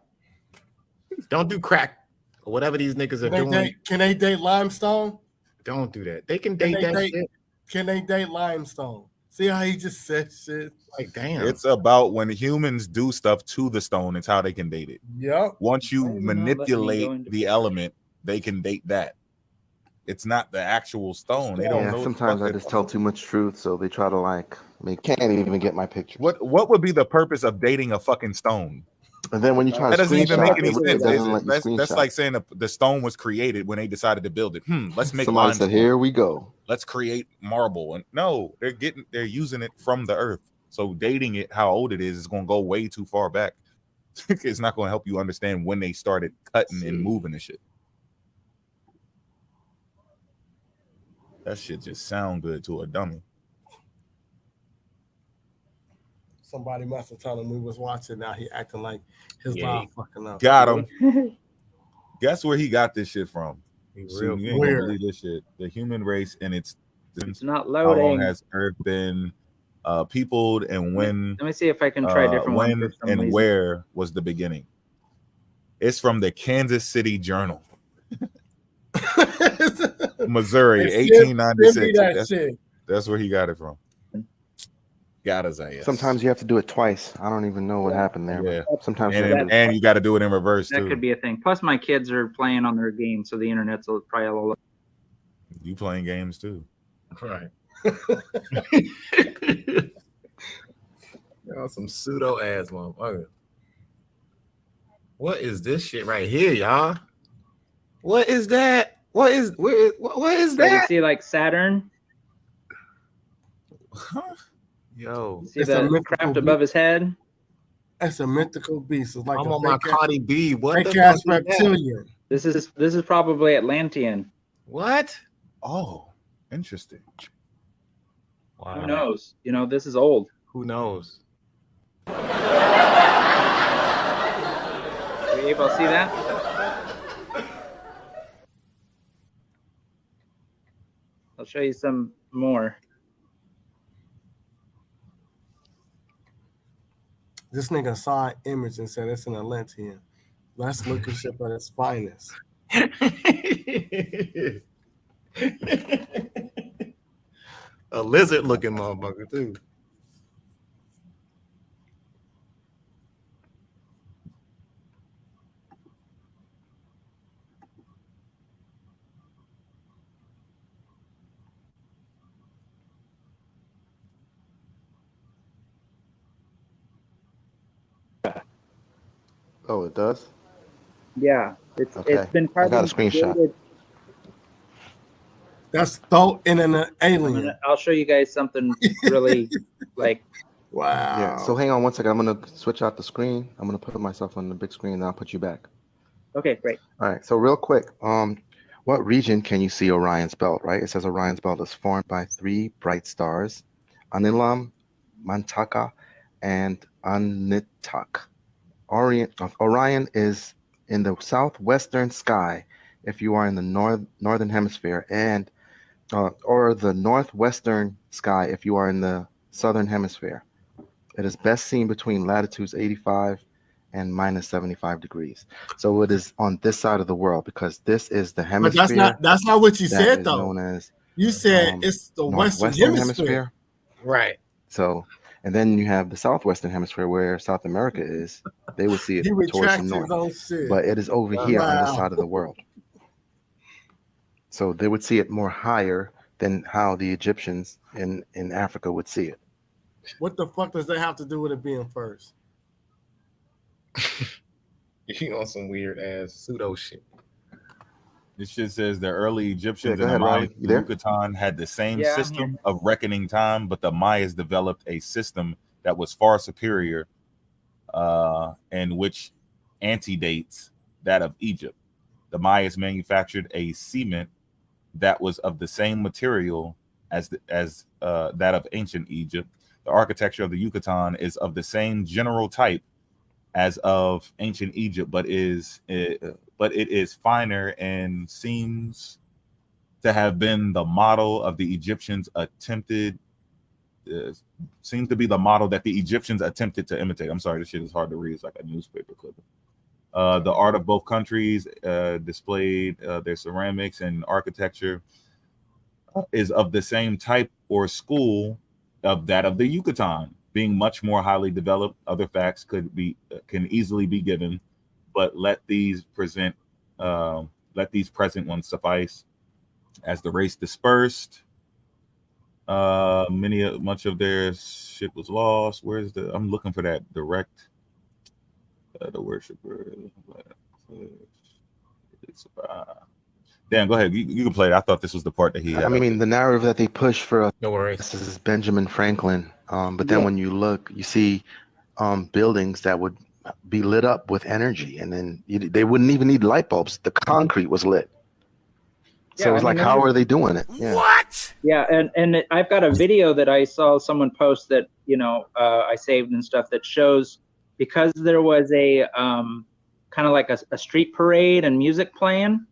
Don't do crack. Or whatever these niggas are doing. Can they date limestone? Don't do that. They can date that shit. Can they date limestone? See how he just said shit? Like, damn. It's about when humans do stuff to the stone, it's how they can date it. Yep. Once you manipulate the element, they can date that. It's not the actual stone. They don't know. Sometimes I just tell too much truth, so they try to like can't even get my picture. What would be the purpose of dating a fucking stone? And then when you try that to doesn't even make any it doesn't let you sense. That's screenshot. like saying the stone was created when they decided to build it. Let's make Somebody limestone. said, "Here we go. Let's create marble." And no, they're using it from the earth. So dating it, how old it is going to go way too far back. It's not going to help you understand when they started cutting and moving and shit. That shit just sound good to a dummy. Somebody must have told him we was watching. Now he acting like his live fucking up. Got him. Guess where he got this shit from? Real you ain't gonna believe this shit. The human race and it's not loading. How long loading. has Earth been peopled, and when? Let me see if I can try different ones. When and where was the beginning? It's from the Kansas City Journal, Missouri, 1896. That's where he got it from. Got his ass. Sometimes you have to do it twice. I don't even know what happened there. Yeah. But sometimes and you got to do it in reverse that too. could be a thing. Plus, my kids are playing on their game, so the internet's probably a little. You playing games too, right? Y'all some pseudo ass motherfucker. What is this shit right here, y'all? What is that? What is that? You see, like Saturn. Yo, see the craft above his head. That's a mythical beast. It's like I'm on my Cardi B. What the fuck is reptilian? This is probably Atlantean. What? Oh, interesting. Wow. Who knows? You know, this is old. Who knows? Are you able to see that? I'll show you some more. This nigga saw an image and said it's an Atlantean. Let's look at shit at its finest. A lizard looking motherfucker too. Oh, it does. Yeah, it's been I got a carbon screenshot. dated. That's thought in an alien. I'll show you guys something really like. Wow. Yeah. So hang on one second. I'm gonna switch out the screen. I'm gonna put myself on the big screen, and I'll put you back. Okay, great. All right. So real quick, what region can you see Orion's belt? Right. It says Orion's belt is formed by 3 bright stars, Anilam, Mantaka, and Anitak. Orion is in the southwestern sky if you are in the northern hemisphere, and or the northwestern sky if you are in the southern hemisphere. It is best seen between latitudes 85 and minus 75 degrees. So it is on this side of the world because this is the hemisphere. But that's not what you said though. Known as you said it's the western hemisphere. Right. So, and then you have the southwestern hemisphere where South America is. They would see it towards the north, but it is over here on this side of the world. So they would see it more higher than how the Egyptians in Africa would see it. What the fuck does that have to do with it being first? You on some weird ass pseudo shit. This shit says the early Egyptians Yeah, and the Riley. Mayans in Yucatan had the same system of reckoning time, but the Mayas developed a system that was far superior, and which antedates that of Egypt. The Mayas manufactured a cement that was of the same material as that of ancient Egypt. The architecture of the Yucatan is of the same general type as of ancient Egypt, but it is finer and seems to have been the model of the Egyptians attempted. Seems to be the model that the Egyptians attempted to imitate. I'm sorry, this shit is hard to read. It's like a newspaper clipping. The art of both countries displayed their ceramics and architecture is of the same type or school of that of the Yucatan, being much more highly developed. Other facts can easily be given, but let these present ones suffice. As the race dispersed, much of their shit was lost. Where's I'm looking for that direct. The worshiper. Dan, go ahead. You can play it. I thought this was the part that he. I mean, the narrative that they push for no worries. This is Benjamin Franklin. But then when you look, you see buildings that would be lit up with energy, and then they wouldn't even need light bulbs. The concrete was lit. So it's like, how are they doing it? Yeah. What? Yeah, and I've got a video that I saw someone post that I saved and stuff that shows, because there was a kind of like a street parade and music playing,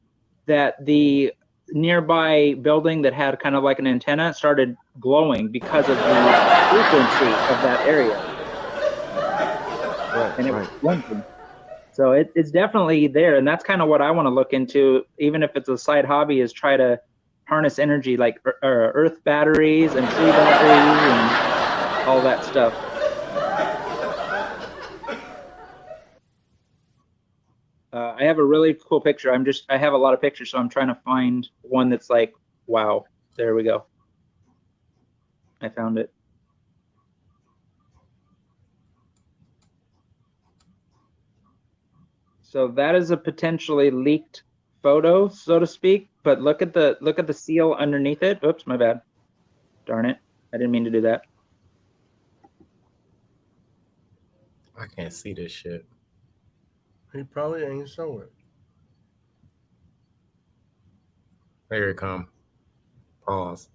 that the nearby building that had kind of like an antenna started glowing because of the frequency of that area. Right, and it was blinking. So it's definitely there, and that's kind of what I want to look into, even if it's a side hobby, is try to harness energy like earth batteries and tree batteries and all that stuff. I have a really cool picture. I have a lot of pictures, so I'm trying to find one that's like, wow, there we go. I found it. So that is a potentially leaked photo, so to speak. But look at the seal underneath it. Oops, my bad. Darn it. I didn't mean to do that. I can't see this shit. He probably ain't showing it. Here it come. Pause.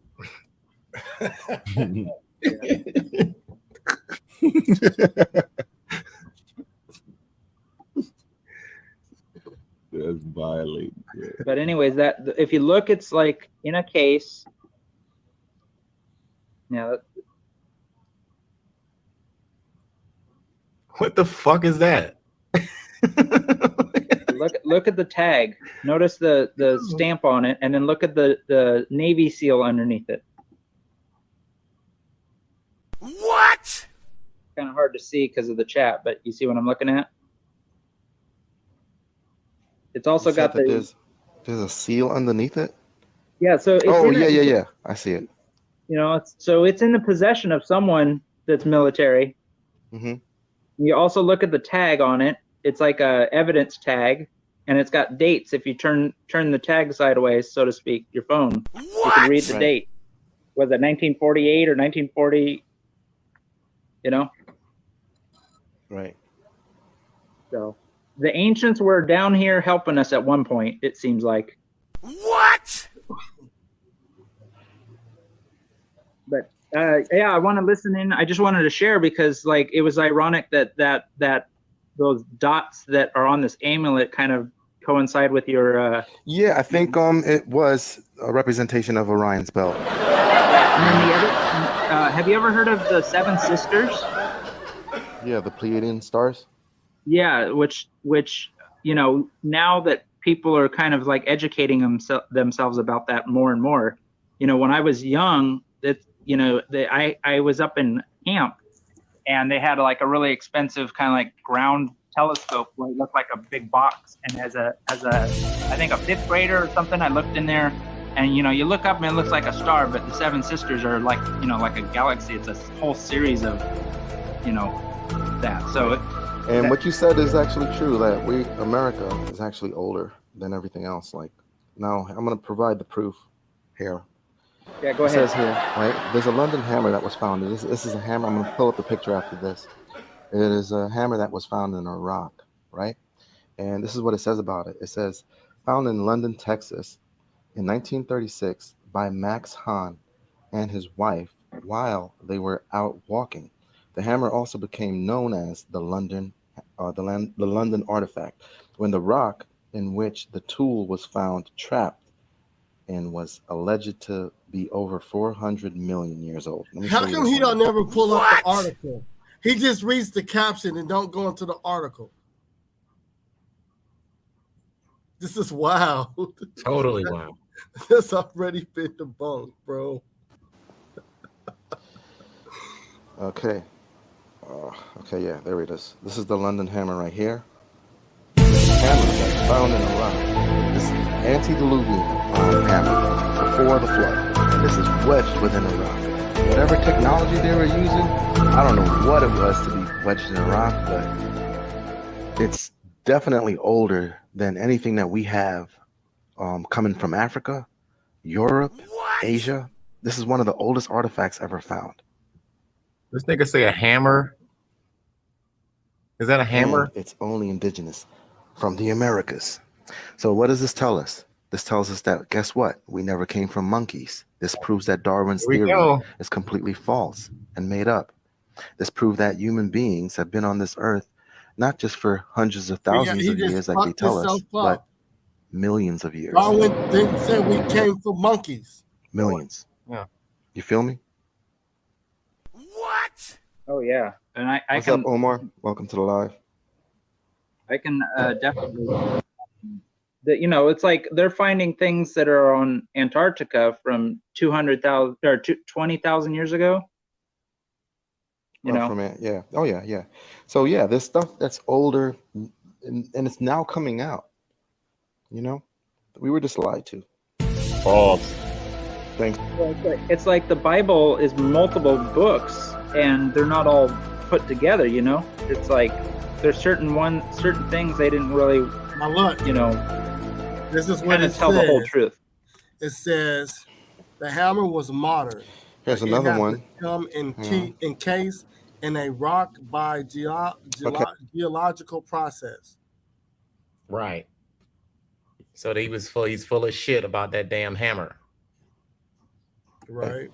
That's violent. Yeah. But anyways, that if you look, it's like in a case. Yeah. What the fuck is that? Look at the tag. Notice the stamp on it, and then look at the Navy seal underneath it. What? Kind of hard to see because of the chat, but you see what I'm looking at? It's also got the. There's a seal underneath it. Yeah. So. It's yeah. I see it. It's in the possession of someone that's military. Mm-hmm. You also look at the tag on it, it's like a evidence tag, and it's got dates. If you turn the tag sideways, so to speak, your phone, you can read the Right. date. Was it 1948 or 1940? You know. Right. So the ancients were down here helping us at one point. It seems like. What? But yeah, I want to listen in. I just wanted to share because like it was ironic that those dots that are on this amulet kind of coincide with your. Yeah, I think it was a representation of Orion's belt. And then the other, have you ever heard of the Seven Sisters? Yeah, the Pleiadian stars. Yeah, which you know, now that people are kind of like educating themselves about that more and more. You know, when I was young, I was up in camp, and they had like a really expensive kind of like ground telescope where it looked like a big box. And as a I think a fifth grader or something, I looked in there, and you know, you look up and it looks like a star, but the Seven Sisters are like, you know, like a galaxy. It's a whole series of, you know, that. So. And what you said is actually true, that America is actually older than everything else. Like, now I'm going to provide the proof here. Yeah, go It ahead. says here, right, there's a London hammer that was found. This is a hammer. I'm going to pull up the picture after this. It is a hammer that was found in Iraq, right? And this is what it says about it. It says, found in London, Texas in 1936 by Max Hahn and his wife while they were out walking. The hammer also became known as the London artifact, when the rock in which the tool was found trapped and was alleged to be over 400 million years old. How come he don't never pull up the article? He just reads the caption and don't go into the article. This is wild. Totally wild. That's already been debunked, bro. Okay. Okay, yeah, there it is. This is the London hammer right here. This is a hammer that's found in Iraq. This is antediluvian hammer before the flood. And this is wedged within Iraq. Whatever technology they were using, I don't know what it was to be wedged in Iraq, but it's definitely older than anything that we have coming from Africa, Europe, Asia. This is one of the oldest artifacts ever found. This nigga say a hammer. Is that a hammer? And it's only indigenous from the Americas. So what does this tell us? This tells us that, guess what? We never came from monkeys. This proves that Darwin's theory is completely false and made up. This proves that human beings have been on this earth not just for hundreds of thousands of years like they tell us, but millions of years. Darwin didn't say we came from monkeys. Millions. Yeah. You feel me? What? Oh yeah, and I What's can. up, Omar? Welcome to the live. I can definitely. That, you know, it's like they're finding things that are on Antarctica from 200,000 or 20,000 years ago. You know, yeah. Oh yeah, yeah. So yeah, there's stuff that's older, and it's now coming out. You know, we were just lied to. False. Thanks. it's like the Bible is multiple books, and they're not all put together. You know, it's like there's certain things they didn't really. Now look, you know, this is what it tell says. the whole truth. It says the hammer was modern. Here's another one. Come encased in a rock by geological process. Right. So he's full of shit about that damn hammer. Right.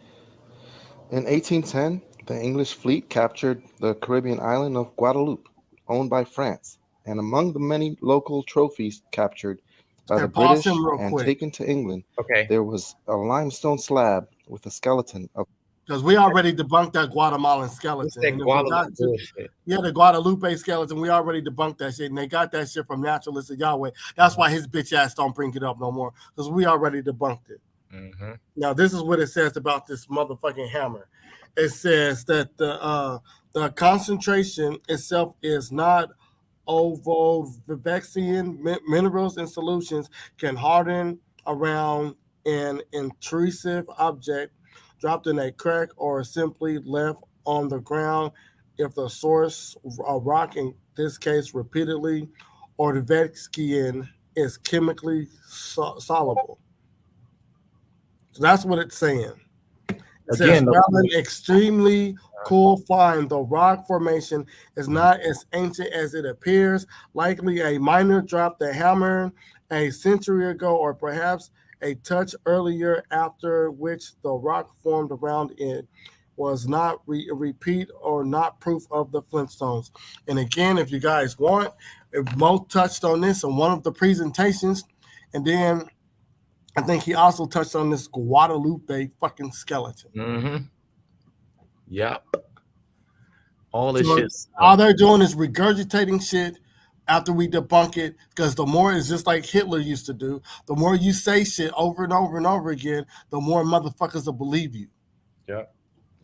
In 1810, the English fleet captured the Caribbean island of Guadeloupe, owned by France. And among the many local trophies captured by the British and taken to England, there was a limestone slab with a skeleton of. Because we already debunked that Guatemalan skeleton. The Guadalupe skeleton, we already debunked that shit. And they got that shit from Naturalist of Yahweh. That's why his bitch ass don't bring it up no more. Because we already debunked it. Mm-hmm. Now, this is what it says about this motherfucking hammer. It says that the concentration itself is not Vivexian minerals and solutions can harden around an intrusive object dropped in a crack or simply left on the ground if the source rock this case repeatedly, or the vet skin is chemically soluble. So that's what it's saying. It says, Again, while an extremely cool find, the rock formation is not as ancient as it appears, likely a miner dropped the hammer a century ago, or perhaps a touch earlier, after which the rock formed around it was not repeat or not proof of the Flintstones. And again, if you guys want, if Mo touched on this in one of the presentations, and then I think he also touched on this Guadalupe fucking skeleton. Mm-hmm. Yep. All this So shit. all they're doing is regurgitating shit after we debunk it, because the more it's just like Hitler used to do, the more you say shit over and over and over again, the more motherfuckers will believe you. Yeah.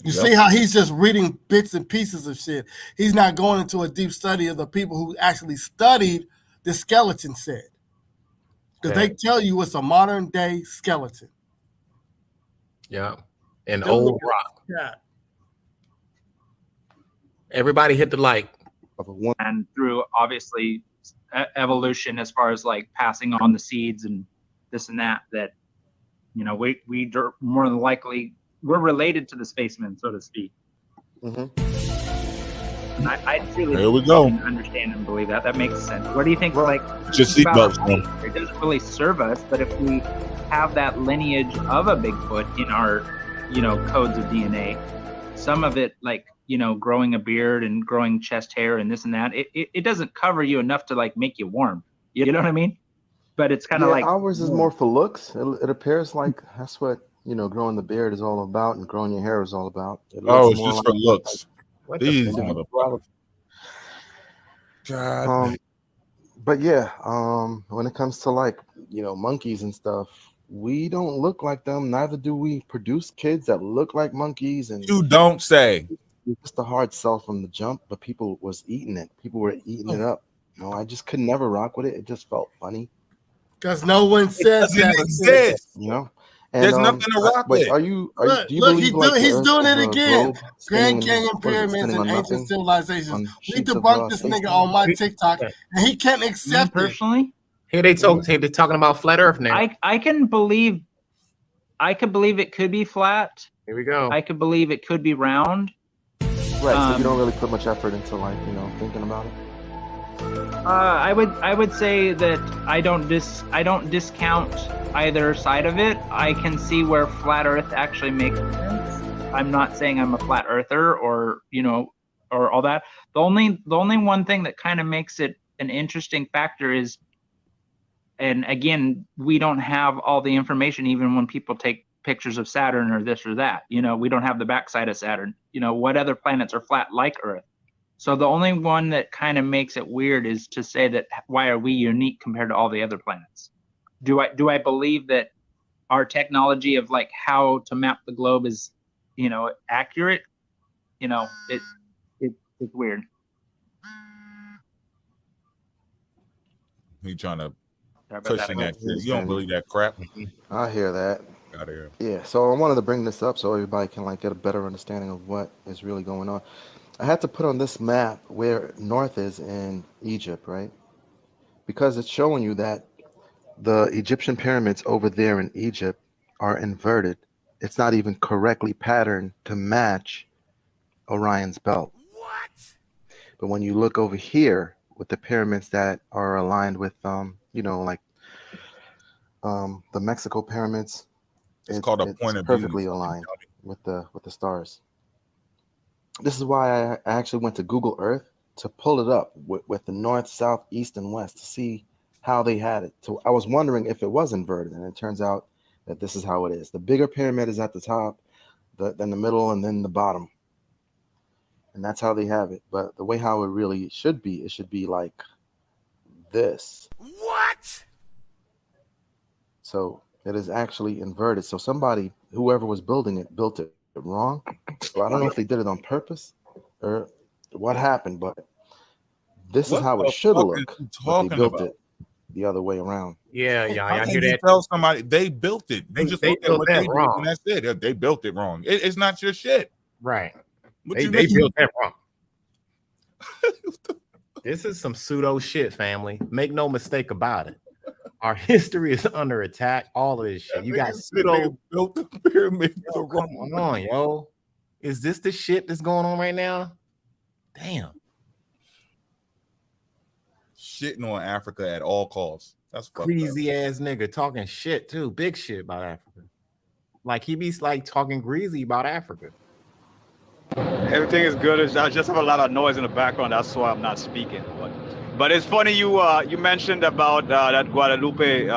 You see how he's just reading bits and pieces of shit. He's not going into a deep study of the people who actually studied the skeleton set. Because they tell you it's a modern day skeleton. Yeah. An old rock. Yeah. Everybody hit the like. And through obviously evolution, as far as like passing on the seeds and this and that, you know, we more than likely we're related to the spacemen, so to speak. Mm-hmm. And I truly There we go. understand and believe that. That makes sense. What do you think? Like, Just seatbelts, man. it doesn't really serve us, but if we have that lineage of a Bigfoot in our, you know, codes of DNA, some of it, like, you know, growing a beard and growing chest hair and this and that, it doesn't cover you enough to like make you warm. You know what I mean? But it's kind of like ours is more for looks. It appears like that's what, you know, growing the beard is all about, and growing your hair is all about. Oh, it's just for looks. These motherfuckers. God. But yeah, when it comes to like, you know, monkeys and stuff, we don't look like them. Neither do we produce kids that look like monkeys. And you don't say. It's just a hard sell from the jump, but people was eating it. People were eating it up. You know, I just could never rock with it. It just felt funny. Because no one says that exists. You know? And, there's nothing to rock with. Are you? Look, do you look, believe he's doing it again. Grand spinning Canyon pyramids and ancient civilizations. We sheets of, debunked this nigga on my TikTok, and he can't me accept it. personally. Here they're talking about flat Earth now. I could believe it could be flat. Here we go. I could believe it could be round. Right, so you don't really put much effort into, like, you know, thinking about it. I would say that I don't discount either side of it. I can see where flat Earth actually makes sense. I'm not saying I'm a flat earther or, you know, or all that. The only one thing that kind of makes it an interesting factor is, and again, we don't have all the information, even when people take pictures of Saturn or this or that. You know, we don't have the backside of Saturn. You know, what other planets are flat like Earth? So the only one that kind of makes it weird is to say that why are we unique compared to all the other planets? Do I believe that our technology of like how to map the globe is, you know, accurate? You know, it's weird. He trying to pushing that shit. You don't believe that crap. I hear that. Out of here. Yeah, so I wanted to bring this up so everybody can like get a better understanding of what is really going on. I had to put on this map where north is in Egypt, right? Because it's showing you that the Egyptian pyramids over there in Egypt are inverted. It's not even correctly patterned to match Orion's belt. What? But when you look over here with the pyramids that are aligned with, you know, like the Mexico pyramids, it's called a point of view. Perfectly aligned with the stars. This is why I actually went to Google Earth to pull it up with the north, south, east, and west to see how they had it. So I was wondering if it was inverted, and it turns out that this is how it is. The bigger pyramid is at the top, then the middle, and then the bottom. And that's how they have it. But the way how it really should be, it should be like this. What? So it is actually inverted. So somebody, whoever was building it, built it wrong. So I don't know if they did it on purpose or what happened, but this is how it should look. They built it the other way around. Yeah, I hear that. Tell somebody they built it. They just looked at what they wrong. and that's it. They built it wrong. It's not your shit. Right. What They you mean? built that wrong. This is some pseudo shit, family. Make no mistake about it. Our history is under attack. All of this shit. You got pseudo built the pyramid. Yo, come on, yo. Is this the shit that's going on right now? Damn. Shitting on Africa at all costs. That's greasy ass nigga talking shit too. Big shit about Africa. Like he be like talking greasy about Africa. Everything is good. I just have a lot of noise in the background. That's why I'm not speaking. But it's funny you mentioned about that Guadalupe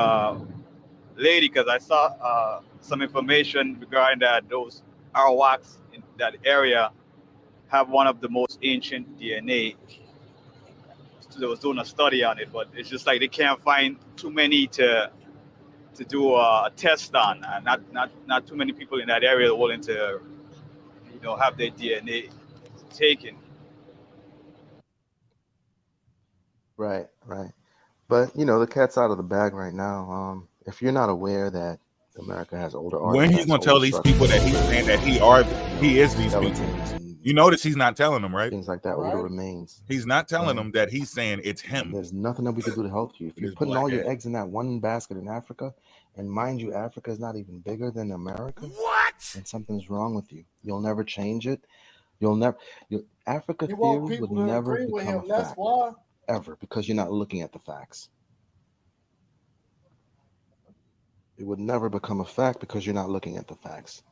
lady, because I saw some information regarding that those Arawaks in that area have one of the most ancient DNA. So they was doing a study on it, but it's just like they can't find too many to do a test on, and not too many people in that area are willing to have their DNA taken. Right. But the cat's out of the bag right now. If you're not aware that America has older artifacts, when he's gonna tell these people that he's saying that he is these people? You notice he's not telling them, right? Things like that, older remains. He's not telling them that he's saying it's him. There's nothing that we can do to help you. If you're putting all your eggs in that one basket in Africa, and mind you, Africa is not even bigger than America. What? And something's wrong with you. You'll never change it. Africa theory would never become a fact. Why? Ever, because you're not looking at the facts. It would never become a fact because you're not looking at the facts.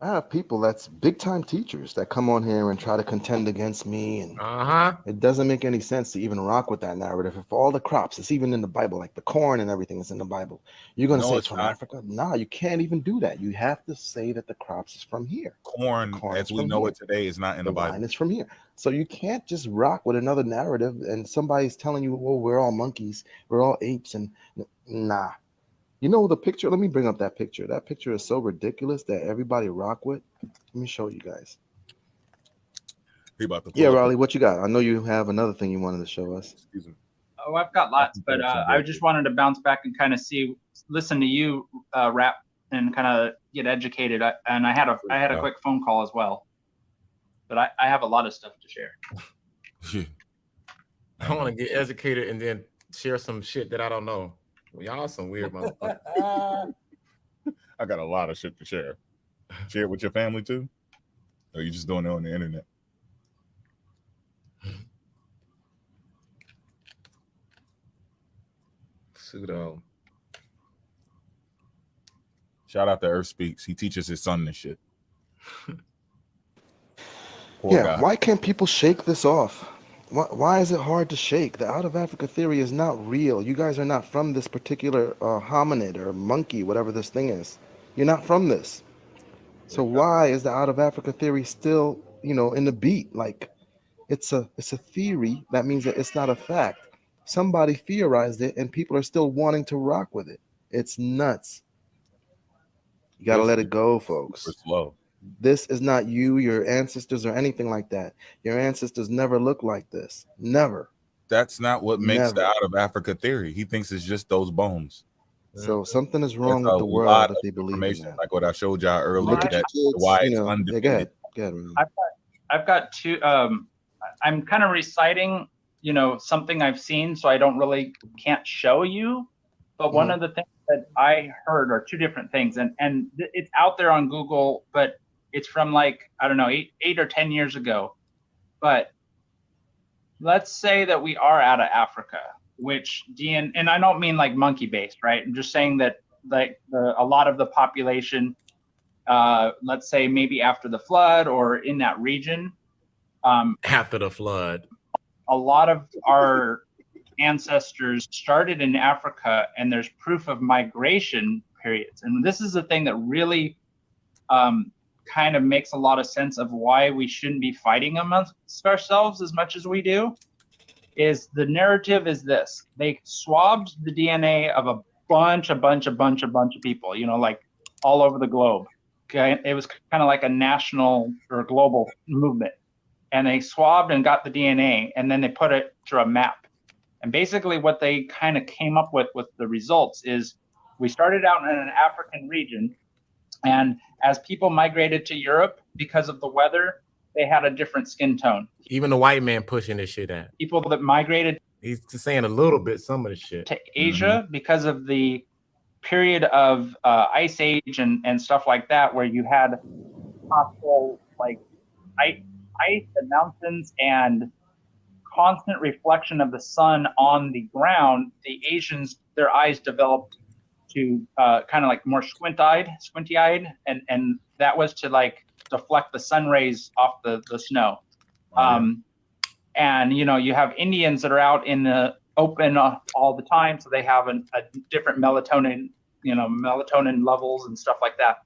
I have people that's big time teachers that come on here and try to contend against me, and it doesn't make any sense to even rock with that narrative. If all the crops, it's even in the Bible, like the corn and everything is in the Bible, you're going to say it's from Africa? Nah, you can't even do that. You have to say that the crops is from here. Corn as we know it today is not in the Bible. Line is from here. So you can't just rock with another narrative and somebody's telling you, well, we're all monkeys, we're all apes, and nah. The picture, let me bring up that picture. That picture is so ridiculous that everybody rock with. Let me show you guys. Yeah, Raleigh, what you got? I know you have another thing you wanted to show us. Excuse me. Oh, I've got lots, but I just wanted to bounce back and kind of listen to you rap and kind of get educated. I had a quick phone call as well, but I have a lot of stuff to share. I want to get educated and then share some shit that I don't know. Y'all some weird motherfuckers. I got a lot of shit to share. Share it with your family too? Or are you just doing it on the internet? Pseudo. Shout out to Earth Speaks. He teaches his son this shit. Why can't people shake this off? Why is it hard to shake? The out of Africa theory is not real. You guys are not from this particular hominid or monkey, whatever this thing is. You're not from this. So why is the out of Africa theory still, in the beat? Like, it's a theory. That means that it's not a fact. Somebody theorized it, and people are still wanting to rock with it. It's nuts. You gotta let it go, folks. It's slow. This is not you, your ancestors, or anything like that. Your ancestors never looked like this. Never. That's not what makes the out of Africa theory. He thinks it's just those bones. So something is wrong with the world if they believe in that. Like what I showed y'all earlier. Look at your kids, why it's undefeated. Go ahead, I've got two. I'm kind of reciting, something I've seen, so I can't show you. But one of the things that I heard are two different things, and it's out there on Google, but it's from like, I don't know, 8 or 10 years ago. But let's say that we are out of Africa, which and I don't mean like monkey based, right? I'm just saying that like a lot of the population, let's say maybe after the flood or in that region. After the flood. A lot of our ancestors started in Africa, and there's proof of migration periods. And this is the thing that really kind of makes a lot of sense of why we shouldn't be fighting amongst ourselves as much as we do. Is the narrative is this: they swabbed the DNA of a bunch of people, like all over the globe. Okay, it was kind of like a national or global movement, and they swabbed and got the DNA, and then they put it through a map. And basically what they kind of came up with the results is we started out in an African region, and as people migrated to Europe because of the weather, they had a different skin tone. Even the white man pushing this shit out. People that migrated, he's just saying a little bit, some of the shit, to Asia because of the period of ice age and stuff like that, where you had possible like ice and mountains and constant reflection of the sun on the ground. The Asians, their eyes developed to kind of like more squinty-eyed, and that was to like deflect the sun rays off the snow. And you know, you have Indians that are out in the open all the time, so they have a different melatonin levels and stuff like that.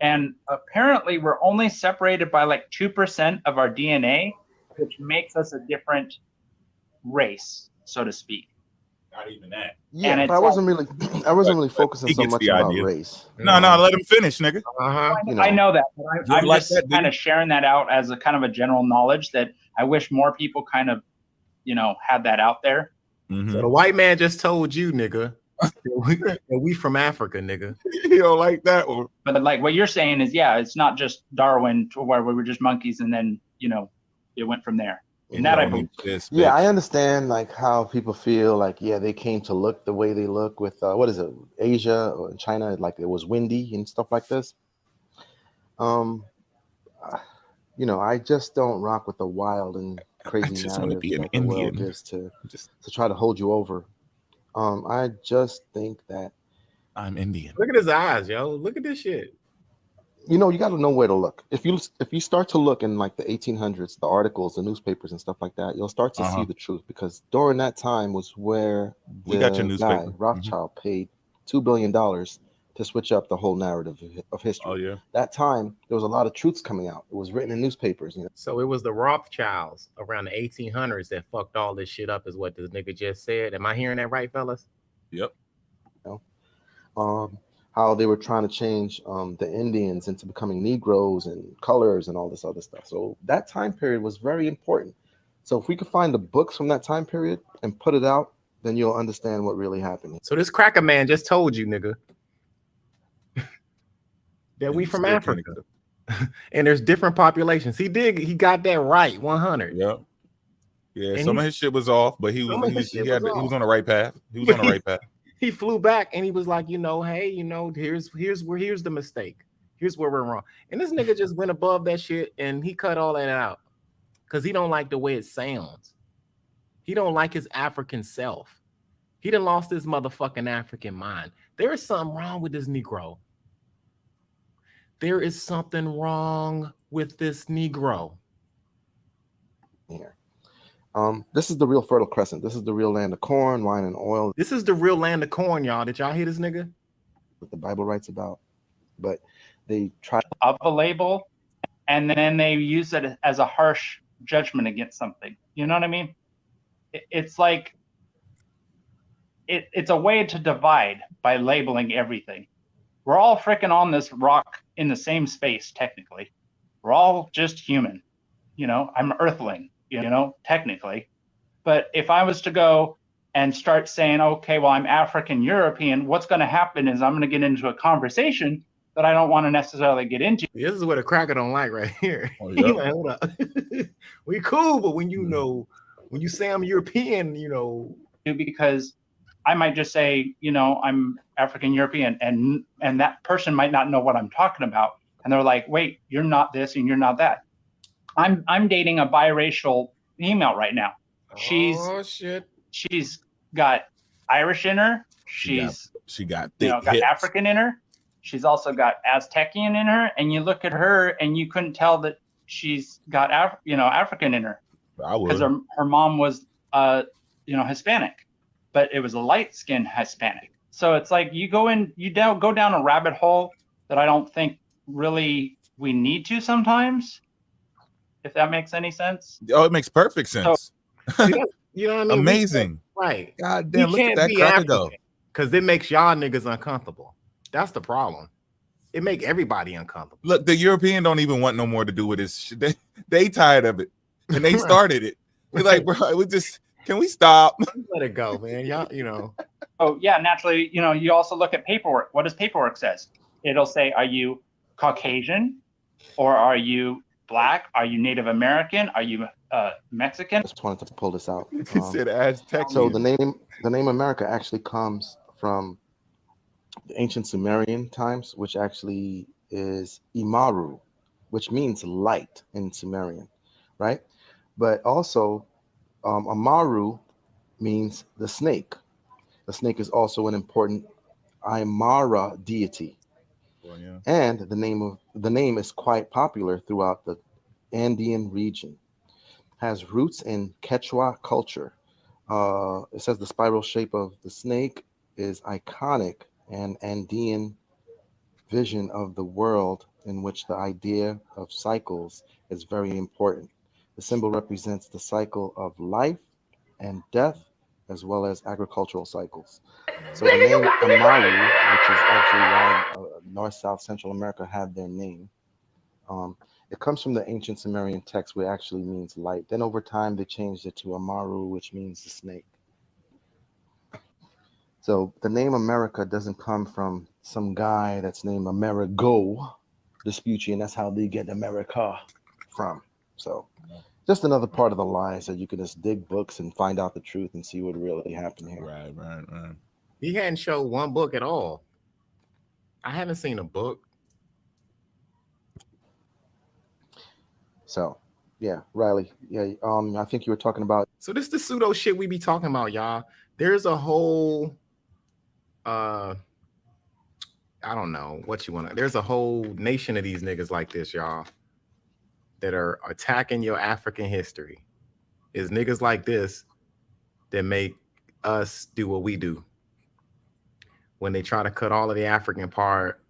And apparently we're only separated by like 2% of our DNA, which makes us a different race, so to speak. Not even that. Yeah, but I wasn't really focusing so much about race. No, let him finish, nigga. I know that, but I'm just kind of sharing that out as a kind of a general knowledge that I wish more people kind of, had that out there. So the white man just told you, nigga, that we from Africa, nigga. You don't like that one. But like what you're saying is, yeah, it's not just Darwin to where we were just monkeys and then, it went from there. And that I believe. Yeah, I understand like how people feel like, yeah, they came to look the way they look with what is it, Asia or China, like it was windy and stuff like this. I just don't rock with the wild and crazy narrative that the world gives to try to hold you over. I just think that I'm Indian. Look at his eyes, yo. Look at this shit. You got to know where to look. If you start to look in like the 1800s, the articles, the newspapers and stuff like that, you'll start to see the truth, because during that time was where we got your newspaper. Rothschild paid $2 billion to switch up the whole narrative of history. Oh yeah. That time there was a lot of truths coming out. It was written in newspapers. So it was the Rothschilds around the 1800s that fucked all this shit up, is what this nigga just said. Am I hearing that right, fellas? Yep. How they were trying to change the Indians into becoming Negroes and colors and all this other stuff. So that time period was very important. So if we could find the books from that time period and put it out, then you'll understand what really happened. So this cracker man just told you, nigga, that we from Africa. And there's different populations. He got that right, 100. Yep. Yeah, and some of his shit was off, but he was on the right path. He was on the right path. He flew back and he was like, hey, here's the mistake. Here's where we're wrong. And this nigga just went above that shit and he cut all that out because he don't like the way it sounds. He don't like his African self. He done lost his motherfucking African mind. There is something wrong with this Negro. There is something wrong with this Negro. Here. This is the real Fertile Crescent. This is the real land of corn, wine, and oil. This is the real land of corn, y'all. Did y'all hear this nigga? What the Bible writes about. But they try of a label, and then they use it as a harsh judgment against something. You know what I mean? It's like it's a way to divide by labeling everything. We're all freaking on this rock in the same space, technically. We're all just human. I'm an earthling. Technically. But if I was to go and start saying, okay, well, I'm African European, what's going to happen is I'm going to get into a conversation that I don't want to necessarily get into. This is what a cracker don't like right here. Oh, yeah. Like, hold up. We cool, but when you say I'm European, because I might just say, I'm African European, and that person might not know what I'm talking about. And they're like, wait, you're not this and you're not that. I'm dating a biracial female right now. She's got Irish in her. She got African in her. She's also got Aztecian in her. And you look at her and you couldn't tell that she's got African in her, because her mom was Hispanic, but it was a light-skinned Hispanic. So it's like you go down a rabbit hole that I don't think really we need to sometimes. If that makes any sense. Oh, it makes perfect sense. So, you know what I mean? Amazing. Right. God damn, look at that cracker go. Because it makes y'all niggas uncomfortable. That's the problem. It make everybody uncomfortable. Look, the European don't even want no more to do with this shit. They tired of it. And they started it. We're like, bro, can we stop? Let it go, man. Y'all, Oh, yeah, naturally, you also look at paperwork. What does paperwork says? It'll say, are you Caucasian or are you black? Are you Native American? Are you Mexican? Just wanted to pull this out. He said Aztec. So the name America actually comes from the ancient Sumerian times, which actually is Imaru, which means light in Sumerian, right? But also Amaru means the snake. The snake is also an important Aymara deity. Well, yeah. And the name is quite popular throughout the Andean region. Has roots in Quechua culture. It says the spiral shape of the snake is iconic and Andean vision of the world in which the idea of cycles is very important. The symbol represents the cycle of life and death, as well as agricultural cycles. So the name Amaru, which is actually why North, South, Central America have their name, it comes from the ancient Sumerian text, where it actually means light. Then over time, they changed it to Amaru, which means the snake. So the name America doesn't come from some guy that's named Amerigo Vespucci, and that's how they get America from. So just another part of the lies that you can just dig books and find out the truth and see what really happened here. Right. He hadn't showed one book at all. I haven't seen a book. So, yeah, Riley. Yeah, I think you were talking about. So this is the pseudo shit we be talking about, y'all. There's a whole, I don't know what you want to. There's a whole nation of these niggas like this, y'all, that are attacking your African history. Is niggas like this that make us do what we do when they try to cut all of the African part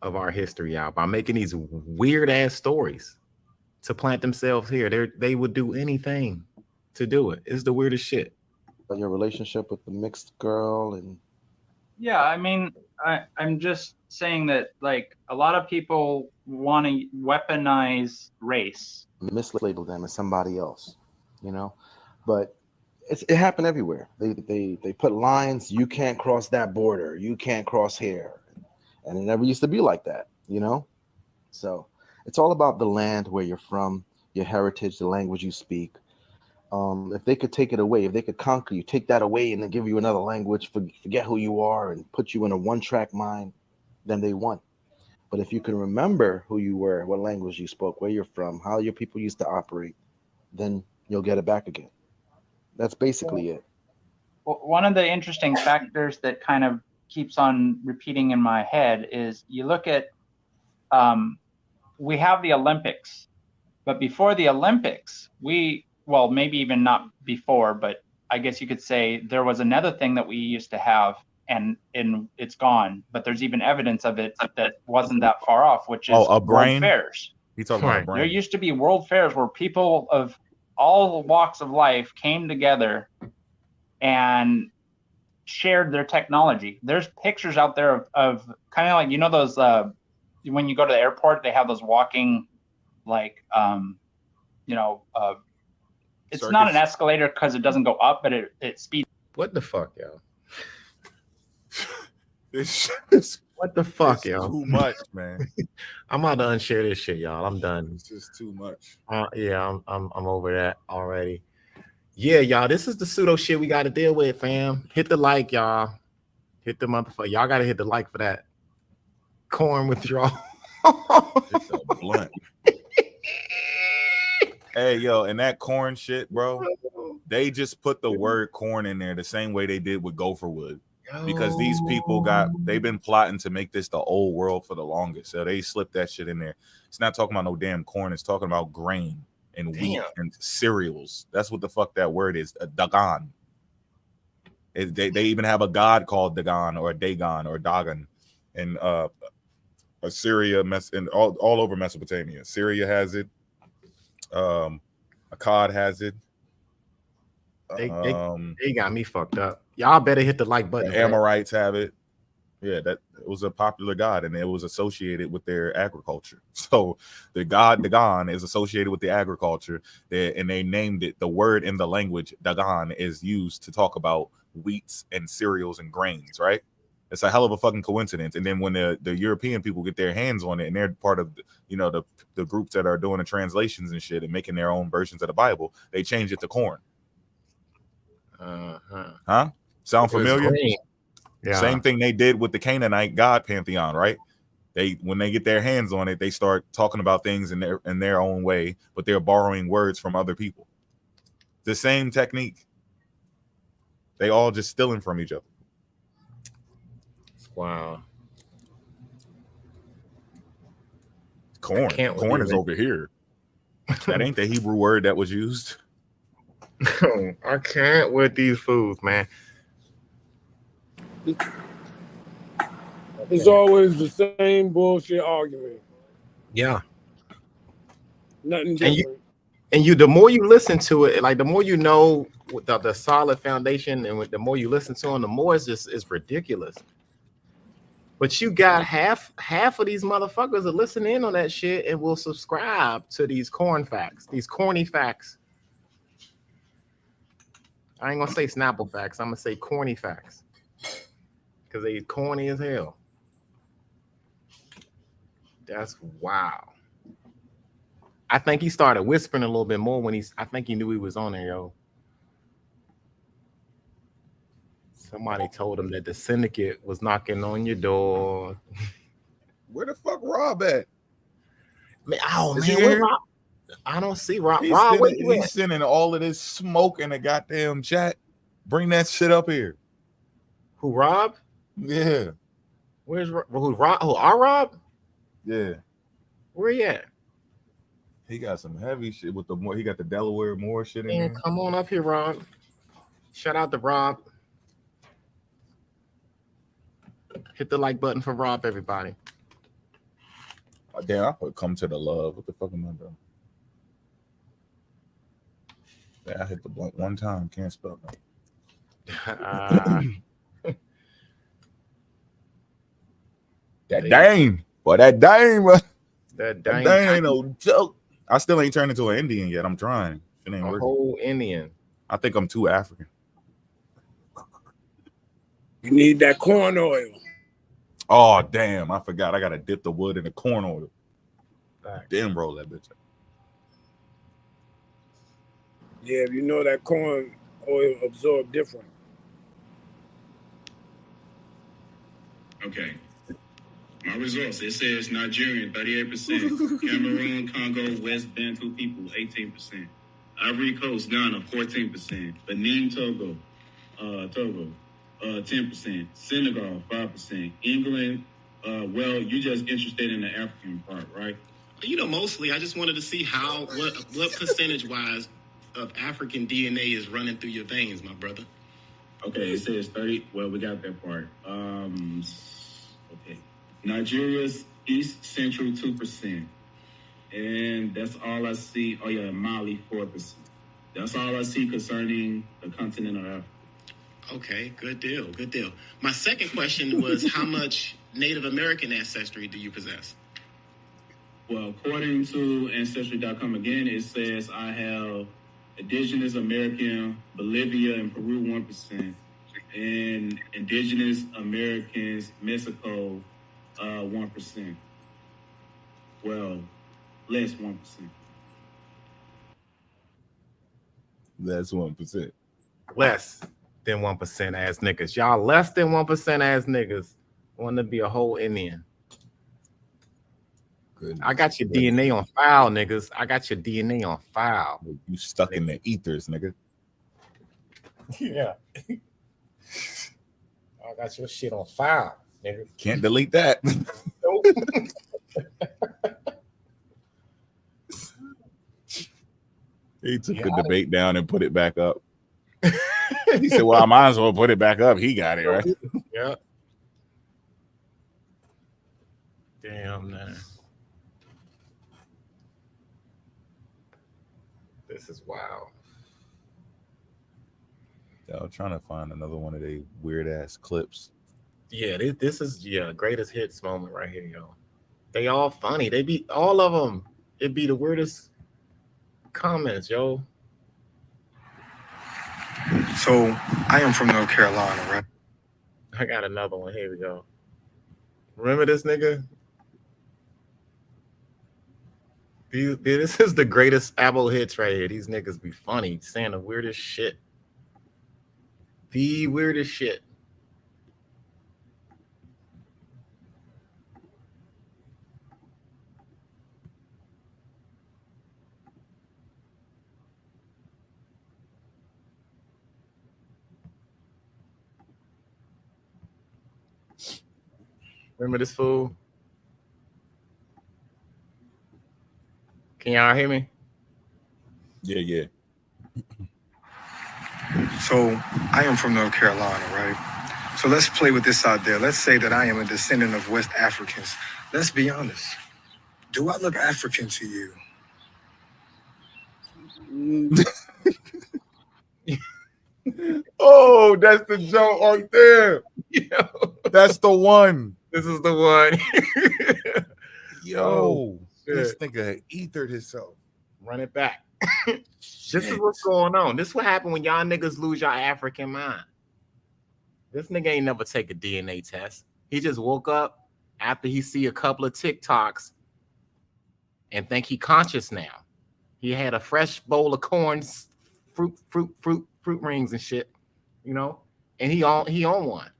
of our history out by making these weird ass stories to plant themselves here. They would do anything to do it. It's the weirdest shit. Your relationship with the mixed girl and. Yeah, I mean, I'm just saying that, like, a lot of people want to weaponize race. Mislabel them as somebody else, you know, but it happened everywhere. They put lines. You can't cross that border. You can't cross here, and it never used to be like that, you know. So it's all about the land where you're from, your heritage, the language you speak. If they could take it away, if they could conquer you, take that away, and then give you another language, forget who you are, and put you in a one-track mind, then they won. But if you can remember who you were, what language you spoke, where you're from, how your people used to operate, then you'll get it back again. That's basically it. Well, one of the interesting factors that kind of keeps on repeating in my head is you look at, we have the Olympics, but before the Olympics, well, maybe even not before, but I guess you could say there was another thing that we used to have, and it's gone. But there's even evidence of it that wasn't that far off, which is a brain? world fairs. He's talking about a brain. There used to be world fairs where people of all walks of life came together and shared their technology. There's pictures out there of kind of like, you know, those when you go to the airport, they have those walking, like, it's Circus. not an escalator because it doesn't go up, but it speeds. What the fuck, yo? What the fuck, yo? Too much, man. I'm about to unshare this shit, y'all. I'm done. It's just too much. Yeah, I'm over that already. Yeah, y'all. This is the pseudo shit we got to deal with, fam. Hit the like, y'all. Hit the motherfucker. Y'all got to hit the like for that corn withdrawal. It's a blunt. Hey, yo, and that corn shit, bro, they just put the word corn in there the same way they did with Gopherwood. Because these people they've been plotting to make this the old world for the longest. So they slipped that shit in there. It's not talking about no damn corn. It's talking about grain and wheat and cereals. That's what the fuck that word is. A Dagon. They even have a god called Dagon or Dagon or Dagon. And Assyria, and all over Mesopotamia. Syria has it. Akkad has it. They got me fucked up. Y'all better hit the like button. The Amorites have it. Yeah, that it was a popular god, and it was associated with their agriculture. So the god Dagon is associated with the agriculture, and they named it. The word in the language Dagon is used to talk about wheats and cereals and grains, right? It's a hell of a fucking coincidence. And then when the European people get their hands on it and they're part of, the groups that are doing the translations and shit and making their own versions of the Bible, they change it to corn. Huh? Sound familiar? Yeah. Same thing they did with the Canaanite god pantheon, right? When they get their hands on it, they start talking about things in their own way, but they're borrowing words from other people. The same technique. They all just stealing from each other. Wow. Corn is over here. That ain't the Hebrew word that was used. I can't with these foods, man. It's always the same bullshit argument. Yeah. Nothing different. And the more you listen to it, like the more you know the solid foundation, and the more you listen to them, the more it's ridiculous. But you got half of these motherfuckers that listen in on that shit and will subscribe to these corny facts. I ain't gonna say Snapple facts. I'm gonna say corny facts because they corny as hell. That's wow. I think he started whispering a little bit more when I think he knew he was on there, yo. Somebody told him that the Syndicate was knocking on your door. Where the fuck Rob at? Where Rob? I don't see Rob. He's sending all of this smoke in the goddamn chat. Bring that shit up here. Who, Rob? Yeah. Where's Rob? Who, our Rob? Yeah. Where he at? He got some heavy shit with he got the Delaware Moore shit in there. Come on up here, Rob. Shout out to Rob. Hit the like button for Rob, everybody. Oh, damn, I put come to the love. What the fuck am I doing? Yeah, I hit the blunt one time. Can't spell that. That dame. Boy, that dame. That dame ain't no joke. I still ain't turned into an Indian yet. I'm trying. It ain't working. Whole Indian. I think I'm too African. You need that corn oil. Oh, damn. I forgot. I got to dip the wood in the corn oil. Then roll that bitch up. Yeah, you know that corn oil absorb different. Okay. My results, it says Nigerian, 38%. Cameroon, Congo, West Bantu people, 18%. Ivory Coast, Ghana, 14%. Benin, Togo, 10%. Senegal, 5%. England, well, you just interested in the African part, right? You know, mostly, I just wanted to see what percentage-wise of African DNA is running through your veins, my brother. Okay, it says 30. Well, we got that part. Okay. Nigeria's East Central, 2%. And that's all I see. Oh, yeah, Mali, 4%. That's all I see concerning the continent of Africa. Okay, good deal, good deal. My second question was, how much Native American ancestry do you possess? Well, according to Ancestry.com, again, it says I have Indigenous American, Bolivia, and Peru, 1%. And Indigenous Americans, Mexico, 1%. Well, less 1%. That's 1%. Less than 1% ass niggas. Y'all less than 1% ass niggas want to be a whole Indian. Goodness. I got your DNA on file, niggas. I got your DNA on file. You stuck in the ethers, nigga. Yeah. I got your shit on file, nigga. Can't delete that. Nope. He took the debate down and put it back up. He said, well, I might as well put it back up. He got it, right? Yeah. Damn, man. This is wild. I'm trying to find another one of these weird ass clips. Yeah, this is greatest hits moment right here, yo. They all funny. They be all of them. It be the weirdest comments, yo. So I am from North Carolina, right? I got another one. Here we go. Remember this nigga? This is the greatest ABO hits right here. These niggas be funny, saying the weirdest shit. The weirdest shit. Remember this fool? Can y'all hear me? Yeah. So I am from North Carolina, right? So let's play with this out there. Let's say that I am a descendant of West Africans. Let's be honest. Do I look African to you? Oh, that's the joke right there. That's the one. This is the one. Yo, this nigga ethered himself. Run it back. This is what's going on. This is what happened when y'all niggas lose your African mind. This nigga ain't never take a DNA test. He just woke up after he see a couple of TikToks and think he conscious now. He had a fresh bowl of corn, fruit rings and shit, you know, and he on one.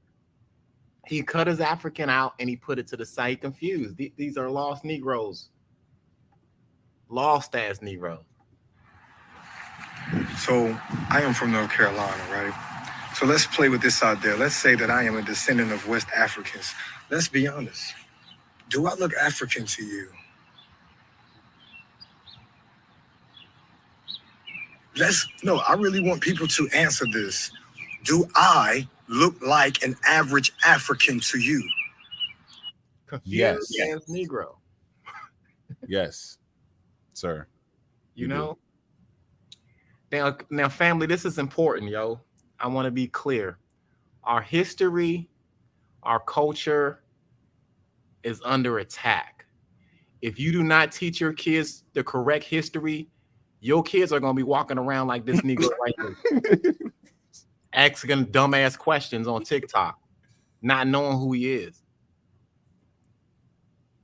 He cut his African out and he put it to the side. Confused. These are lost Negroes. Lost ass Negroes. So I am from North Carolina, right? So let's play with this out there. Let's say that I am a descendant of West Africans. Let's be honest. Do I look African to you? No, I really want people to answer this. Do I look like an average African to you? Confused ass Negro. Yes, sir. You know? Now, family, this is important, yo. I want to be clear. Our history, our culture is under attack. If you do not teach your kids the correct history, your kids are going to be walking around like this Negro right here. Asking dumbass questions on TikTok, not knowing who he is.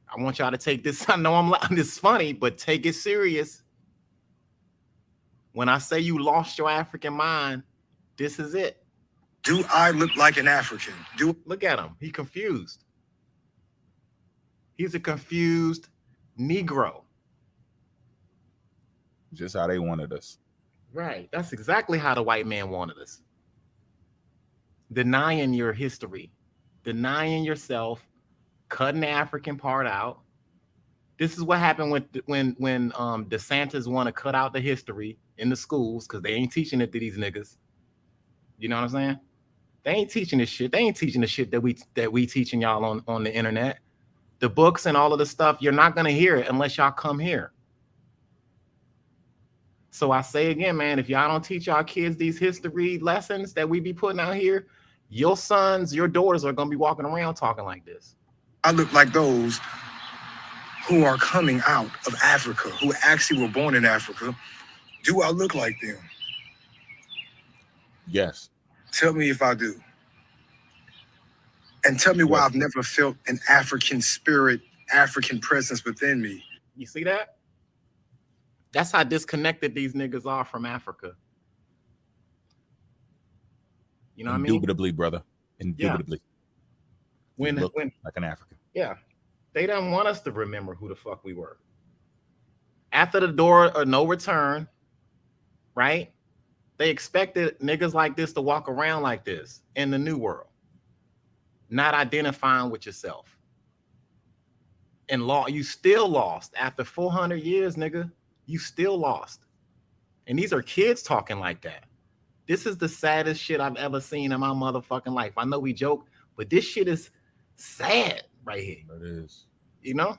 I want y'all to take this. I know this is funny, but take it serious. When I say you lost your African mind, this is it. Do I look like an African? Look at him. He confused. He's a confused Negro. Just how they wanted us. Right. That's exactly how the white man wanted us. Denying your history, denying yourself, cutting the African part out. This is what happened when DeSantis want to cut out the history in the schools because they ain't teaching it to these niggas. You know what I'm saying? They ain't teaching this shit. They ain't teaching the shit that we teaching y'all on the internet. The books and all of the stuff, you're not gonna hear it unless y'all come here. So I say again, man, if y'all don't teach y'all kids these history lessons that we be putting out here, your sons, your daughters are gonna be walking around talking like this. I look like those who are coming out of Africa, who actually were born in Africa. Do I look like them? Yes. Tell me if I do. And tell me why I've never felt an African spirit, African presence within me. You see that? That's how disconnected these niggas are from Africa. You know what I mean? Indubitably, brother. Indubitably. Yeah. When like an African. Yeah. They don't want us to remember who the fuck we were. After the door of no return, right? They expected niggas like this to walk around like this in the new world, not identifying with yourself. And you still lost after 400 years, nigga. You still lost. And these are kids talking like that. This is the saddest shit I've ever seen in my motherfucking life. I know we joke, but this shit is sad right here. It is. You know?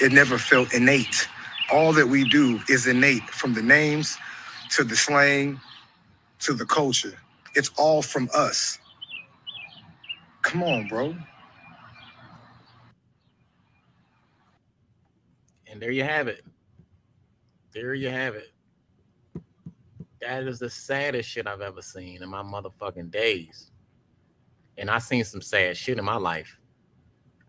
It never felt innate. All that we do is innate, from the names to the slang to the culture. It's all from us. Come on, bro. And there you have it. There you have it. That is the saddest shit I've ever seen in my motherfucking days. and I seen some sad shit in my life.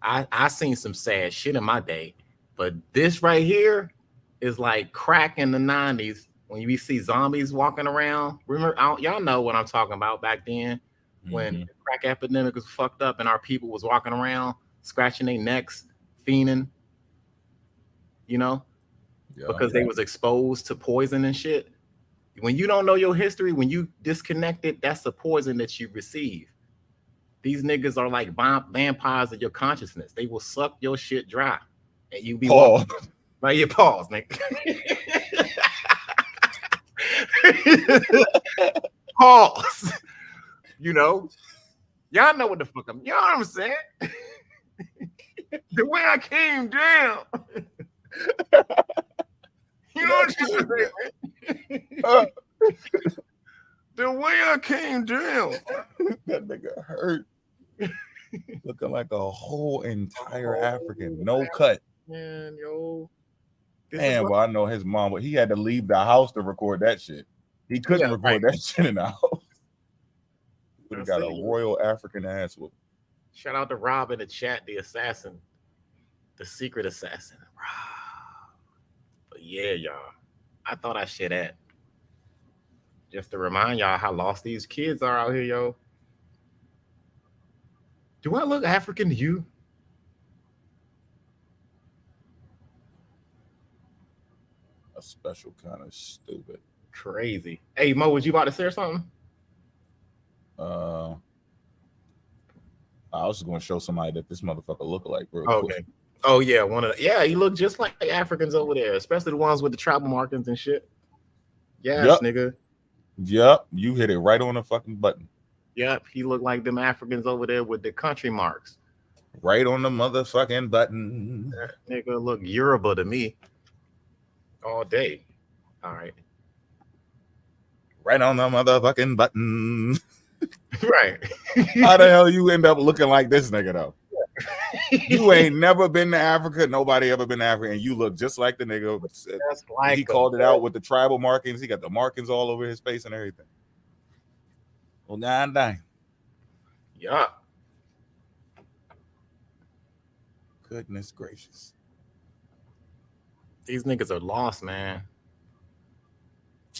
I seen some sad shit in my day, but this right here is like crack in the 90s when you see zombies walking around. Remember, y'all know what I'm talking about back then when the crack epidemic was fucked up and our people was walking around scratching their necks, fiending, you know, because they was exposed to poison and shit. When you don't know your history, when you disconnected, that's the poison that you receive. These niggas are like vampires of your consciousness. They will suck your shit dry, and you be walking. Right, your pause, nigga. Pause. You know, y'all know what the fuck y'all know what I'm saying. The way I came down. You know what I'm saying? The way I came down. That nigga hurt. Looking like a whole entire African, no cut. Man, yo. Man, well, I know his mom, but he had to leave the house to record that shit. He couldn't record that shit in the house. But he got a royal African ass whoop. Shout out to Rob in the chat, the assassin, the secret assassin. Rob. But yeah, y'all, I thought I should add. Just to remind y'all how lost these kids are out here, yo. Do I look African to you? A special kind of stupid. Crazy. Hey, Mo, was you about to say something? I was just going to show somebody that this motherfucker look like real quick. Oh, yeah, he looked just like Africans over there, especially the ones with the tribal markings and shit. Yes, nigga. Yep, you hit it right on the fucking button. Yep, he looked like them Africans over there with the country marks. Right on the motherfucking button. That nigga look Yoruba to me. All day. All right. Right on the motherfucking button. Right. How the hell you end up looking like this nigga though? You ain't never been to Africa. Nobody ever been to Africa, and you look just like the nigga. Like he called it out with the tribal markings. He got the markings all over his face and everything. Well, dang. Yeah. Goodness gracious. These niggas are lost, man.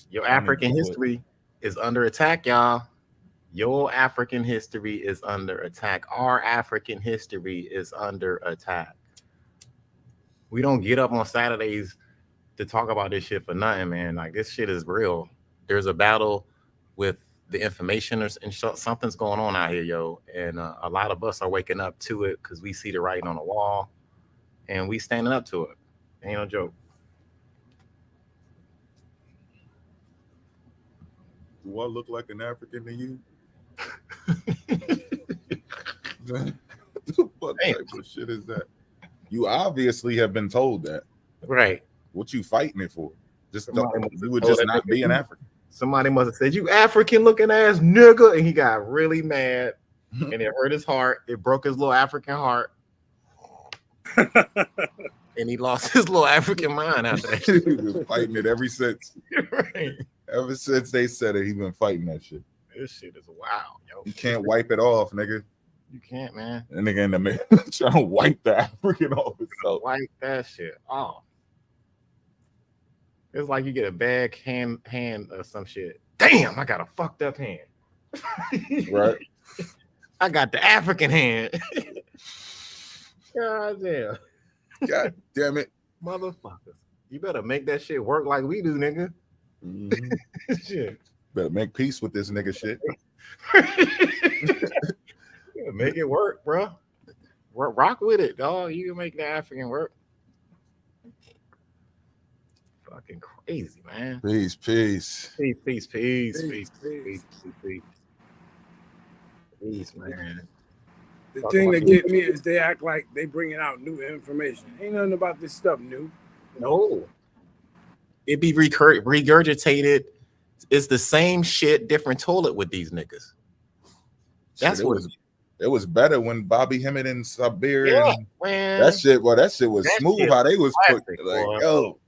Your African history is under attack, y'all. Your African history is under attack. Our African history is under attack. We don't get up on Saturdays to talk about this shit for nothing, man. Like, this shit is real. There's a battle with the information and something's going on out here, yo. And a lot of us are waking up to it because we see the writing on the wall and we standing up to it. Ain't no joke. Do I look like an African to you? What type of shit is that? You obviously have been told that. Right. What you fighting it for? You would just not be an African. Somebody must have said, "You African looking ass nigga," and he got really mad and it hurt his heart. It broke his little African heart. And he lost his little African mind after that. He's been fighting it ever since. Right. Ever since they said it, he's been fighting that shit. This shit is wild, yo. You can't wipe it off, nigga. You can't, man. And nigga in the middle trying to wipe the African off himself. Wipe that shit off. It's like you get a bad hand or some shit. Damn, I got a fucked up hand. Right. I got the African hand. God damn. God damn it. Motherfuckers. You better make that shit work like we do, nigga. Mm-hmm. Shit. Better make peace with this nigga shit. Yeah, make it work, bro. Rock with it, dog. You can make the African work. Fucking crazy, man. Peace. Peace, man. The thing that get me is they act like they bringing out new information. Ain't nothing about this stuff new. No. It be regurgitated. It's the same shit, different toilet with these niggas. That's shit, what it was better when Bobby Hemmett and Sabir and man. that shit was smooth shit how they was classic, put like, yo.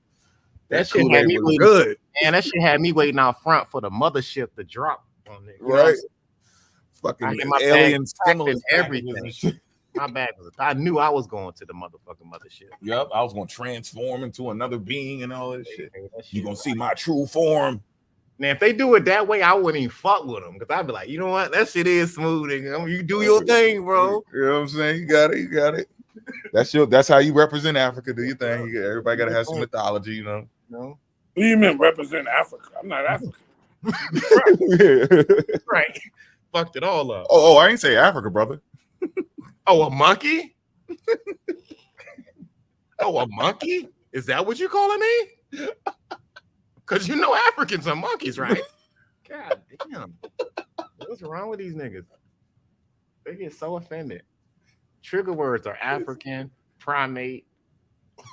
That shit had me waiting, good. Man, that shit had me waiting out front for the mothership to drop on it. Right. fucking my alien bag stimulus and packages everything. and shit. My bag was. I knew I was going to the motherfucking mothership. Yep, I was gonna transform into another being and all that shit. That shit You gonna see my true form. Now, if they do it that way, I wouldn't even fuck with them because I'd be like, you know what? That shit is smooth. You do your thing, bro. You know what I'm saying? You got it. That's how you represent Africa. Do your thing. Everybody gotta have some mythology, you know. No. What do you mean represent Africa? I'm not African. Right. Fucked it all up. Oh, I ain't say Africa, brother. Oh, a monkey? Oh, a monkey? Is that what you calling me? Because you know Africans are monkeys, right? God damn. What's wrong with these niggas? They get so offended. Trigger words are African, primate.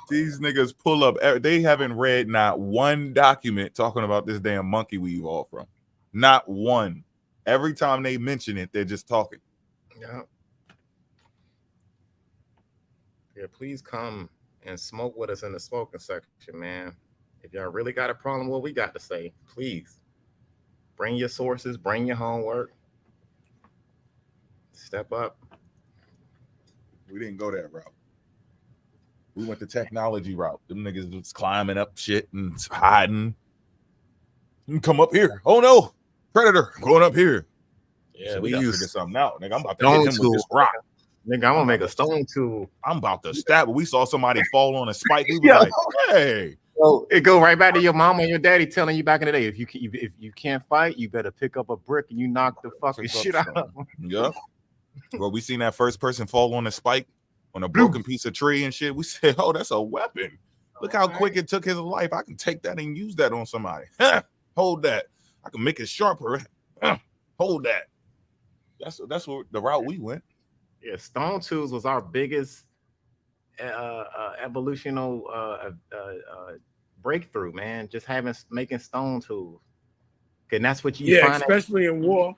These niggas pull up. They haven't read not one document talking about this damn monkey we evolved from. Not one. Every time they mention it, they're just talking. Yeah. Yeah, please come and smoke with us in the smoking section, man. If y'all really got a problem with what we got to say, please bring your sources, bring your homework. Step up. We didn't go that route. We went the technology route. Them niggas was climbing up shit and hiding. You can come up here. Oh no, predator going up here. Yeah, so we gotta use figure something out. Nigga, I'm about to hit him with this rock. Nigga, I'm gonna make a stone tool. I'm about to stab. We saw somebody fall on a spike. We was like, hey. So it go right back to your mama and your daddy telling you back in the day, if you can't fight, you better pick up a brick and you knock the fucking shit out of them. Yep. Well, we seen that first person fall on a spike on a broken piece of tree and shit. We said, oh, that's a weapon. Look how quick it took his life. I can take that and use that on somebody. Hold that. I can make it sharper. Hold that. That's what the route we went. Yeah, stone tools was our biggest evolutional breakthrough, man. Just making stone tools. And that's what you find especially in war,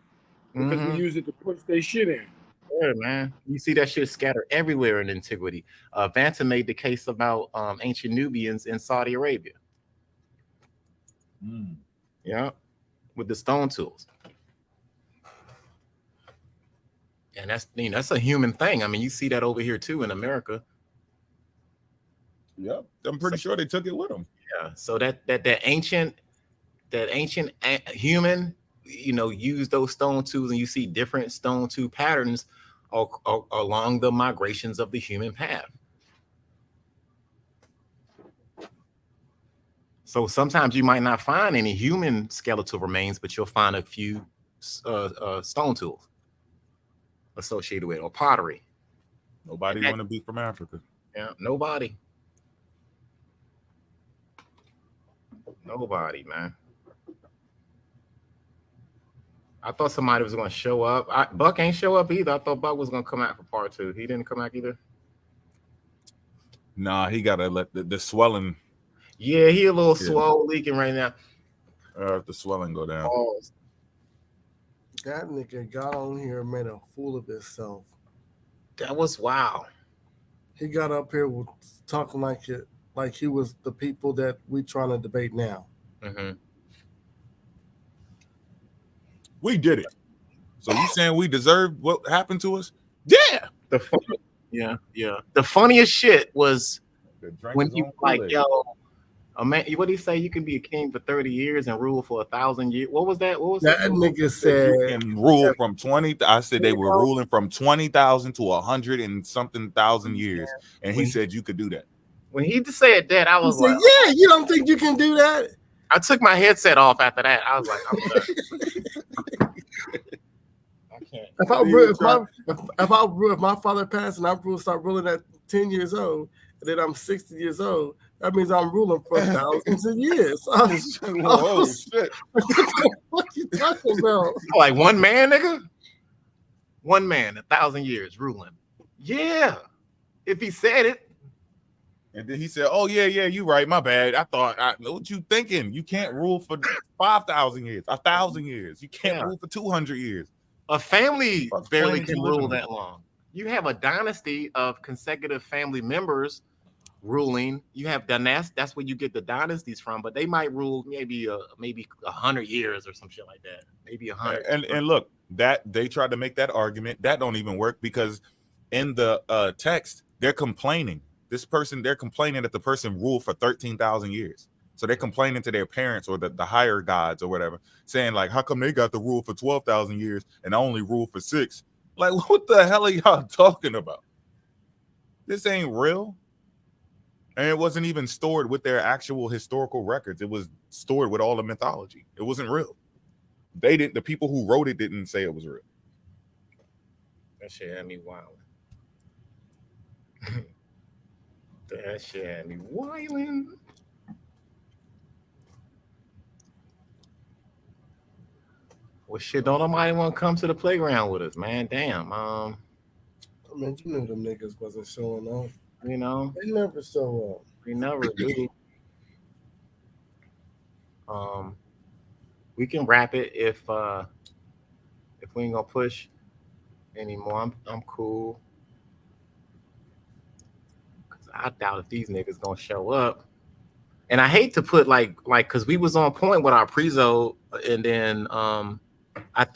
because we use it to push their shit in. Yeah, man. You see that shit scattered everywhere in antiquity. Vanta made the case about ancient Nubians in Saudi Arabia. Yeah, with the stone tools. And that's a human thing. I mean, you see that over here too in America. Yep, I'm pretty sure they took it with them. Yeah, so that ancient human, use those stone tools, and you see different stone tool patterns along the migrations of the human path. So sometimes you might not find any human skeletal remains, but you'll find a few stone tools associated with it, or pottery. Nobody want to be from Africa. Yeah, nobody, man. I thought somebody was going to show up. Buck ain't show up either. I thought Buck was going to come out for part 2. He didn't come out either. Nah, he got to let the swelling. Yeah, he a little swole leaking right now. The swelling go down. That nigga got on here and made a fool of himself. That was wow. He got up here talking like he was the people that we trying to debate now. We did it. So you saying we deserved what happened to us? Yeah. The funniest shit was when he like, yo, man, what did he say? You can be a king for 30 years and rule for 1,000 years. What was that? That nigga said you can rule from 20. I said they were ruling from 20,000 to 100 and something thousand years, and he said you could do that. When he said that, I was like, "Yeah, you don't think you can do that?" I took my headset off after that. I was like, I'm done. I can't. If my father passed and I start ruling at 10 years old, and then I'm 60 years old, that means I'm ruling for thousands of years. Oh shit! What you talking about? Like one man, nigga. One man, 1,000 years ruling. Yeah, if he said it. And then he said, "Oh yeah, you right. My bad. I thought. What you thinking? You can't rule for 5,000 years, 1,000 years. You can't rule for 200 years. A family barely can rule that long. You have a dynasty of consecutive family members ruling. You have that's where you get the dynasties from. But they might rule maybe 100 years or some shit like that. Maybe 100. And look, That they tried to make that argument. That don't even work because in the text, they're complaining. They're complaining that the person ruled for 13,000 years. So they're complaining to their parents or the higher gods or whatever, saying like, how come they got the rule for 12,000 years and I only rule for 6? Like, what the hell are y'all talking about? This ain't real. And it wasn't even stored with their actual historical records. It was stored with all the mythology. It wasn't real. The people who wrote it didn't say it was real. That shit had me wild. That shit had me wilding. Well, shit, don't nobody want to come to the playground with us, man. Damn. I mean, you knew them niggas wasn't showing up. You know, they never show up. We never do. We can wrap it if we ain't gonna push anymore. I'm cool. Cause I doubt if these niggas gonna show up. And I hate to put like cause we was on point with our prezo, and then the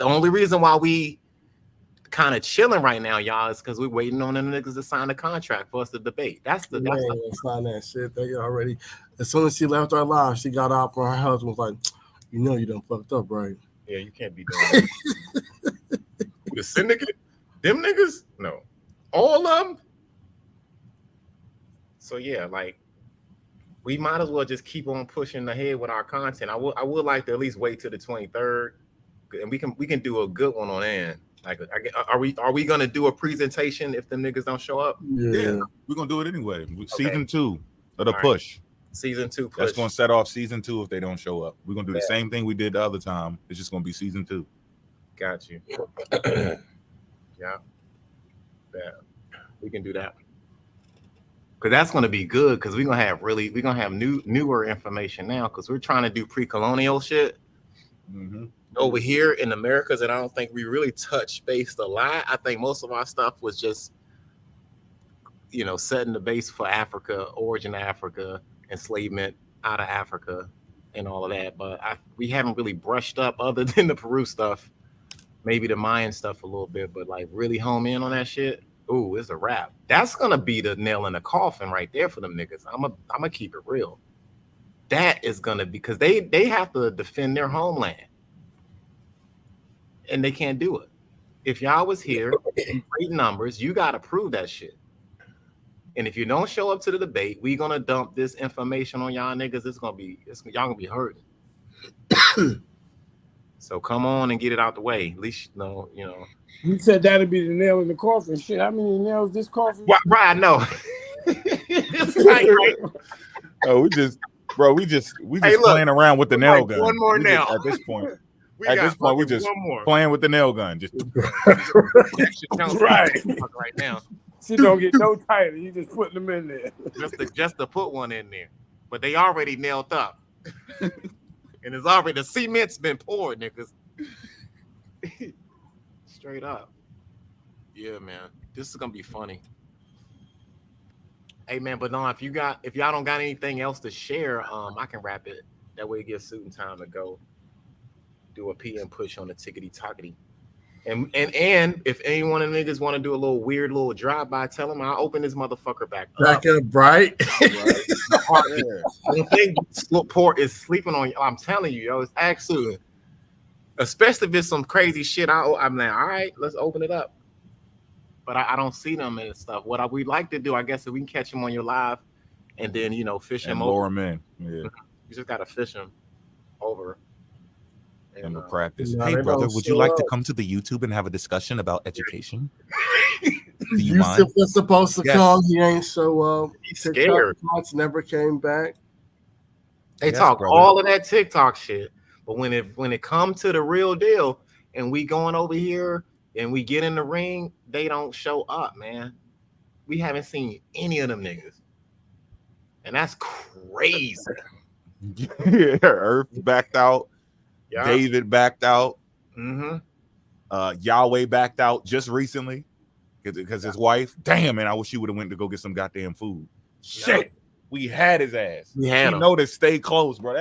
only reason why we kind of chilling right now, y'all, is because we're waiting on them niggas to sign a contract for us to debate. That's the sign that shit. They already, as soon as she left our live, she got off and her husband was like, you know you done fucked up, right? Yeah, you can't be doing that. The Syndicate? Them niggas? No. All of them? So yeah, like we might as well just keep on pushing ahead with our content. I would like to at least wait till the 23rd, and we can do a good one on end. Like, are we gonna do a presentation if them niggas don't show up? Yeah, we're gonna do it anyway. Season 2 of the push. Season 2 push. That's gonna set off season 2 if they don't show up. We're gonna do the same thing we did the other time. It's just gonna be season 2. Got you. Yeah. We can do that. Cause that's gonna be good. Cause we're gonna have newer information now. Cause we're trying to do pre-colonial shit. Mm-hmm. Over here in Americas, and I don't think we really touched base a lot. I think most of our stuff was just, setting the base for Africa, origin of Africa, enslavement out of Africa, and all of that. But we haven't really brushed up other than the Peru stuff, maybe the Mayan stuff a little bit. But like really home in on that shit. Ooh, it's a wrap. That's gonna be the nail in the coffin right there for them niggas. I'm gonna keep it real. That is gonna be because they have to defend their homeland. And they can't do it. If y'all was here in great numbers, you got to prove that shit. And if you don't show up to the debate, we gonna dump this information on y'all niggas. Y'all gonna be hurting. So come on and get it out the way. At least You said that'd be the nail in the coffin. Shit, how many nails this coffin? Right, I know. We just playing around with the nail gun. One more nail at this point. We just playing with the nail gun. Just right now. She don't get no tighter. You just putting them in there. Just to put one in there. But they already nailed up. And it's already the cement's been poured, niggas. Straight up. Yeah, man. This is gonna be funny. Hey man, but no, if y'all don't got anything else to share, I can wrap it. That way it gives Suit time to go do a PM push on the tickety tockety. And if any one of the niggas want to do a little weird little drive-by, tell them I'll open this motherfucker back up. Right? I think Port is sleeping on you. I'm telling you, yo, it's actually, especially if it's some crazy shit. I'm like, all right, let's open it up. But I don't see them and stuff. What we'd like to do, I guess, if we can catch them on your live and then, fish them over. Lure them in. Yeah. You just got to fish them over. And the practice. Hey, brother, would you like to come to the YouTube and have a discussion about education? Do you mind? Yusuf was supposed to come. He ain't show up. He's scared. TikTok never came back. They talk all of that TikTok shit, but when it comes to the real deal, and we going over here and we get in the ring, they don't show up, man. We haven't seen any of them niggas, and that's crazy. Yeah, Earth backed out. Yeah. David backed out. Mm-hmm. Yahweh backed out just recently because his wife. Damn, man, I wish she would have went to go get some goddamn food. Shit, we had his ass. We had him. Know to stay close, bro.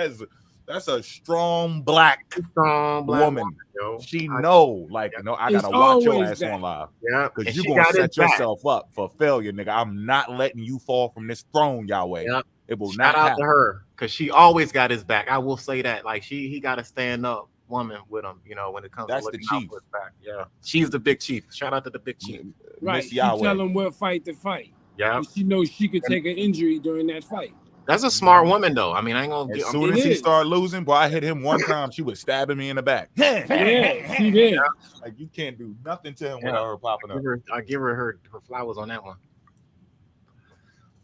That's a strong black woman. yo. She know, like, you know, I gotta watch your ass on live. Yeah, because you're gonna set yourself up for failure, nigga. I'm not letting you fall from this throne, Yahweh. Yep. It will Shout not out happen. to her because she always got his back. I will say that. Like he got to stand up woman with him, you know, when it comes to looking out for his back. Yeah. She's the big chief. Shout out to the big chief. Right. She tell him what fight to fight. Yeah. She knows she could take an injury during that fight. That's a smart woman, though. I mean, I ain't gonna. As soon as he started losing, boy, I hit him one time. She was stabbing me in the back. Yeah, she did. Like you can't do nothing to him without her popping up. I give her her flowers on that one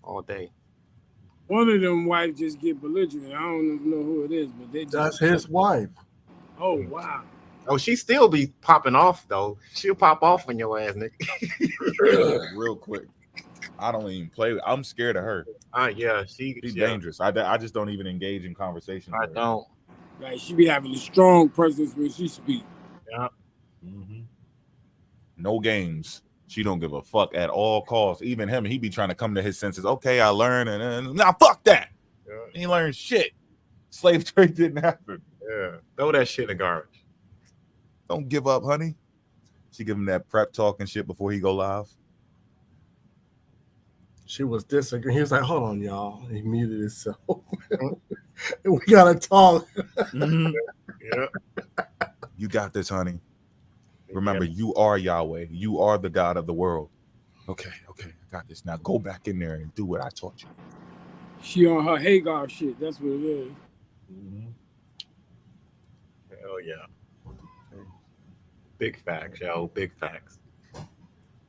all day. One of them wives just get belligerent. I don't even know who it is, but they just. That's his wife. Oh wow. Oh, she still be popping off though. She'll pop off on your ass, nigga. Real quick. I don't even play. I'm scared of her. Yeah, she's dangerous. I just don't even engage in conversations. I don't. Like she be having a strong presence when she speaks. Yeah. Mm-hmm. No games. She don't give a fuck at all costs. Even him, he be trying to come to his senses. Okay, I learned, and now fuck that. Yeah. He learned shit. Slave trade didn't happen. Yeah, throw that shit in the garbage. Don't give up, honey. She give him that prep talk and shit before he go live. She was disagreeing. He was like, "Hold on, y'all." He muted himself. We gotta talk. Mm-hmm. Yeah. You got this, honey. Remember, you are Yahweh. You are the God of the world. Okay, I got this. Now go back in there and do what I taught you. She on her Hagar shit. That's what it is. Mm-hmm. Hell yeah. Big facts, yo. Big facts.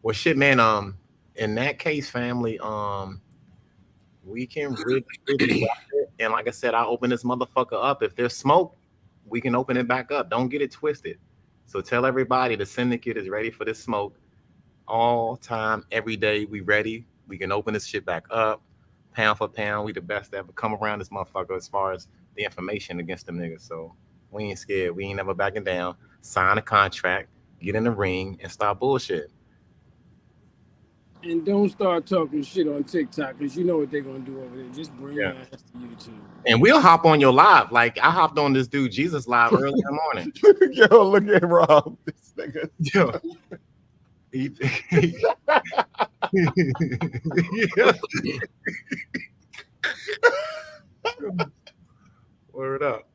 Well, shit, man. In that case, family, we can really it. And like I said, I open this motherfucker up. If there's smoke, we can open it back up. Don't get it twisted. So tell everybody the Syndicate is ready for this smoke all time, every day. We ready. We can open this shit back up, pound for pound. We the best to ever come around this motherfucker as far as the information against them niggas. So we ain't scared. We ain't never backing down. Sign a contract, get in the ring, and start bullshit. And don't start talking shit on TikTok because you know what they're gonna do over there. Just bring your ass to YouTube. And we'll hop on your live. Like I hopped on this dude Jesus live early in the morning. Yo, look at Rob. This nigga. Yo. Word up.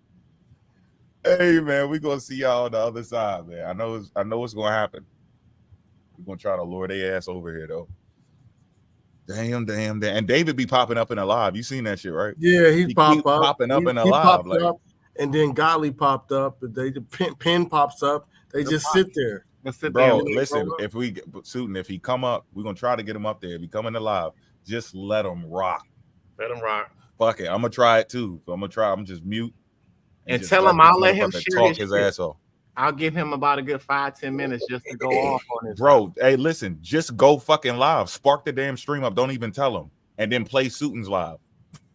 Hey man, we gonna see y'all on the other side, man. I know it's gonna happen. We're gonna try to lure their ass over here though. Damn. And David be popping up in a live. You seen that shit, right? Yeah, he popping up in a live. Like, and then Godly popped up. The pin pops up. They just sit there. Bro, listen, if he come up, we're gonna try to get him up there. If he come in the live, just let him rock. Let him rock. Fuck it. I'm gonna try it too. So I'm gonna just mute. And tell him I'll let him talk his ass off. I'll give him about a good 5-10 minutes just to go off on his. Bro, hey, listen, just go fucking live. Spark the damn stream up. Don't even tell him. And then play Suitins live.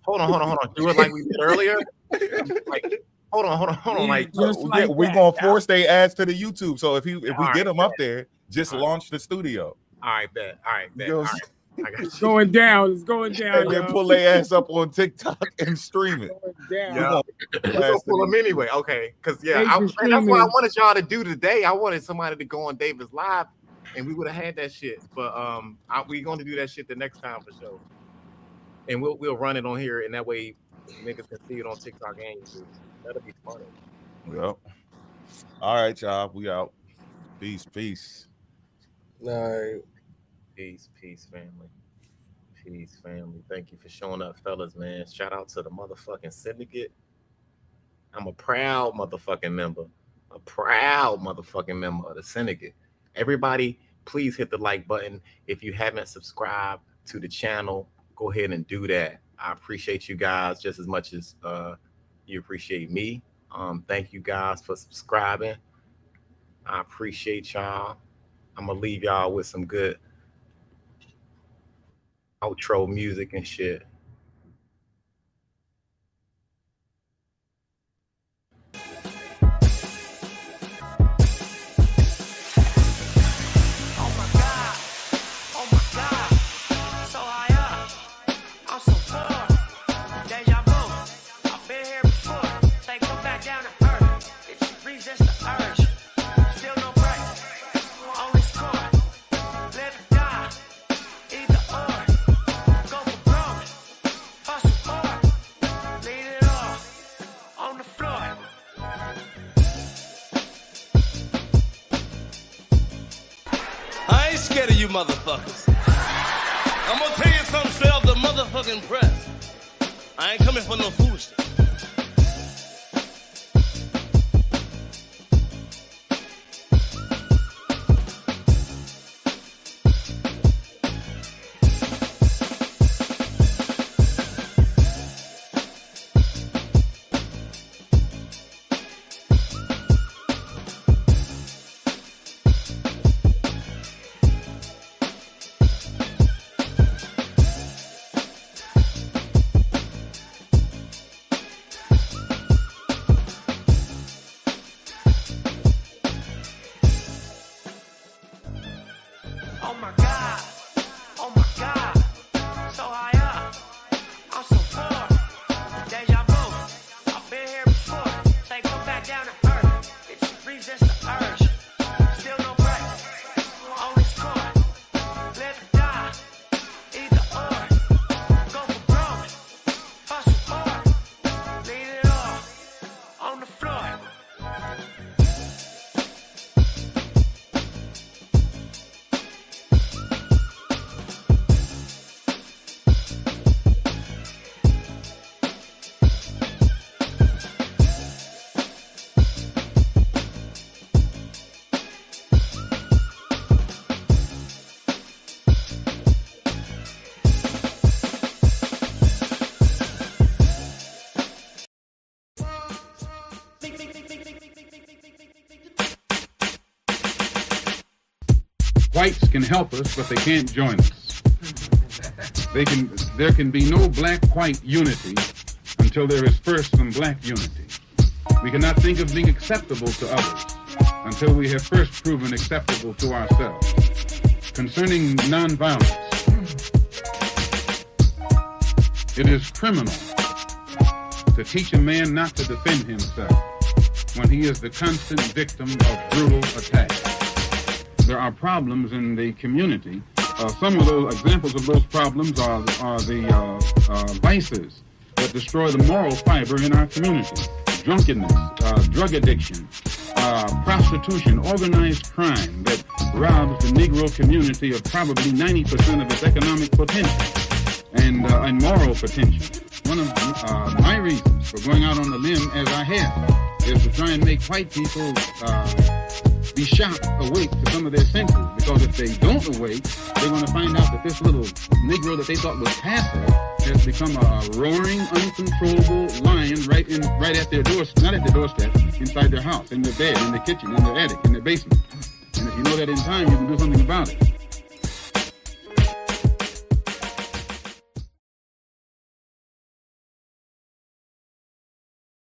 Hold on. Do it like we did earlier. Like, hold on. Like, we're gonna force their ads to the YouTube. So if we get them up there, just launch the studio. All right, bet. All right. It's going down. It's going down. And then pull their ass up on TikTok and stream it. Yeah. We're gonna pull them anyway. Okay. Because that's what I wanted y'all to do today. I wanted somebody to go on David's live and we would have had that shit. But we're gonna do that shit the next time for sure. And we'll run it on here, and that way niggas can see it on TikTok and YouTube. That'll be funny. Yep. All right, y'all. We out. Peace. All right. Peace, family. Peace, family. Thank you for showing up, fellas, man. Shout out to the motherfucking Syndicate. I'm a proud motherfucking member. of the Syndicate. Everybody, please hit the like button. If you haven't subscribed to the channel, go ahead and do that. I appreciate you guys just as much as you appreciate me. Thank you guys for subscribing. I appreciate y'all. I'm gonna leave y'all with some good outro music and shit. I'm so poor. Deja vu. I've been here before. Take scared of you motherfuckers. I'm gonna tell you something straight off the motherfucking press. I ain't coming for no foolishness. Whites can help us, but they can't join us. There can be no black-white unity until there is first some black unity. We cannot think of being acceptable to others until we have first proven acceptable to ourselves. Concerning nonviolence, it is criminal to teach a man not to defend himself when he is the constant victim of brutal attacks. There are problems in the community. Some of those examples of those problems are the vices that destroy the moral fiber in our community. Drunkenness, drug addiction, prostitution, organized crime that robs the Negro community of probably 90% of its economic potential and moral potential. One of my reasons for going out on the limb as I have is to try and make white people be shocked, awake to some of their senses, because if they don't awake, they're going to find out that this little Negro that they thought was passive has become a roaring, uncontrollable lion right at their doorstep, not at their doorstep, inside their house, in their bed, in their kitchen, in their attic, in their basement. And if you know that in time, you can do something about it.